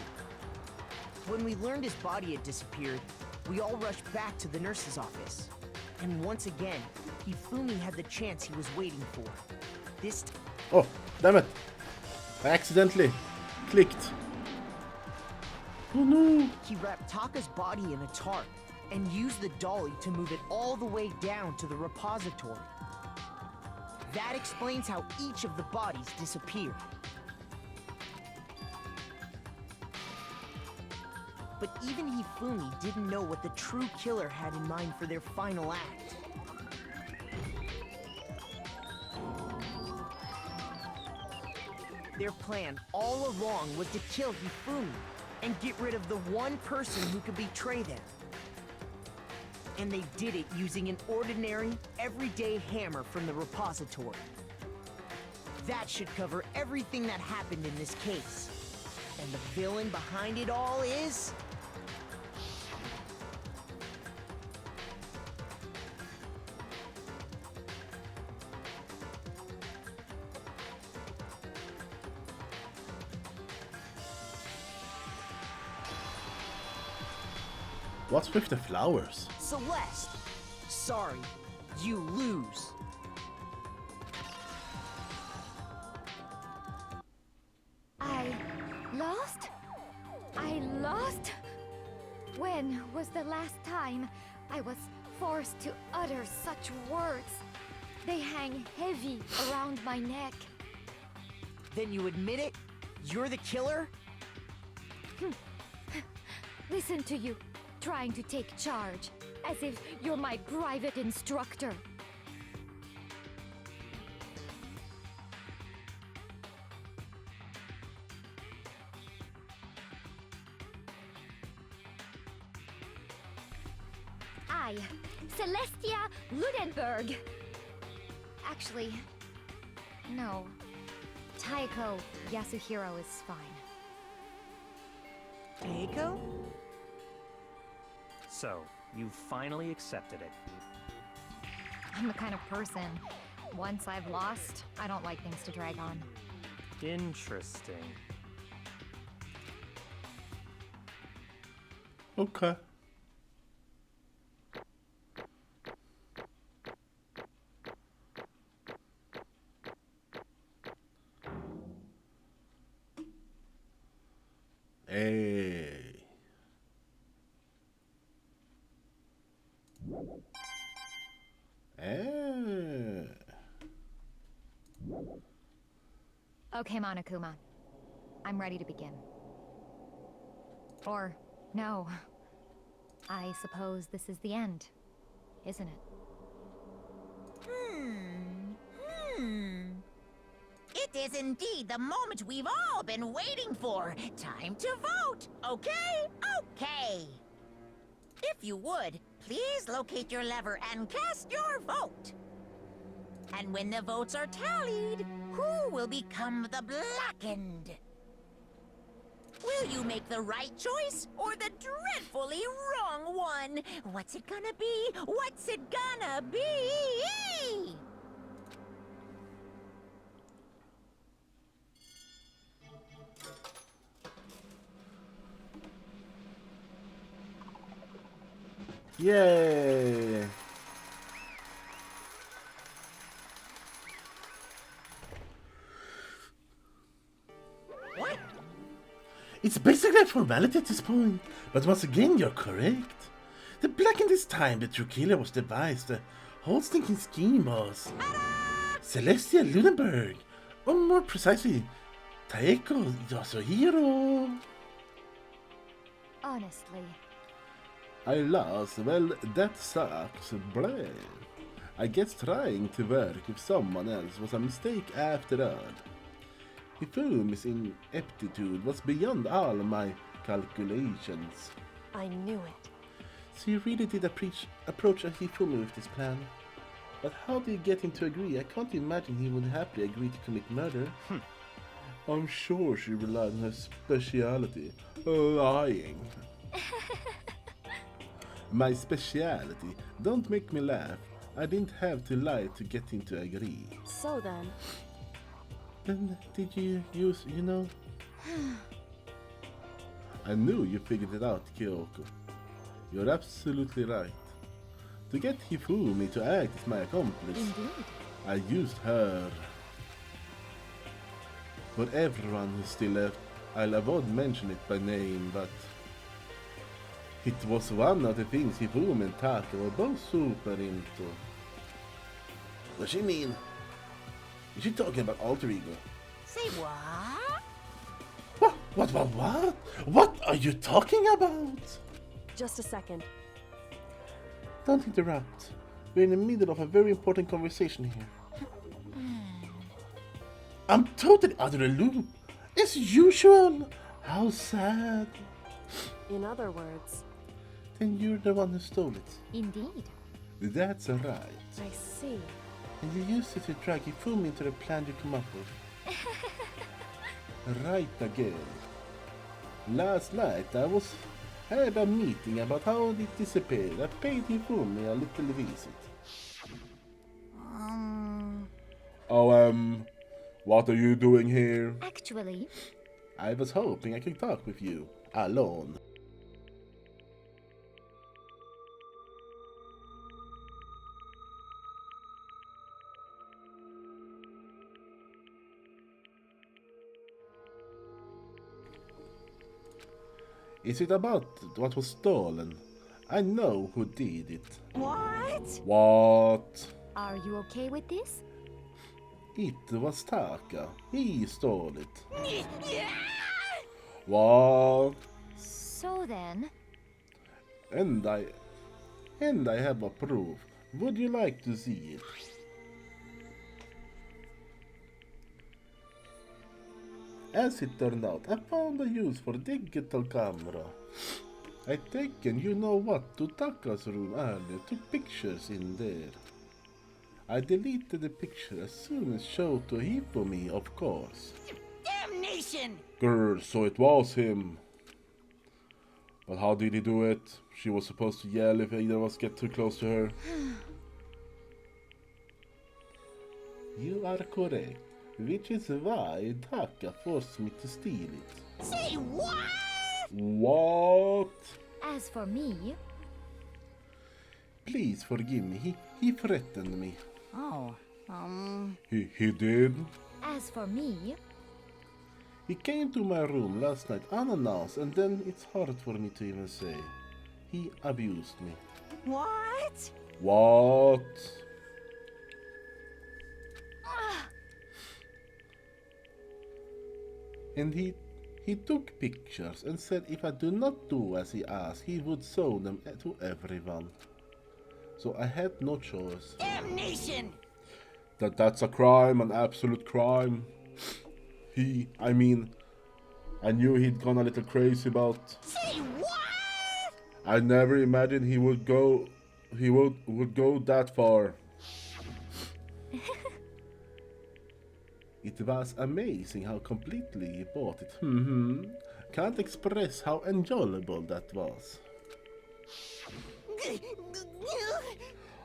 When we learned his body had disappeared, we all rushed back to the nurse's office. And once again, Hifumi had the chance he was waiting for. This time... Oh, damn it! I accidentally clicked. Oh no! He wrapped Taka's body in a tarp and used the dolly to move it all the way down to the repository. That explains how each of the bodies disappeared. But even Hifumi didn't know what the true killer had in mind for their final act. Their plan all along was to kill Hifumi and get rid of the one person who could betray them. And they did it using an ordinary, everyday hammer from the repository. That should cover everything that happened in this case. And the villain behind it all is... What's with the flowers? Celeste! Sorry, you lose. I lost? I lost? When was the last time I was forced to utter such words? They hang heavy around my neck. Then you admit it? You're the killer? Listen to you, trying to take charge, as if you're my private instructor. I, Celestia Ludenberg. Actually, no. Taiko Yasuhiro is fine. Taiko? So, you finally accepted it. I'm the kind of person, once I've lost, I don't like things to drag on. Interesting. Okay. Hey. Hey. Okay, Monokuma. I'm ready to begin. Or, no. I suppose this is the end, isn't it? It is indeed the moment we've all been waiting for. Time to vote, okay? Okay. If you would, please locate your lever and cast your vote. And when the votes are tallied, who will become the blackened? Will you make the right choice or the dreadfully wrong one? What's it gonna be? What's it gonna be? Yay! What? It's basically a formality at this point, but once again you're correct. The blackened this time the true killer was devised. The whole stinking scheme was... Celestia Ludenberg, Or more precisely, Taeko Yasuhiro. Honestly. I lost, well, that sucks. Blah. I guess trying to work with someone else was a mistake after all. Hifumi's ineptitude was beyond all my calculations. I knew it. So you really did approach Hifumi with this plan? But how do you get him to agree? I can't imagine he would happily agree to commit murder. I'm sure she relied on her speciality, lying. My speciality? Don't make me laugh. I didn't have to lie to get him to agree. So then, Then did you use, I knew you figured it out, Kyoko. You're absolutely right. To get Hifumi to act as my accomplice, Indeed. I used her. For everyone who's still left, I'll avoid mentioning it by name, but it was one of the things Hifumi and Taka were both super into. What she mean? Is she talking about alter ego? Say what? What? What are you talking about? just a second. Don't interrupt. We're in the middle of a very important conversation here. I'm totally out of the loop. As usual. How sad. In other words, Then you're the one who stole it. Indeed. That's right. I see. And you used it to drag Hifumi into the plan you come up with. Right again. Last night I had a meeting about how it disappeared. I paid Hifumi a little visit. What are you doing here? Actually, I was hoping I could talk with you, alone. Is it about what was stolen? I know who did it. What? What? are you okay with this? It was Taka. He stole it. What? So then, And I have a proof. Would you like to see it? As it turned out, I found a use for digital camera. I taken you know what to Taka's room earlier, took pictures in there. I deleted the picture as soon as showed to Hifumi, of course. Damnation! Grr, so it was him. But how did he do it? She was supposed to yell if either of us get too close to her. You are correct, which is why Taka forced me to steal it. Say what? What? as for me, Please forgive me, he threatened me. Oh, He did? as for me, He came to my room last night unannounced, and then it's hard for me to even say. He abused me. what? What? And he took pictures and said if I do not do as he asked, he would show them to everyone. So I had no choice. Damnation! That's a crime, an absolute crime. I knew he'd gone a little crazy about. Say what? I never imagined he would go that far. It was amazing how completely he bought it. Can't express how enjoyable that was.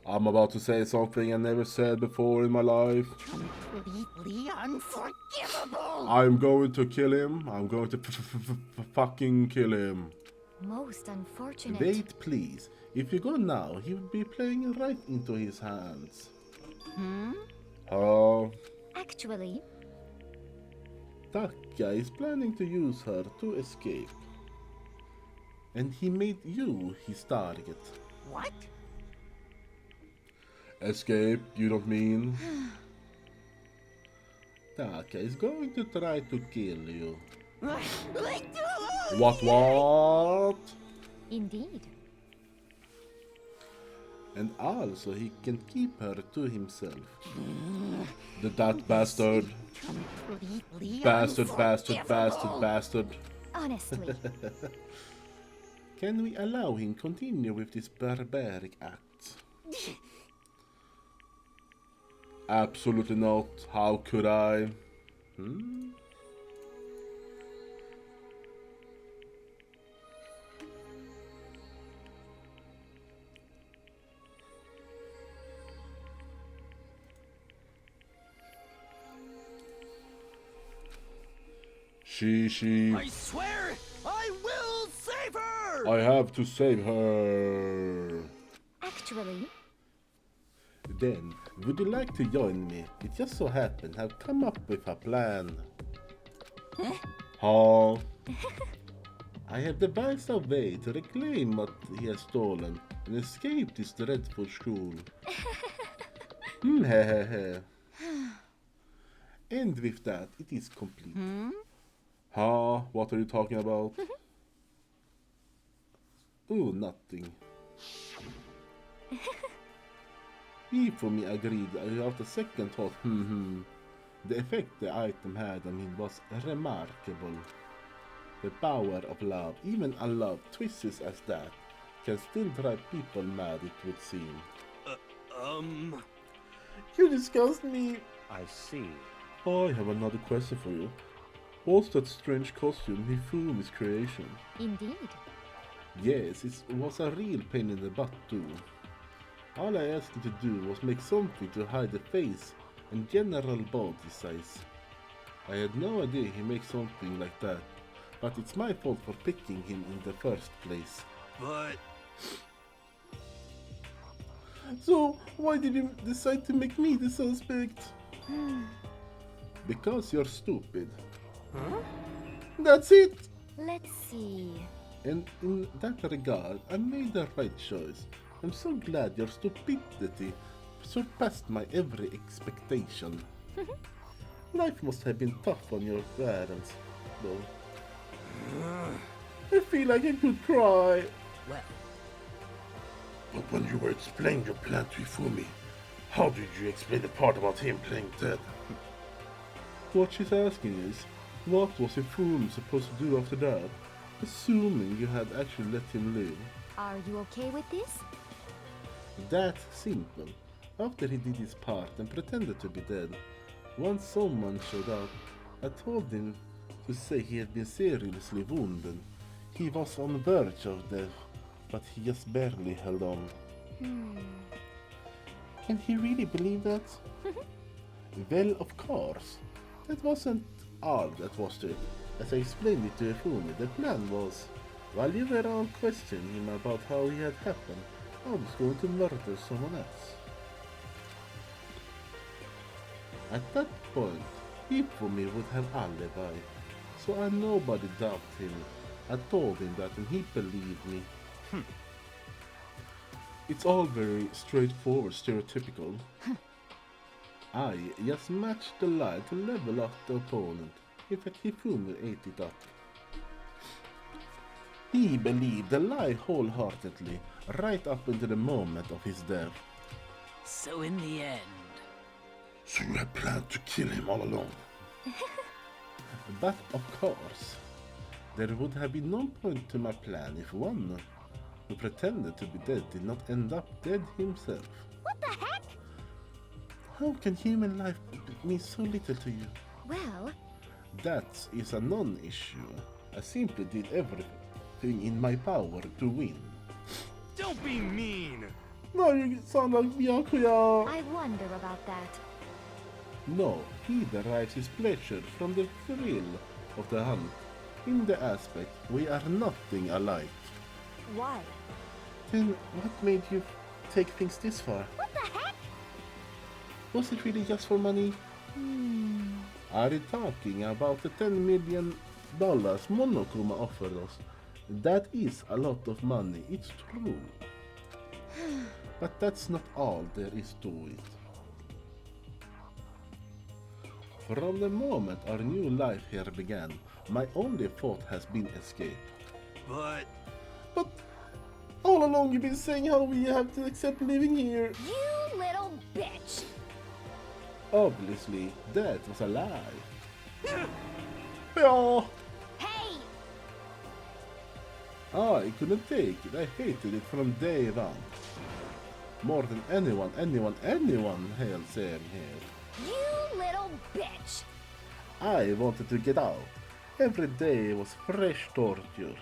I'm about to say something I never said before in my life. Completely unforgivable! I'm going to kill him. I'm going to fucking kill him. most unfortunate. Wait, please. If you go now, he will be playing right into his hands. Actually, Taka is planning to use her to escape. And he made you his target. What? Escape, you don't mean? Taka is going to try to kill you. What? Indeed. And also he can keep her to himself. That bastard. Completely Bastard. unforgivable. Honestly. Can we allow him continue with this barbaric act? Absolutely not. How could I? She. I swear, I will save her! I have to save her. Actually, Then, would you like to join me? It just so happened I've come up with a plan. Huh? I have devised a way to reclaim what he has stolen and escape this dreadful school. Hehehe. And with that, it is complete. Huh? What are you talking about? Oh, nothing. He for me agreed without a second thought. The effect the item had on him was remarkable. The power of love, even a love twisted as that, can still drive people mad, it would seem. You disgust me. I see. I have another question for you. Was that strange costume Hifumi's creation? indeed. Yes, it was a real pain in the butt too. All I asked him to do was make something to hide the face and general body size. I had no idea he makes something like that, but it's my fault for picking him in the first place. But So, why did you decide to make me the suspect? Because you're stupid. huh? That's it! Let's see. And in that regard, I made the right choice. I'm so glad your stupidity surpassed my every expectation. Life must have been tough on your parents, though. I feel like I could cry. Well, But when you were explaining your plan to Ifumi, how did you explain the part about him playing dead? What she's asking is, what was Ifumi supposed to do after that? Assuming you had actually let him live. Are you okay with this? That simple. After he did his part and pretended to be dead, once someone showed up, I told him to say he had been seriously wounded. He was on the verge of death, but he just barely held on. Can he really believe that? Well, of course. That wasn't all that was to it. As I explained it to Ifumi, the plan was, while you were on questioning him about how it had happened, I was going to murder someone else. At that point, Ifumi would have alibi, so I nobody doubted him. I told him that and he believed me. It's all very straightforward, stereotypical. I just matched the lie to level up the opponent. In fact, Hifumi ate it up. He believed the lie wholeheartedly, right up until the moment of his death. so in the end, So you had planned to kill him all along? But of course, there would have been no point to my plan if one who pretended to be dead did not end up dead himself. What the heck? How can human life mean so little to you? Well, That is a non-issue. I simply did everything in my power to win. Don't be mean! No, you sound like Byakuya. I wonder about that. No, he derives his pleasure from the thrill of the hunt. In the aspect, we are nothing alike. Why? Then what made you take things this far? What the heck? Was it really just for money? Are you talking about the $10 million Monokuma offered us? That is a lot of money, it's true. But that's not all there is to it. From the moment our new life here began, my only thought has been escape. But All along you've been saying how we have to accept living here. You little bitch! Obviously, that was a lie. Yeah. Hey! I couldn't take it. I hated it from day one. More than anyone else here. You little bitch! I wanted to get out. Every day was fresh torture.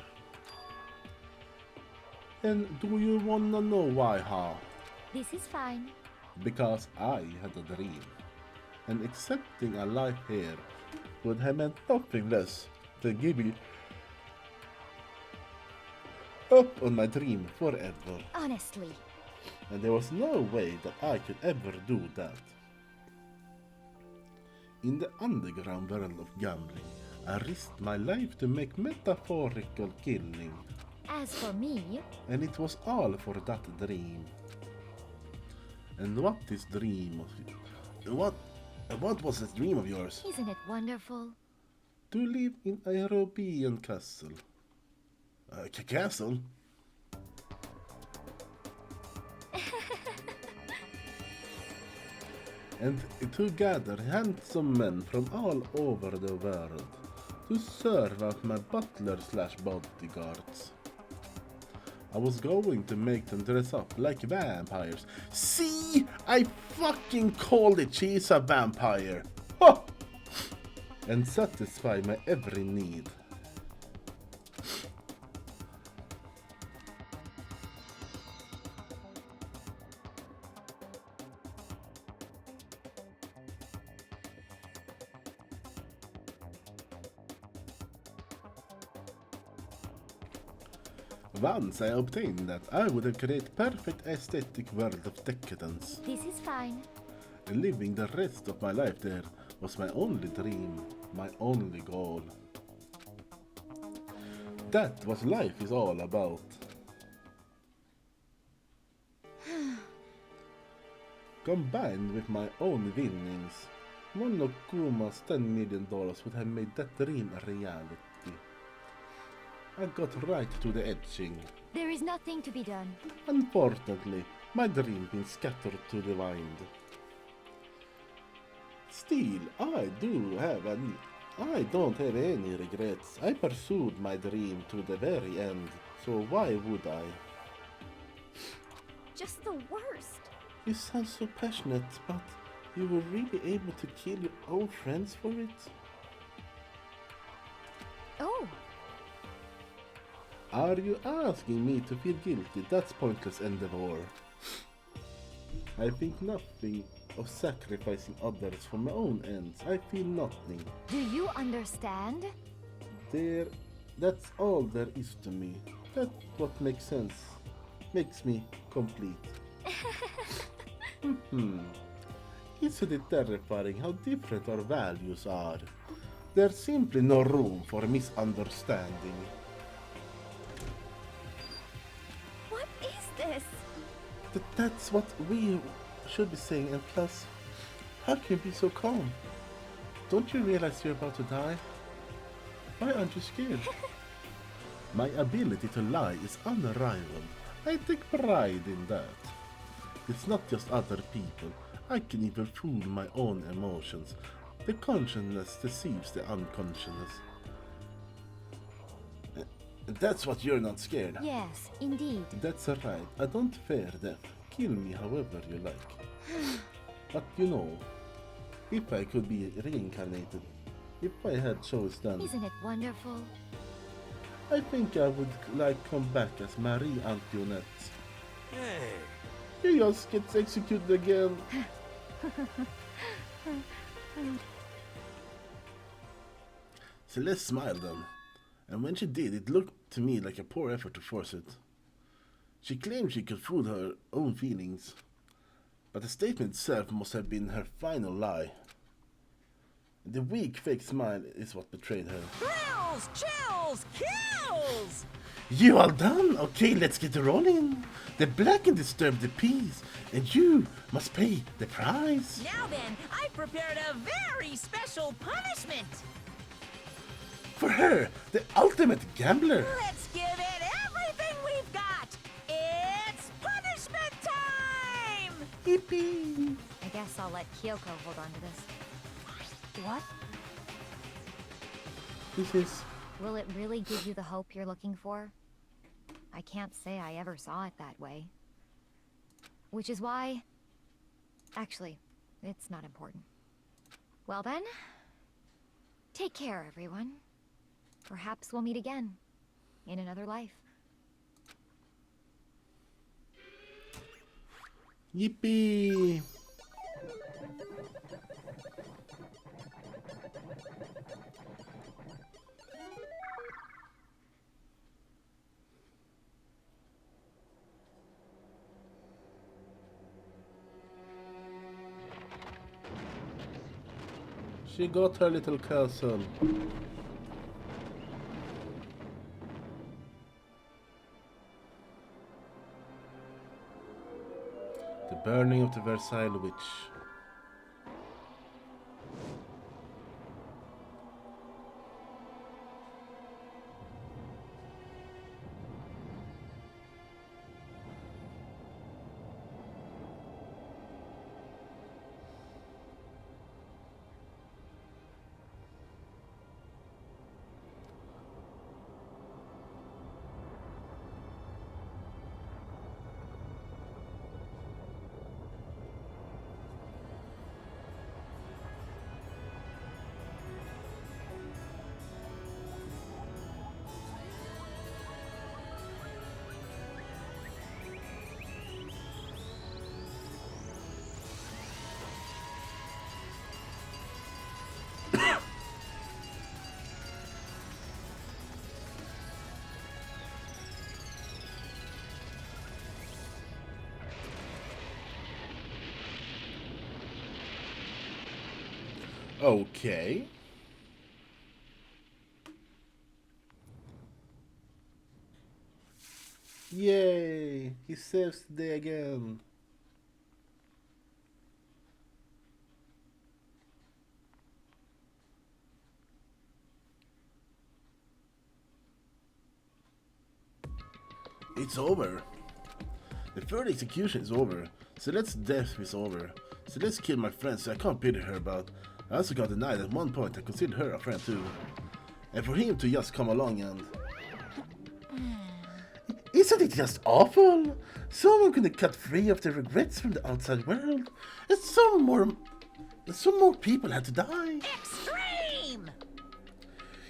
And do you wanna know why, huh? This is fine. Because I had a dream. And accepting a life here would have meant nothing less than giving up on my dream forever. Honestly. And there was no way that I could ever do that. In the underground world of gambling, I risked my life to make metaphorical killing. As for me, And it was all for that dream. And what this dream of what was this dream of yours? isn't it wonderful? To live in a European castle. Castle? And to gather handsome men from all over the world to serve as my butler/bodyguards. I was going to make them dress up like vampires. See? I fucking called it, she's a vampire! Ha! And satisfy my every need. Once I obtained that, I would have created perfect aesthetic world of decadence. This is fine. And living the rest of my life there was my only dream, my only goal. That was life is all about. Combined with my own winnings, one of Kuma's $10 million would have made that dream a reality. I got right to the edging. There is nothing to be done. Unfortunately, my dream been scattered to the wind. Still, I don't have any regrets. I pursued my dream to the very end, so why would I? Just the worst. You sound so passionate, but you were really able to kill your own friends for it? Oh, Are you asking me to feel guilty? That's pointless endeavor. I think nothing of sacrificing others for my own ends. I feel nothing. do you understand? That's all there is to me. That's what makes sense. Makes me complete. Isn't it terrifying how different our values are? There's simply no room for misunderstanding. What is this? That's what we should be saying, and plus, how can you be so calm? Don't you realize you're about to die? Why aren't you scared? My ability to lie is unrivaled. I take pride in that. It's not just other people. I can even fool my own emotions. The consciousness deceives the unconscious. That's what you're not scared. Yes, indeed. That's right. I don't fear death. Kill me however you like. But you know, if I could be reincarnated, if I had chosen, Isn't it wonderful? I think I would like come back as Marie Antoinette. Hey, He just gets executed again. Celeste smiled then, and when she did, it looked to me like a poor effort to force it. She claimed she could fool her own feelings, but the statement itself must have been her final lie. The weak fake smile is what betrayed her. Thrills, chills, kills! You all done? Okay, let's get rolling. The black can disturb the peace, and you must pay the price. Now then, I've prepared a very special punishment. For her, the ultimate gambler. Let's give it everything we've got. It's punishment time! Yippee! I guess I'll let Kyoko hold on to this. What? This is... Will it really give you the hope you're looking for? I can't say I ever saw it that way. Which is why... Actually, it's not important. Well then, take care, everyone. Perhaps we'll meet again, in another life. Yippee! She got her little cousin. The burning of the Versailles witch. Okay. Yay! He saves the day again. It's over. The third execution is over. Celeste's death is over. Celeste killed my friend, so I can't pity her, but I also got denied at one point. I considered her a friend too. And for him to just come along and... Isn't it just awful? Someone could have cut free of the regrets from the outside world. And some more people had to die. Extreme!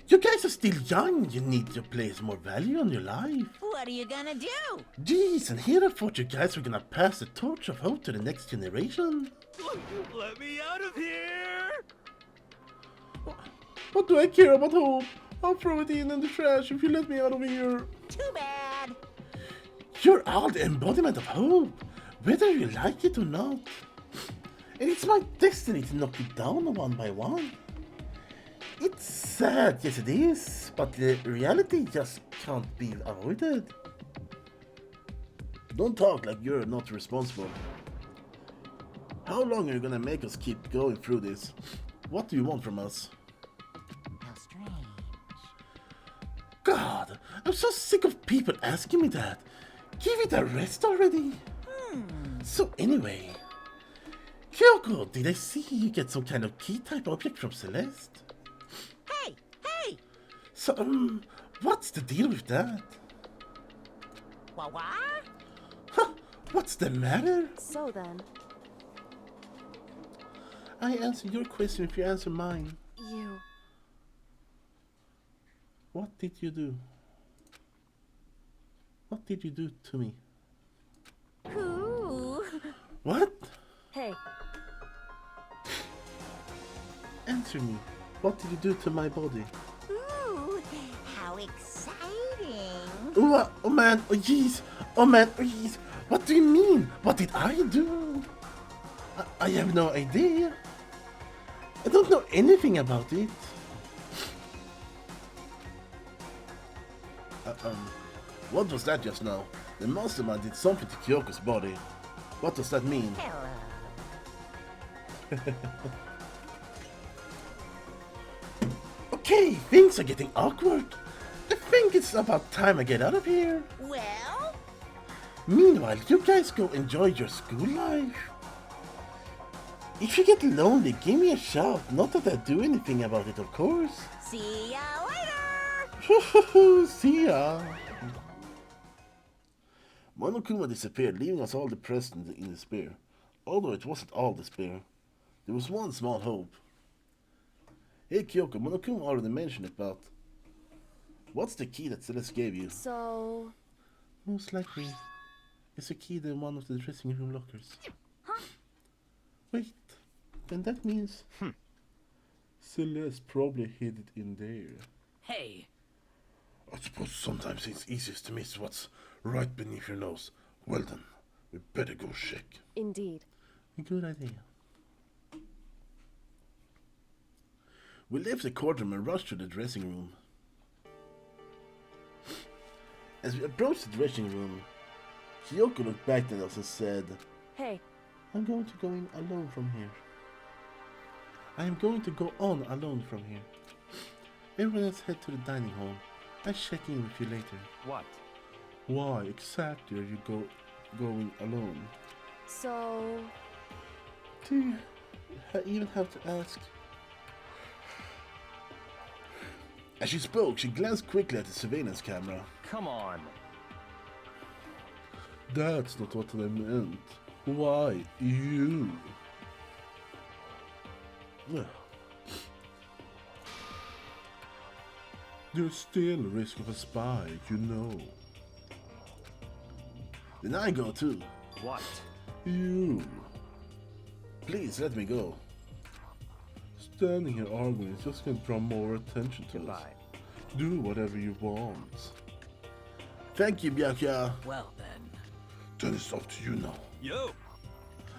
You guys are still young. You need to place more value on your life. What are you gonna do? Jeez, and here I thought you guys were gonna pass the torch of hope to the next generation. Let me out of here! What do I care about hope? I'll throw it in the trash if you let me out of here. Too bad. You're all the embodiment of hope, whether you like it or not. And it's my destiny to knock you down one by one. It's sad, yes it is, but the reality just can't be avoided. Don't talk like you're not responsible. How long are you gonna make us keep going through this? What do you want from us? How strange. God, I'm so sick of people asking me that. Give it a rest already. So anyway, Kyoko, did I see you get some kind of key type object from Celeste? Hey, hey! So, what's the deal with that? What? Huh, what's the matter? So then, I answer your question if you answer mine. you... What did you do? What did you do to me? Ooh. What? Hey, Answer me. What did you do to my body? Ooh, how exciting. Oh man, oh jeez. Oh man, oh jeez. What do you mean? What did I do? I have no idea. I don't know anything about it. What was that just now? The mastermind did something to Kyoko's body. What does that mean? Hello. Okay, things are getting awkward. I think it's about time I get out of here. Well, Meanwhile, you guys go enjoy your school life. If you get lonely, give me a shout. Not that I do anything about it, of course. see ya later. See ya. Monokuma disappeared, leaving us all depressed and in despair. Although it wasn't all despair. There was one small hope. Hey Kyoko, Monokuma already mentioned it, but what's the key that Celeste gave you? So, Most likely, it's a key in one of the dressing room lockers. Huh? Wait, then that means Celeste probably hid it in there. Hey, I suppose sometimes it's easiest to miss what's right beneath your nose. Well then, we better go check. indeed. Good idea. We left the courtroom and rushed to the dressing room. As we approached the dressing room, Kyoko looked back at us and said, Hey, I'm going to go in alone from here. I am going to go on alone from here. Everyone else head to the dining hall. I'll check in with you later. What? Why exactly are you going alone? so... Do you even have to ask? As she spoke, she glanced quickly at the surveillance camera. Come on. That's not what I meant. Why you? Well, there's still a risk of a spy, you know. Then I go too. What? You. Please let me go. Standing here arguing is just gonna draw more attention to us. Goodbye. Do whatever you want. Thank you, Byakuya. well then. Then it's up to you now. Yo!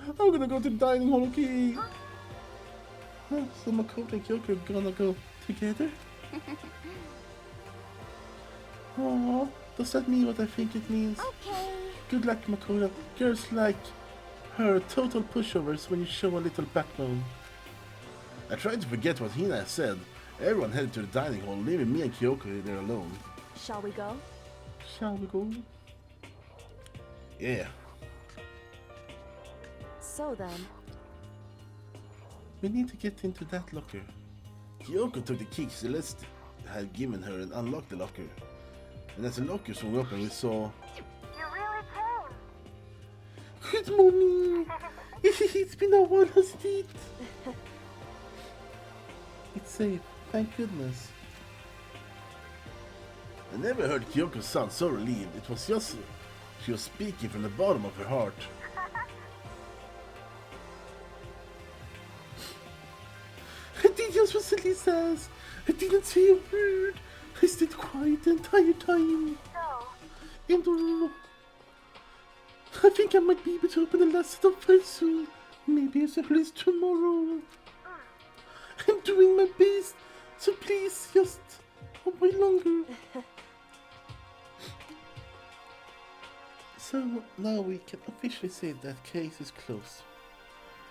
I'm gonna go to the dining hall, okay? Huh, so Makoto and Kyoko are gonna go together? Oh, does that mean what I think it means? Okay. Good luck, Makoto. Girls like her total pushovers when you show a little backbone. I tried to forget what Hina said. Everyone headed to the dining hall, leaving me and Kyoko there alone. Shall we go? Shall we go? Yeah. So then, We need to get into that locker. Kyoko took the key Celeste had given her and unlocked the locker. And as the locker swung open, we saw... You really came. Good morning! It's been a while, hasn't it? It's safe, thank goodness. I never heard Kyoko sound so relieved. It was just... she was speaking from the bottom of her heart. I did just what Celeste says. I didn't say a word. I stayed quiet the entire time. So, And I think I might be able to open the last set of files soon. Maybe as early as tomorrow. I'm doing my best, so please just wait longer. So now we can officially say that case is closed.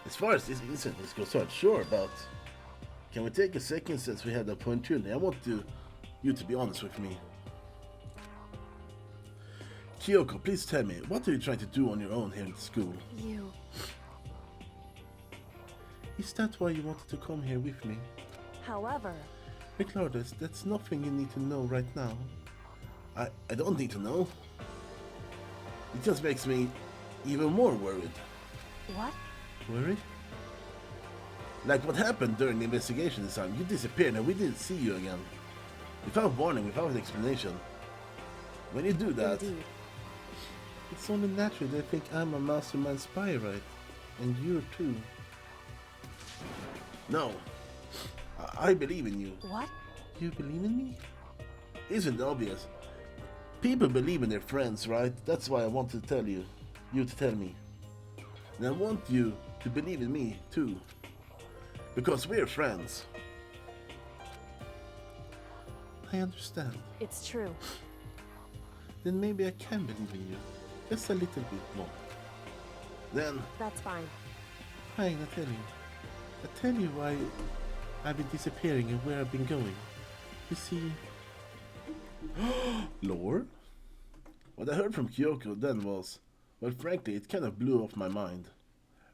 As far as this incident is concerned, sure, but can we take a second since we had the opportunity? I want you to be honest with me. Kyoko, please tell me, what are you trying to do on your own here at school? you... Is that why you wanted to come here with me? However, Regardless, that's nothing you need to know right now. I don't need to know. It just makes me even more worried. what? Worried? Like what happened during the investigation this time. You disappeared and we didn't see you again. Without warning, without an explanation. When you do that, Indeed. it's only natural they think I'm a mastermind spy, right? And you're too. No. I believe in you. What? You believe in me? Isn't it obvious? People believe in their friends, right? That's why I want to tell you to tell me. And I want you to believe in me, too. Because we're friends. I understand. It's true. Then maybe I can believe in you. Just a little bit more. Then, That's fine. fine, I tell you. I tell you why I've been disappearing and where I've been going. You see... Lore? What I heard from Kyoko then was... Well, frankly, it kind of blew off my mind.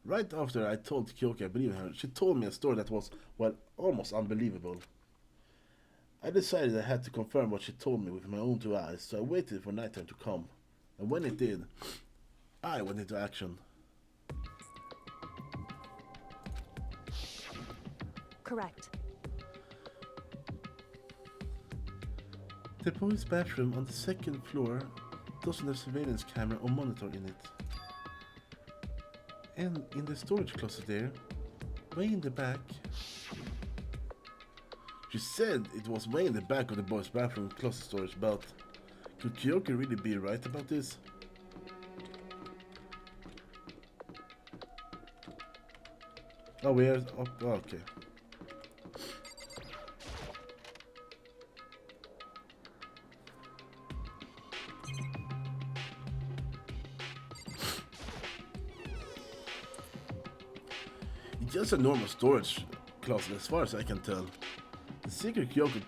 Right after I told Kyoko I believe in her, she told me a story that was, well, almost unbelievable. I decided I had to confirm what she told me with my own two eyes, so I waited for nighttime to come. And when it did, I went into action. Correct. The boys' bathroom on the second floor doesn't have surveillance camera or monitor in it. And in the storage closet there, way in the back... She said it was way in the back of the boys' bathroom closet storage, but could Kyoko really be right about this? Oh, we are up. Oh, okay. It's just a normal storage closet as far as I can tell. The secret Kyoko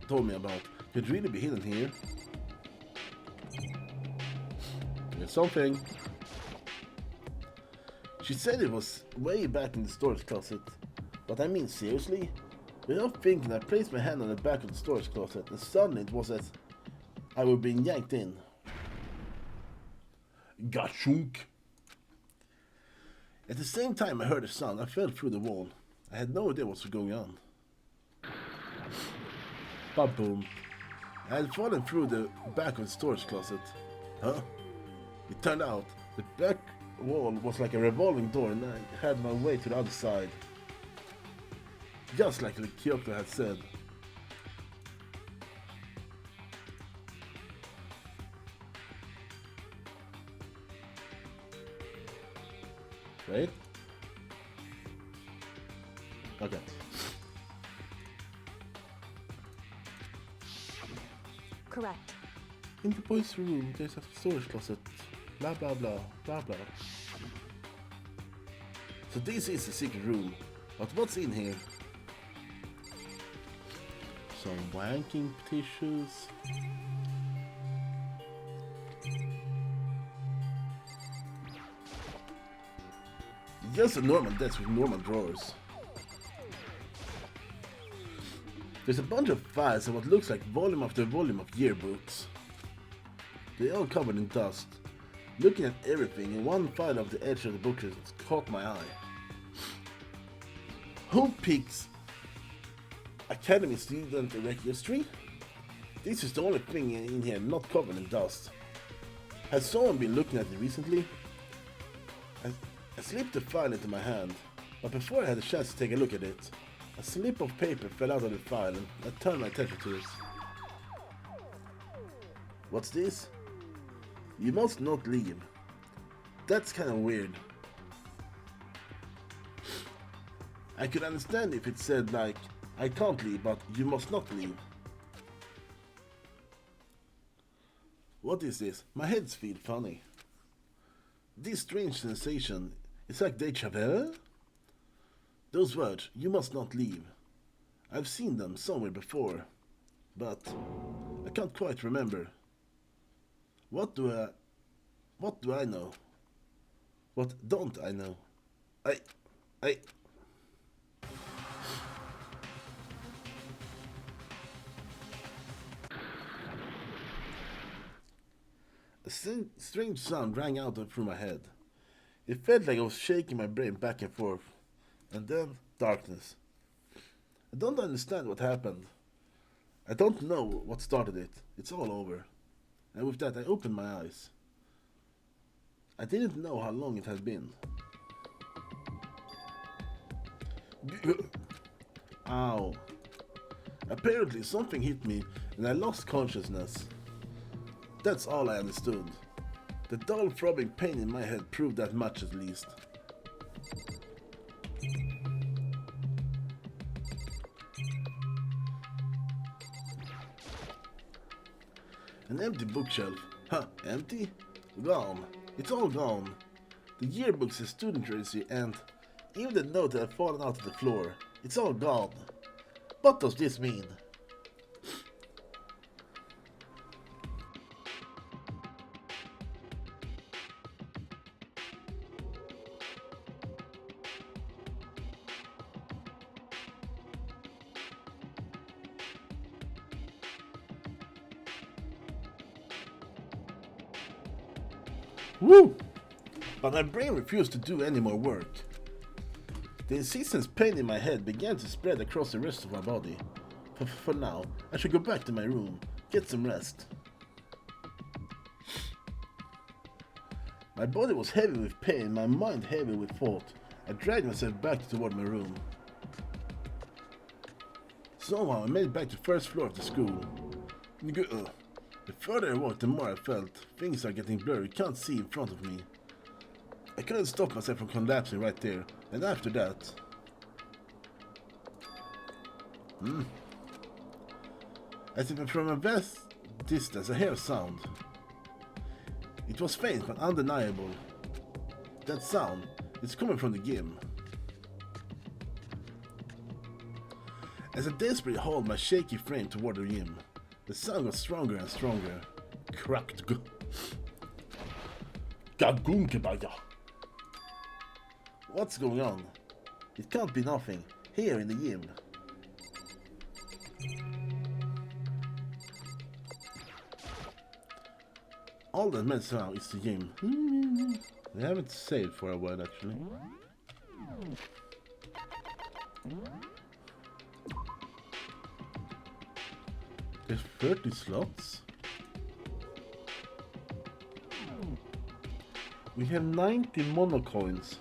told me about could really be hidden here. There's something. She said it was way back in the storage closet, but I mean seriously? Without thinking, I placed my hand on the back of the storage closet, and suddenly it was as I were being yanked in. Gachunk! At the same time I heard a sound, I fell through the wall. I had no idea what was going on. Ba-boom. I had fallen through the back of the storage closet. Huh? It turned out the back wall was like a revolving door and I had my way to the other side. Just like Kyoko had said. Right? Okay. Correct. In the boys' room, there's a storage closet. Blah blah blah, blah blah. So this is the secret room. But what's in here? Some wanking tissues. Just a normal desk with normal drawers. There's a bunch of files and what looks like volume after volume of yearbooks. They all covered in dust. Looking at everything, and one file of the edge of the bookshelf caught my eye. Who picks Academy Student Registry? This is the only thing in here not covered in dust. Has someone been looking at it recently? I slipped the file into my hand, but before I had a chance to take a look at it, a slip of paper fell out of the file and I turned my attention to it. What's this? You must not leave. That's kind of weird. I could understand if it said like, I can't leave, but you must not leave. What is this? My heads feel funny. This strange sensation, it's like déjà vu? Those words, you must not leave. I've seen them somewhere before, but I can't quite remember. What do I know? What don't I know? A strange sound rang out through my head. It felt like I was shaking my brain back and forth. And then, darkness. I don't understand what happened. I don't know what started it. It's all over. And with that, I opened my eyes. I didn't know how long it had been. Ow. Apparently, something hit me and I lost consciousness. That's all I understood. The dull throbbing pain in my head proved that much at least. An empty bookshelf. Huh, empty? Gone. It's all gone. The yearbooks, the student jersey, and even the note that had fallen out of the floor. It's all gone. What does this mean? Woo! But my brain refused to do any more work. The insistent pain in my head began to spread across the rest of my body. For now, I should go back to my room, get some rest. My body was heavy with pain, my mind heavy with thought. I dragged myself back toward my room. Somehow I made it back to the first floor of the school. The further I walked, the more I felt. Things are getting blurry, can't see in front of me. I couldn't stop myself from collapsing right there, and after that... As if from a vast distance I hear a sound. It was faint but undeniable. That sound is coming from the gym. As I desperately hauled my shaky frame toward the gym, the sound got stronger and stronger. Cracked. Gagunkebaya. What's going on? It can't be nothing. Here in the gym. All that matters now is the gym. I haven't saved for a while actually. There's 30 slots. We have 90 mono coins.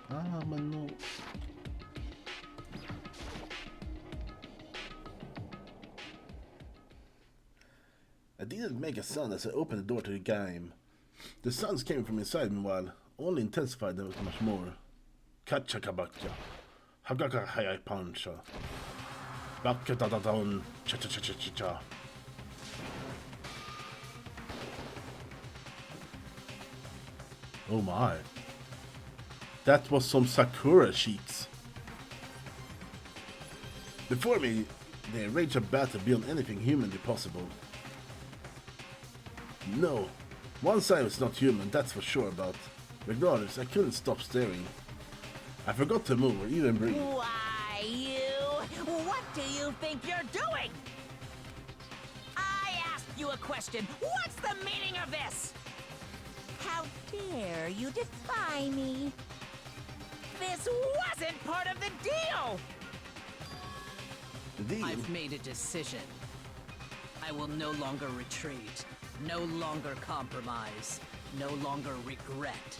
Ah, my nose. I didn't make a sound as I opened the door to the game. The sounds came from inside meanwhile, only intensified them much more. Kachakabaka. Hagakahaya pancha. Bakadadadon. Cha cha cha cha cha cha. Oh my. That was some Sakura cheeks. Before me, they raged a battle beyond anything humanly possible. No, one side was not human, that's for sure, but regardless, I couldn't stop staring. I forgot to move or even breathe. Why, you? What do you think you're doing? I asked you a question. What's the meaning of this? How dare you defy me? This wasn't part of the deal! The deal? I've made a decision. I will no longer retreat, no longer compromise, no longer regret.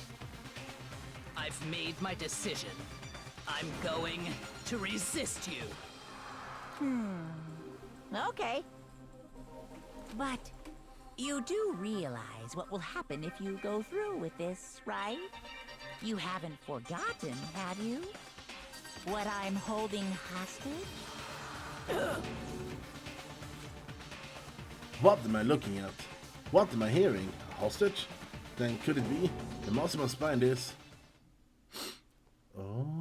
I've made my decision. I'm going to resist you. Okay. But you do realize what will happen if you go through with this, right? You haven't forgotten, have you? What I'm holding hostage? What am I looking at? What am I hearing? A hostage? Then could it be? The master must find this. Oh.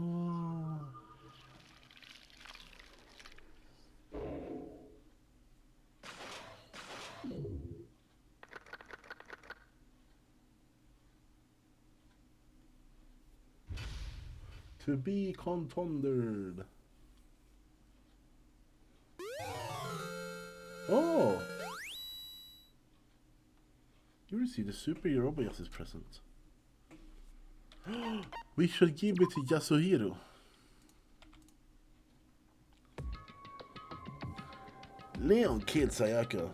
To be contended. Oh! You received a superior Obayasu present. We should give it to Yasuhiro. Leon killed Sayaka.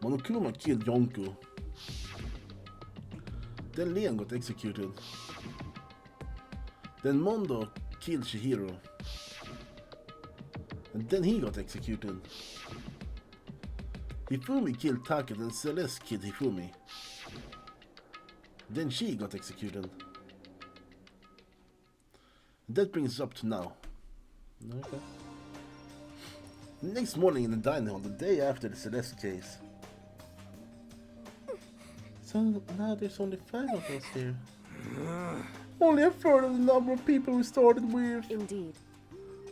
Monokuma killed Yonko. Then Leon got executed. Then Mondo killed Chihiro. And then he got executed. Hifumi killed Taka, then Celeste killed Hifumi. Then she got executed. That brings us up to now. Okay. The next morning in the dining hall, the day after the Celeste case, So now there's only 5 of us here. Only a third of the number of people we started with. Indeed.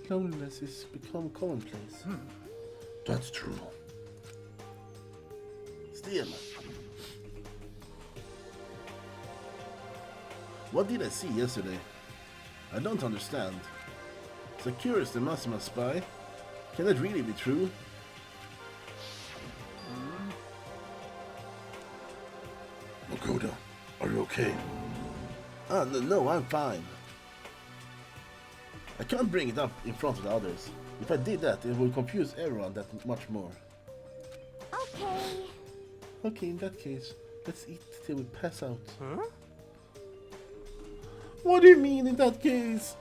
Loneliness has become commonplace. That's true. Still. What did I see yesterday? I don't understand. So curious the Massima spy. Can that really be true? Makoto, are you okay? No, I'm fine. I can't bring it up in front of the others. If I did that, it would confuse everyone that much more. Okay. Okay, in that case, let's eat till we pass out. Huh? What do you mean in that case?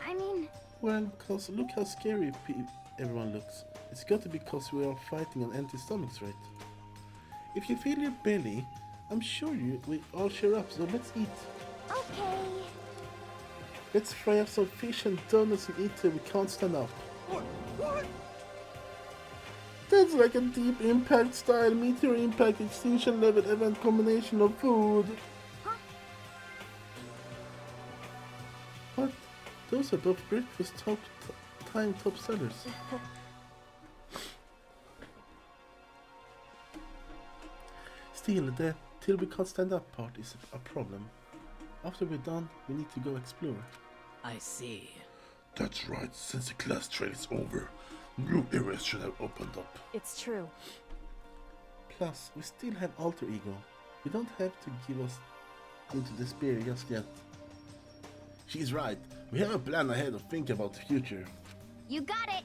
I mean... Well, cause look how scary everyone looks. It's got to be cause we are fighting on empty stomachs, right? If you feel your belly, I'm sure we all cheer up, so let's eat. Okay. Let's fry up some fish and donuts and eat till we can't stand up. What? That's like a deep impact style meteor impact extinction level event combination of food. Huh? What? Those are both breakfast top sellers. Still, the till we can't stand up part is a problem. After we're done, we need to go explore. I see. That's right, since the class trail is over, new areas should have opened up. It's true. Plus, we still have alter ego. We don't have to give us into despair just yet. She's right. We have a plan ahead of thinking about the future. You got it.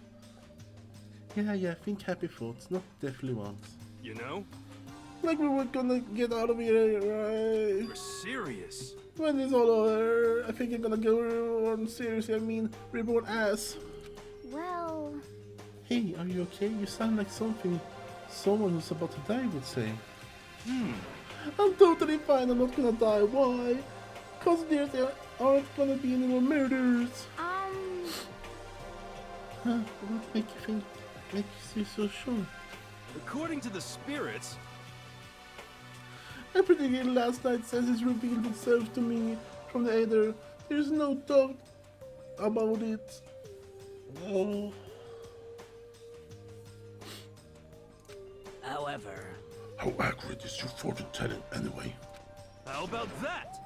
Yeah, think happy thoughts, not deathly ones. You know? Like we were gonna get out of here, right? You're serious. When it's all over, I think I'm gonna go on seriously, I mean, reborn ass. Well... Hey, are you okay? You sound like someone who's about to die would say. I'm totally fine, I'm not gonna die. Why? Cause there aren't gonna be any more murders. Huh? What makes you so sure? According to the spirits, I predicted last night's senses revealed itself to me from the Aether. There's no doubt about it. Oh. However... How accurate is your fortune telling anyway? how about that?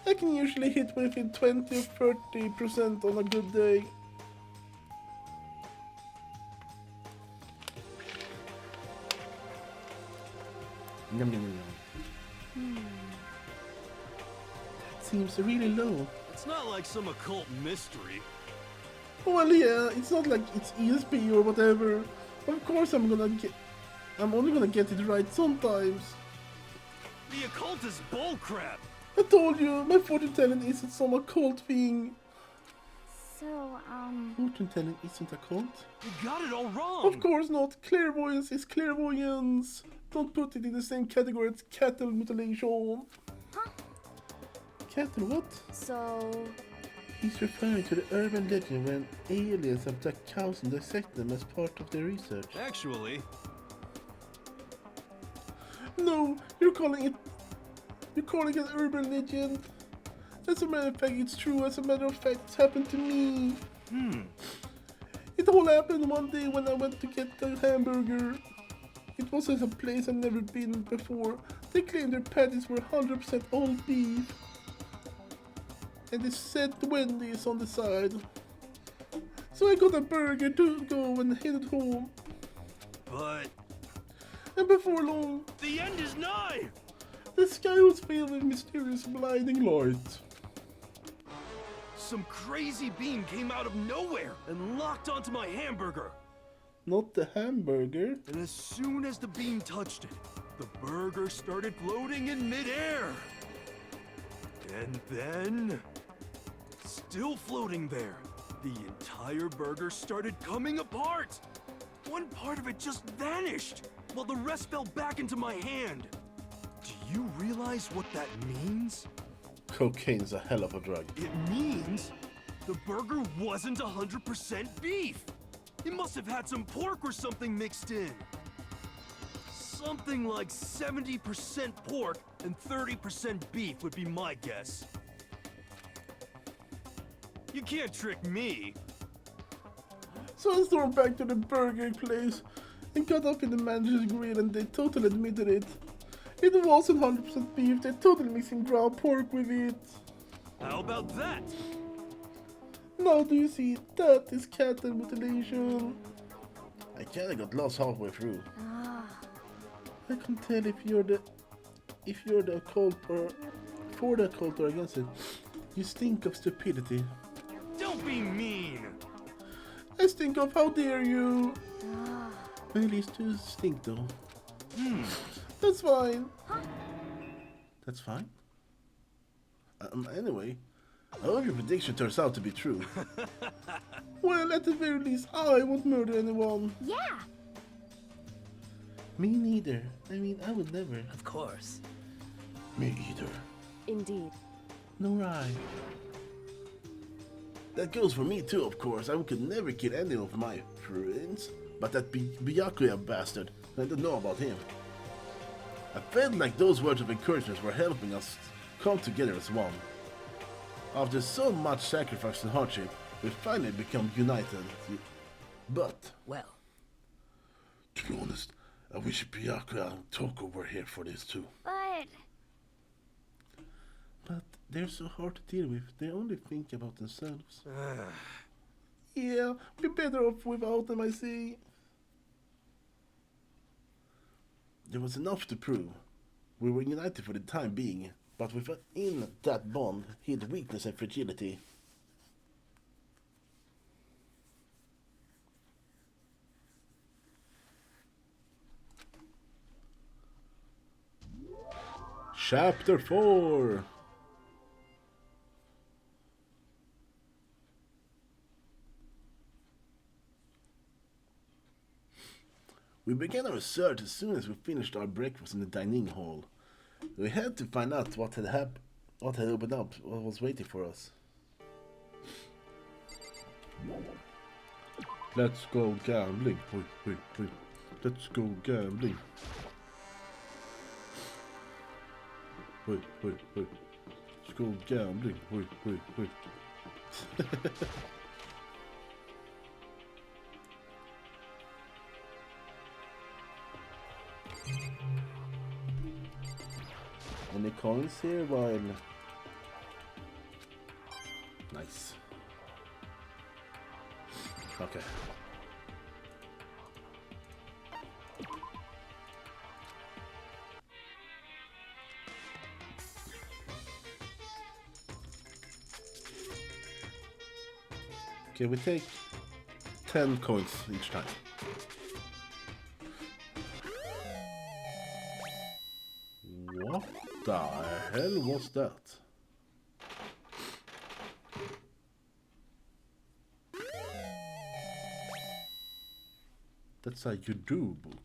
I can usually hit within 20 or 30% on a good day. Yum, yum, yum, yum. That seems really low. It's not like some occult mystery. Well, yeah, it's not like it's ESP or whatever. Of course I'm only gonna get it right sometimes. The occult is bullcrap. I told you, my fortune telling isn't some occult thing. So, Fortune telling isn't a cult? You got it all wrong. Of course not. Clairvoyance is clairvoyance. Don't put it in the same category as cattle mutilation. Huh? Cattle what? So... He's referring to the urban legend when aliens abduct cows and dissect them as part of their research. Actually, No, you're calling it an urban legend. As a matter of fact, it's true. As a matter of fact, it's happened to me. It all happened one day when I went to get the hamburger. It was at a place I'd never been before. They claimed their patties were 100% all beef. And they said Wendy's on the side. So I got a burger to go and headed home. but And before long, the end is nigh. the sky was filled with mysterious blinding light. Some crazy being came out of nowhere and locked onto my hamburger. Not the hamburger. And as soon as the beam touched it, the burger started floating in midair. And then, still floating there, the entire burger started coming apart. One part of it just vanished, while the rest fell back into my hand. Do you realize what that means? Cocaine's a hell of a drug. It means the burger wasn't 100% beef. It must have had some pork or something mixed in. Something like 70% pork and 30% beef would be my guess. You can't trick me. So I stormed back to the burger place and got up in the manager's grill and they totally admitted it. It wasn't 100% beef, they're totally mixing ground pork with it. How about that? Now do you see, that is cattle mutilation. I kinda got lost halfway through. I can tell if you're the occult or for the occult or against it. You stink of stupidity. Don't be mean. I stink of how dare you. Well, at least you stink though. That's fine. That's fine. Anyway, I hope your prediction turns out to be true. Well, at the very least, I won't murder anyone. Yeah. Me neither. I mean, I would never. Of course. Me either. Indeed. Nor I. That goes for me too, of course. I could never kill any of my friends. But that Byakuya bastard, I don't know about him. I felt like those words of encouragement were helping us come together as one. After so much sacrifice and hardship, we finally become united. But, Well, to be honest, I wish Byakuya and Toko were here for this too. But they're so hard to deal with. They only think about themselves. Yeah, we're better off without them, I see. There was enough to prove. We were united for the time being, but within that bond hid weakness and fragility. Chapter 4. We began our search as soon as we finished our breakfast in the dining hall. We had to find out what had opened up, what was waiting for us. Let's go gambling. Wait. Let's go gambling. Wait. Let's go gambling. Wait. Any coins here while... Nice. Okay. Okay, we take 10 coins each time. What the hell was that? That's a you-do book.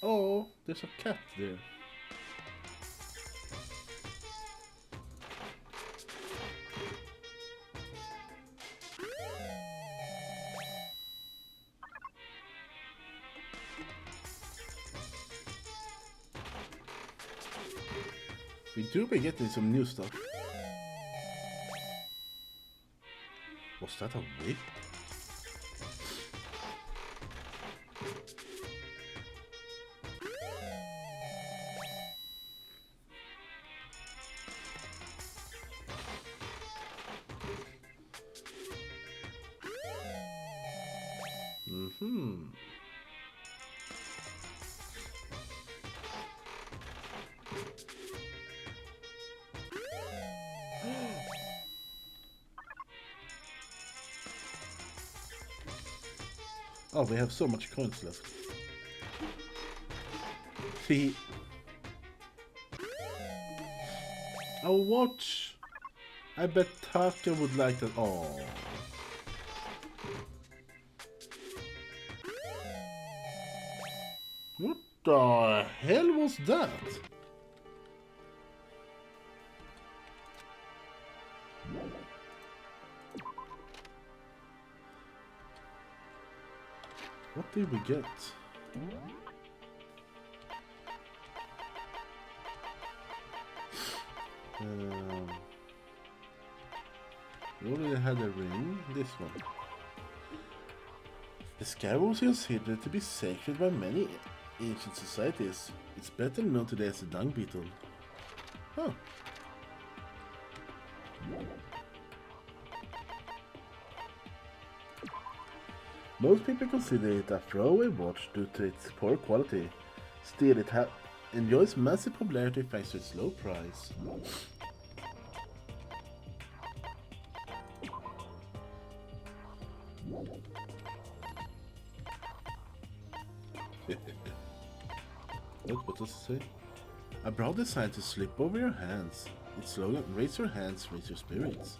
Oh, there's a cat there. We do be getting some new stuff. Was that a whip? Oh, we have so much coins left. See, I'll watch. I bet Taka would like that. Oh. What the hell was that? did we get? We already had a ring. This one. The sky was considered to be sacred by many ancient societies. It's better known today as the dung beetle. Huh. Most people consider it a throwaway watch due to its poor quality. Still, it enjoys massive popularity thanks to its low price. What does it say? A brow designed to slip over your hands. Its slogan, raise your hands, raise your spirits.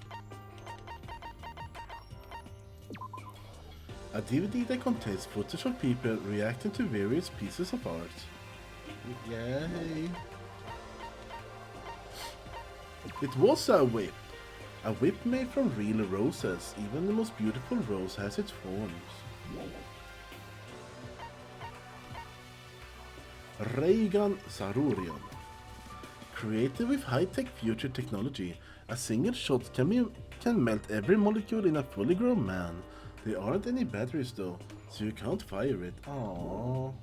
A DVD that contains footage of people reacting to various pieces of art. Yay! It was a whip. A whip made from real roses. Even the most beautiful rose has its thorns. Reagan Sarurian. Created with high-tech future technology, a single shot can melt every molecule in a fully grown man. There aren't any batteries though, so you can't fire it. Aww.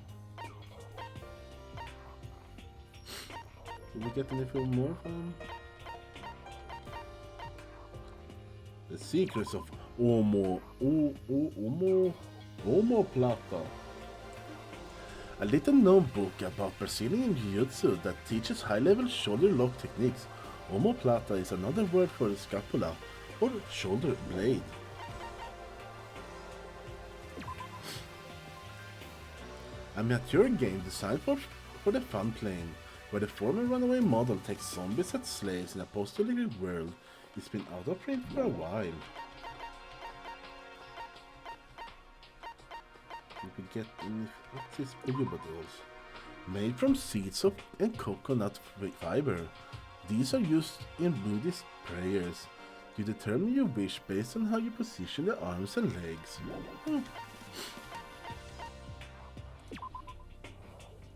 Did we get anything more from them? The secrets of Omoplata. A little known book about Brazilian jiu-jitsu that teaches high-level shoulder lock techniques. Omoplata is another word for scapula or shoulder blade. A mature game designed for the fun playing, where the former runaway model takes zombies as slaves in a post-apocalyptic world. It's been out of print for a while. Did we get any... What's this? Boogaboodles. Made from seeds and coconut fiber. These are used in Buddhist prayers. You determine your wish based on how you position the arms and legs.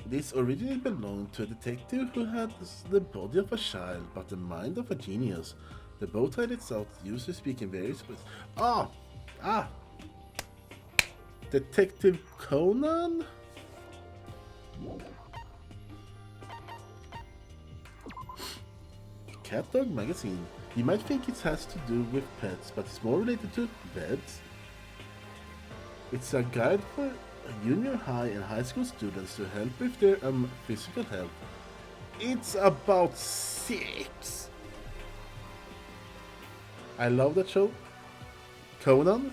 This originally belonged to a detective who had the body of a child but the mind of a genius. The bow tie itself used to speak in various ways. Detective Conan? Cat Dog Magazine. You might think it has to do with pets, but it's more related to beds. It's a guide for junior high and high school students to help with their physical health. It's about 6. I love that show. Conan.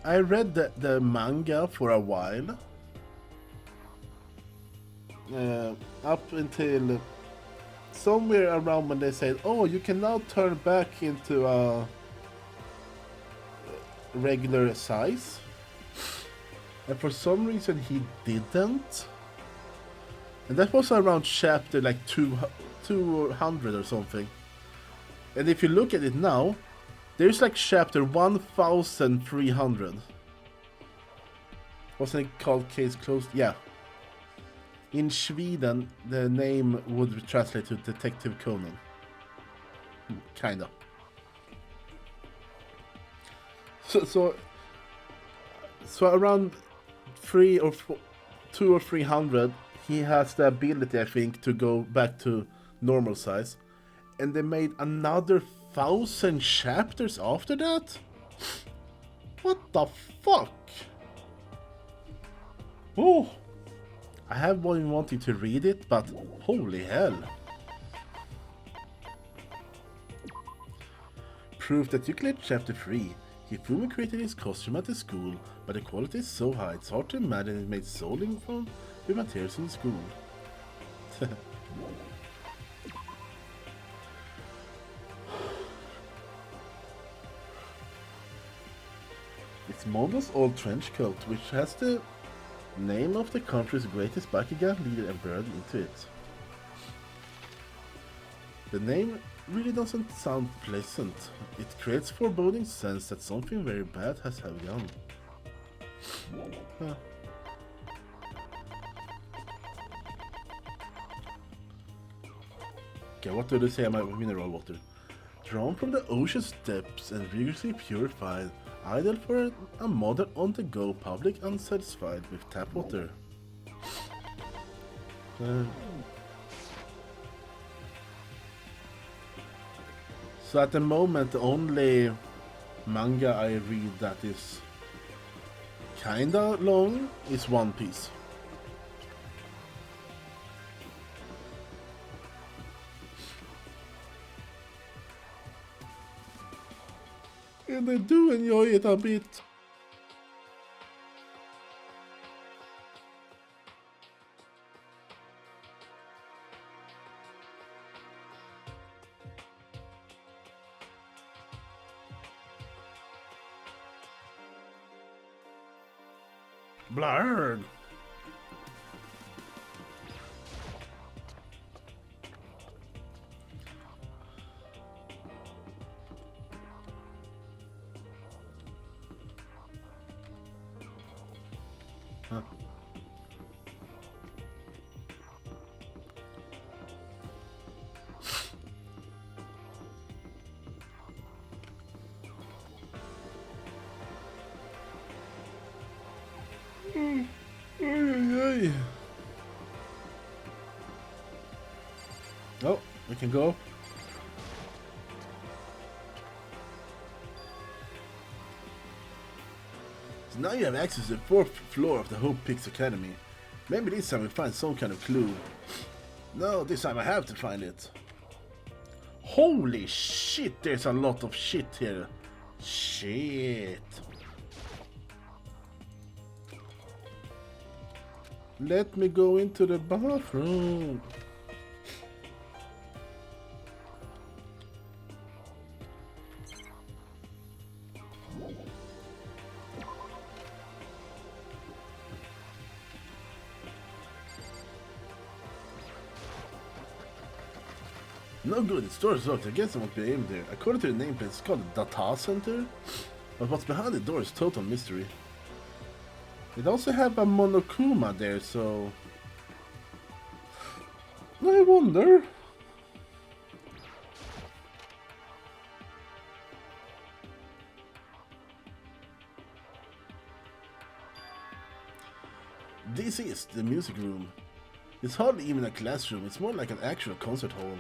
I read the manga for a while, up until somewhere around when they said, "Oh, you can now turn back into a regular size," and for some reason he didn't, and that was around chapter like 200 or something. And if you look at it now, there's like chapter 1300. Wasn't it called Case Closed? Yeah. In Sweden, the name would translate to Detective Conan. Kinda. So around 200 or 300, he has the ability, I think, to go back to normal size. And they made another 1,000 chapters after that? What the fuck? Oh, I have been wanting to read it, but holy hell. Proof that you cleared chapter 3. Hifumi created his costume at the school, but the quality is so high it's hard to imagine it made solely from the materials in the school. It's Mondo's old trench coat, which has the name of the country's greatest biker gang leader embroidered into it. The name really doesn't sound pleasant. It creates foreboding sense that something very bad has begun. Huh. Okay, what do they say about mineral water? Drawn from the ocean's depths and rigorously purified, ideal for a modern on-the-go public unsatisfied with tap water. So at the moment, the only manga I read that is kinda long is One Piece. And I do enjoy it a bit. Blurred. Huh. Oh, we can go. So now you have access to the 4th floor of the Hope Pix Academy. Maybe this time we find some kind of clue. No, this time I have to find it. Holy shit, there's a lot of shit here. Shit. Let me go into the bathroom. No good, the store is locked. I guess I won't be able there. According to the nameplate, it's called the Data Center. But what's behind the door is total mystery. They also have a Monokuma there, so I wonder. This is the music room. It's hardly even a classroom, it's more like an actual concert hall.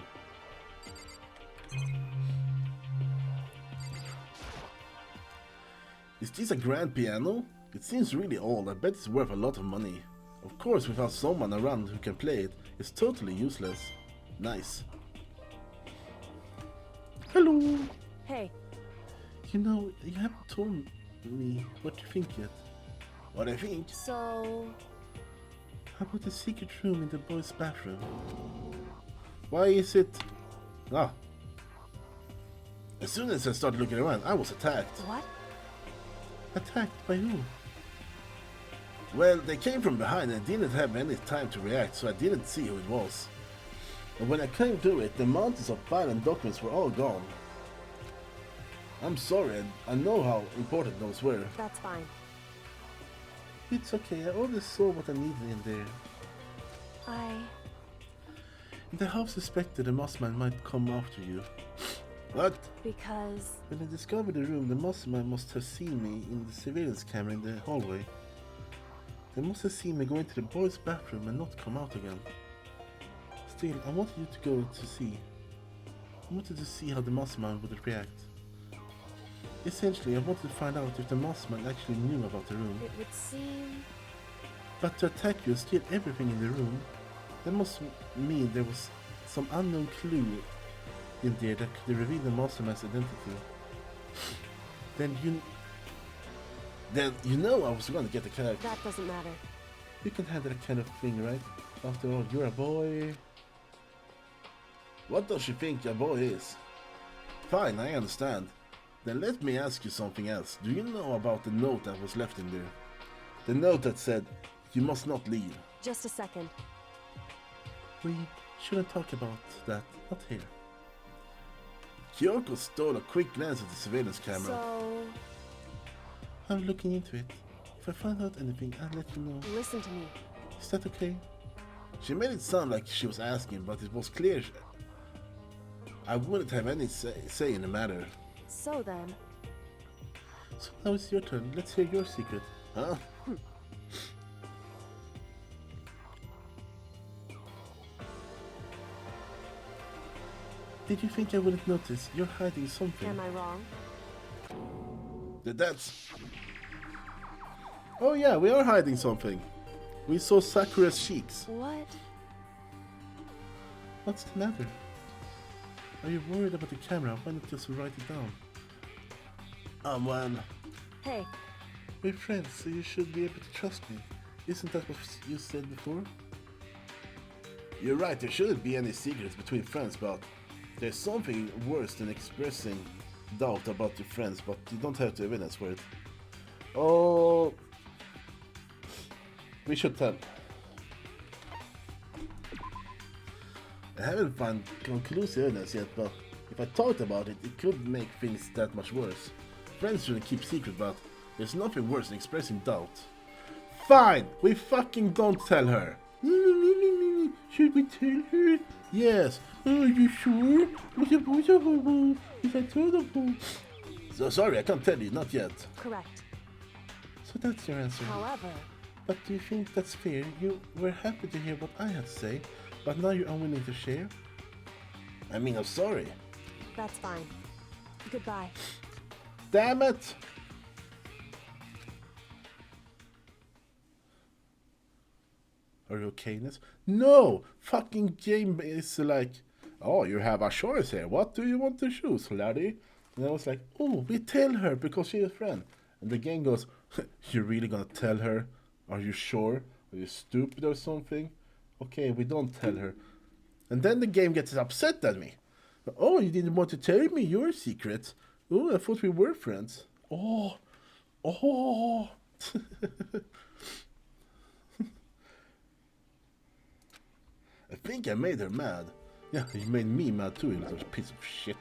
Is this a grand piano? It seems really old, I bet it's worth a lot of money. Of course, without someone around who can play it, it's totally useless. Nice. Hello! Hey, You know, you haven't told me what you think yet. What I think? so How about the secret room in the boys' bathroom? Why is it... Ah. As soon as I started looking around, I was attacked. what? Attacked by who? Well, they came from behind and I didn't have any time to react, so I didn't see who it was. But when I came to it, the mountains of files and documents were all gone. I'm sorry, I know how important those were. That's fine. It's okay, I already saw what I needed in there. The house suspected the Mossman might come after you. What? Because When I discovered the room, the Mossman must have seen me in the surveillance camera in the hallway. They must have seen me go into the boys' bathroom and not come out again. Still, I wanted you to go to see. I wanted to see how the Mossman would react. Essentially, I wanted to find out if the Mossman actually knew about the room. it would seem... But to attack you and steal everything in the room, that must mean there was some unknown clue in there that could reveal the Mossman's identity. Then you know I was going to get the character. That doesn't matter. You can handle that kind of thing, right? After all, you're a boy. What does she think a boy is? Fine, I understand. Then let me ask you something else. Do you know about the note that was left in there? The note that said, you must not leave. Just a second. We shouldn't talk about that, not here. Kyoko stole a quick glance at the surveillance camera. So... I'm looking into it. If I find out anything, I'll let you know. listen to me. Is that okay? She made it sound like she was asking, but it was clear I wouldn't have any say in the matter. So then... So now it's your turn. Let's hear your secret. Huh? Did you think I wouldn't notice? You're hiding something. Am I wrong? That's... Oh yeah, we are hiding something. We saw Sakura's cheeks. What? What's the matter? Are you worried about the camera? Why not just write it down? Man. Hey, We're friends, so you should be able to trust me. Isn't that what you said before? You're right, there shouldn't be any secrets between friends, but there's something worse than expressing doubt about your friends, but you don't have the evidence for it. Oh, we should tell. I haven't found conclusive evidence yet, but if I talked about it, it could make things that much worse. Friends shouldn't keep secret, but there's nothing worse than expressing doubt. Fine! We fucking don't tell her! Should we tell her? Yes. Are you sure? So sorry, I can't tell you, not yet. correct. So that's your answer. However, But do you think that's fair? You were happy to hear what I had to say, but now you're unwilling to share? I mean, I'm sorry. that's fine. Goodbye. Damn it! Are you okay, Ness? No! Fucking game is like, oh, you have a choice here. What do you want to choose, laddie? And I was like, oh, we tell her because she's a friend. And the game goes, you're really gonna tell her? Are you sure? Are you stupid or something? Okay, we don't tell her. And then the game gets upset at me. Oh, you didn't want to tell me your secret. Oh, I thought we were friends. Oh. I think I made her mad. Yeah, you made me mad too, you little piece of shit.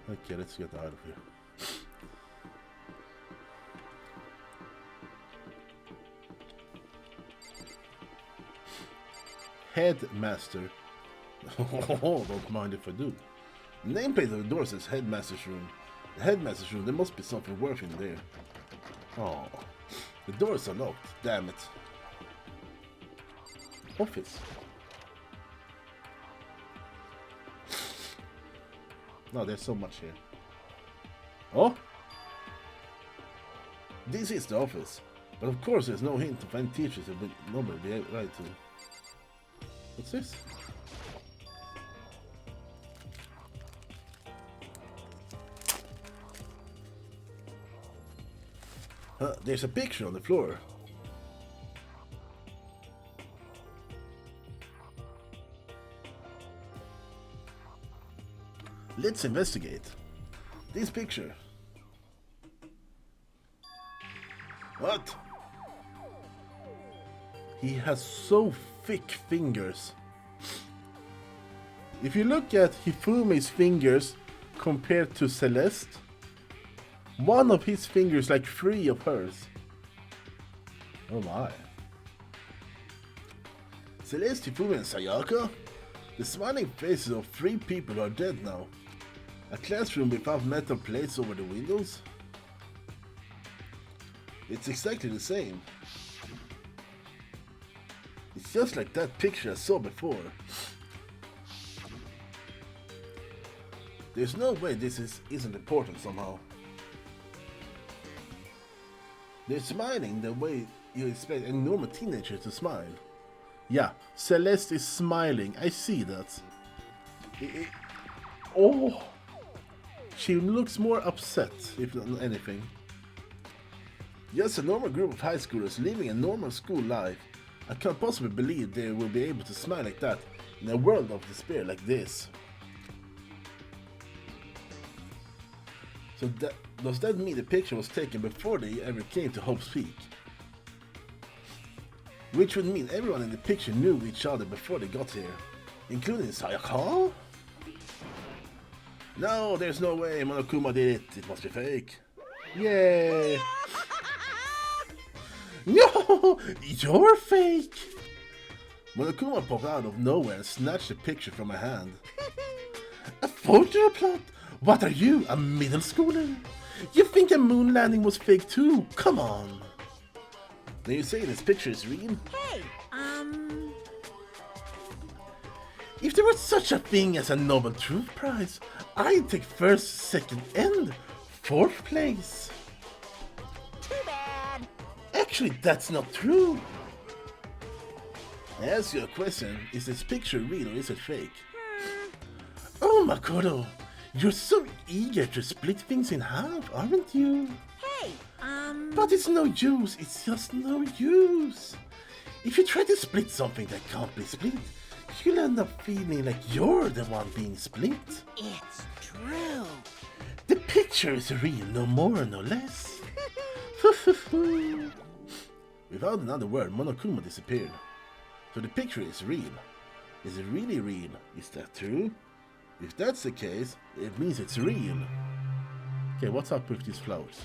Okay, let's get out of here. Headmaster. Don't mind if I do. Nameplate on the door says Headmaster's room. The Headmaster's room, there must be something worth in there. Oh, the doors are locked. Damn it. Office. No, there's so much here. Oh! This is the office. But of course there's no hint of any teachers that would normally be right to. What's this? There's a picture on the floor. Let's investigate. This picture. What? He has so thick fingers. If you look at Hifumi's fingers compared to Celeste, one of his fingers like 3 of hers. Oh my. Celeste, Hifumi, and Sayaka? The smiling faces of 3 people are dead now. A classroom without metal plates over the windows? It's exactly the same. It's just like that picture I saw before. There's no way this isn't important somehow. They're smiling the way you expect a normal teenager to smile. Yeah, Celeste is smiling. I see that. Oh! She looks more upset, if not anything. Just a normal group of high schoolers living a normal school life. I can't possibly believe they will be able to smile like that in a world of despair like this. So does that mean the picture was taken before they ever came to Hope's Peak? Which would mean everyone in the picture knew each other before they got here, including Sayaka? No, there's no way Monokuma did it. It must be fake. Yay! No! You're fake! Monokuma popped out of nowhere and snatched the picture from my hand. A photo plot? What are you, a middle schooler? You think a moon landing was fake too? Come on! Then you say this picture is real? Hey, If there was such a thing as a Nobel Truth Prize, I'd take first, second, and fourth place. too bad. Actually, that's not true. I ask you a question, is this picture real or is it fake? Oh, Makoto, you're so eager to split things in half, aren't you? Hey, But it's no use, it's just no use. If you try to split something that can't be split, you'll end up feeling like you're the one being split. it's true. The picture is real, no more, no less. Without another word, Monokuma disappeared. So the picture is real. Is it really real? Is that true? If that's the case, it means it's real. Okay, what's up with these flowers?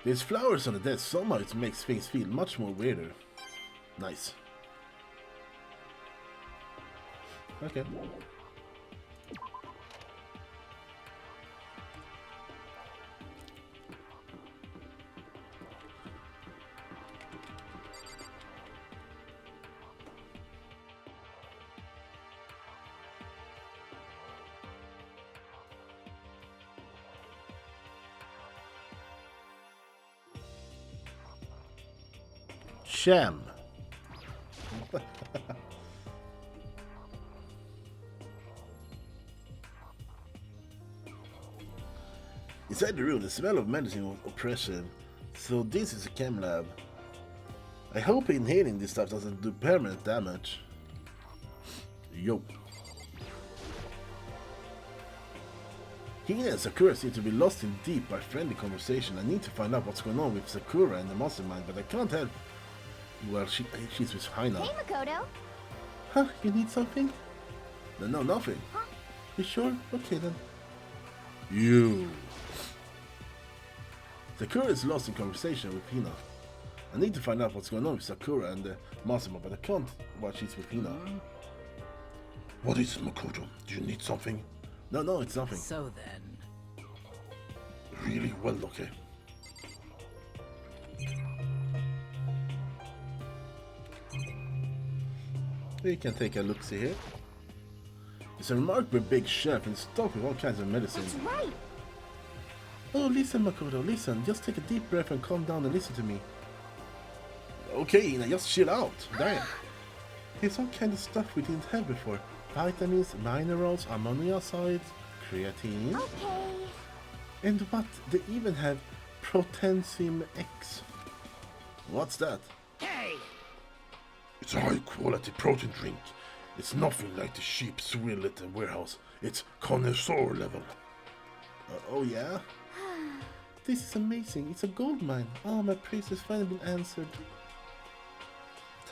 There's flowers on the desk, somehow it makes things feel much more weirder. Nice. Okay. Sham. Inside the room, the smell of medicine was oppressive, so this is a chem lab. I hope inhaling this stuff doesn't do permanent damage. Yo. Hina and Sakura seem to be lost in deep but friendly conversation. I need to find out what's going on with Sakura and the mastermind, but I can't help. Well, she's with Hina. Hey, Makoto. Huh? You need something? No, nothing. Huh? You sure? Okay then. You. Sakura is lost in conversation with Hina. I need to find out what's going on with Sakura and the mastermind, but I can't while she's with Hina. What is it, Makoto? Do you need something? No, it's nothing. So then, Really? Well, okay. We can take a look-see here. It's a remarkably big shelf and stocked with all kinds of medicine. That's right. Oh, listen, Makoto, listen. Just take a deep breath and calm down and listen to me. Okay, Ina, just chill out. Damn. Here's all kind of stuff we didn't have before. Vitamins, minerals, ammonia acids, creatine. Okay. And what? They even have Protensim X. What's that? Hey, It's a high-quality protein drink. It's nothing like the cheap swill at the warehouse. It's connoisseur level. Oh yeah? This is amazing. It's a gold mine. Oh, my prayers has finally been answered.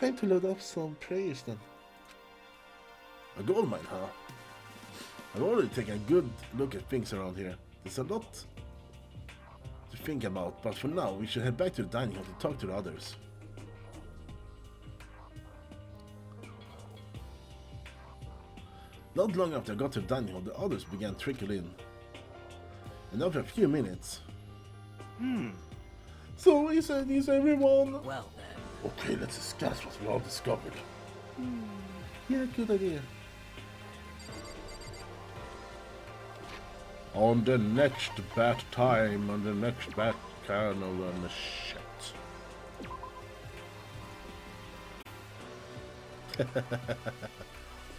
Time to load up some prayers then. A gold mine, huh? I've already taken a good look at things around here. There's a lot to think about, but for now we should head back to the dining hall to talk to the others. Not long after I got to the dining hall, the others began to trickle in. And after a few minutes... So is everyone... well then. Okay, let's discuss what we all discovered. Yeah, good idea. On the next bat time, on the next bat can of shit.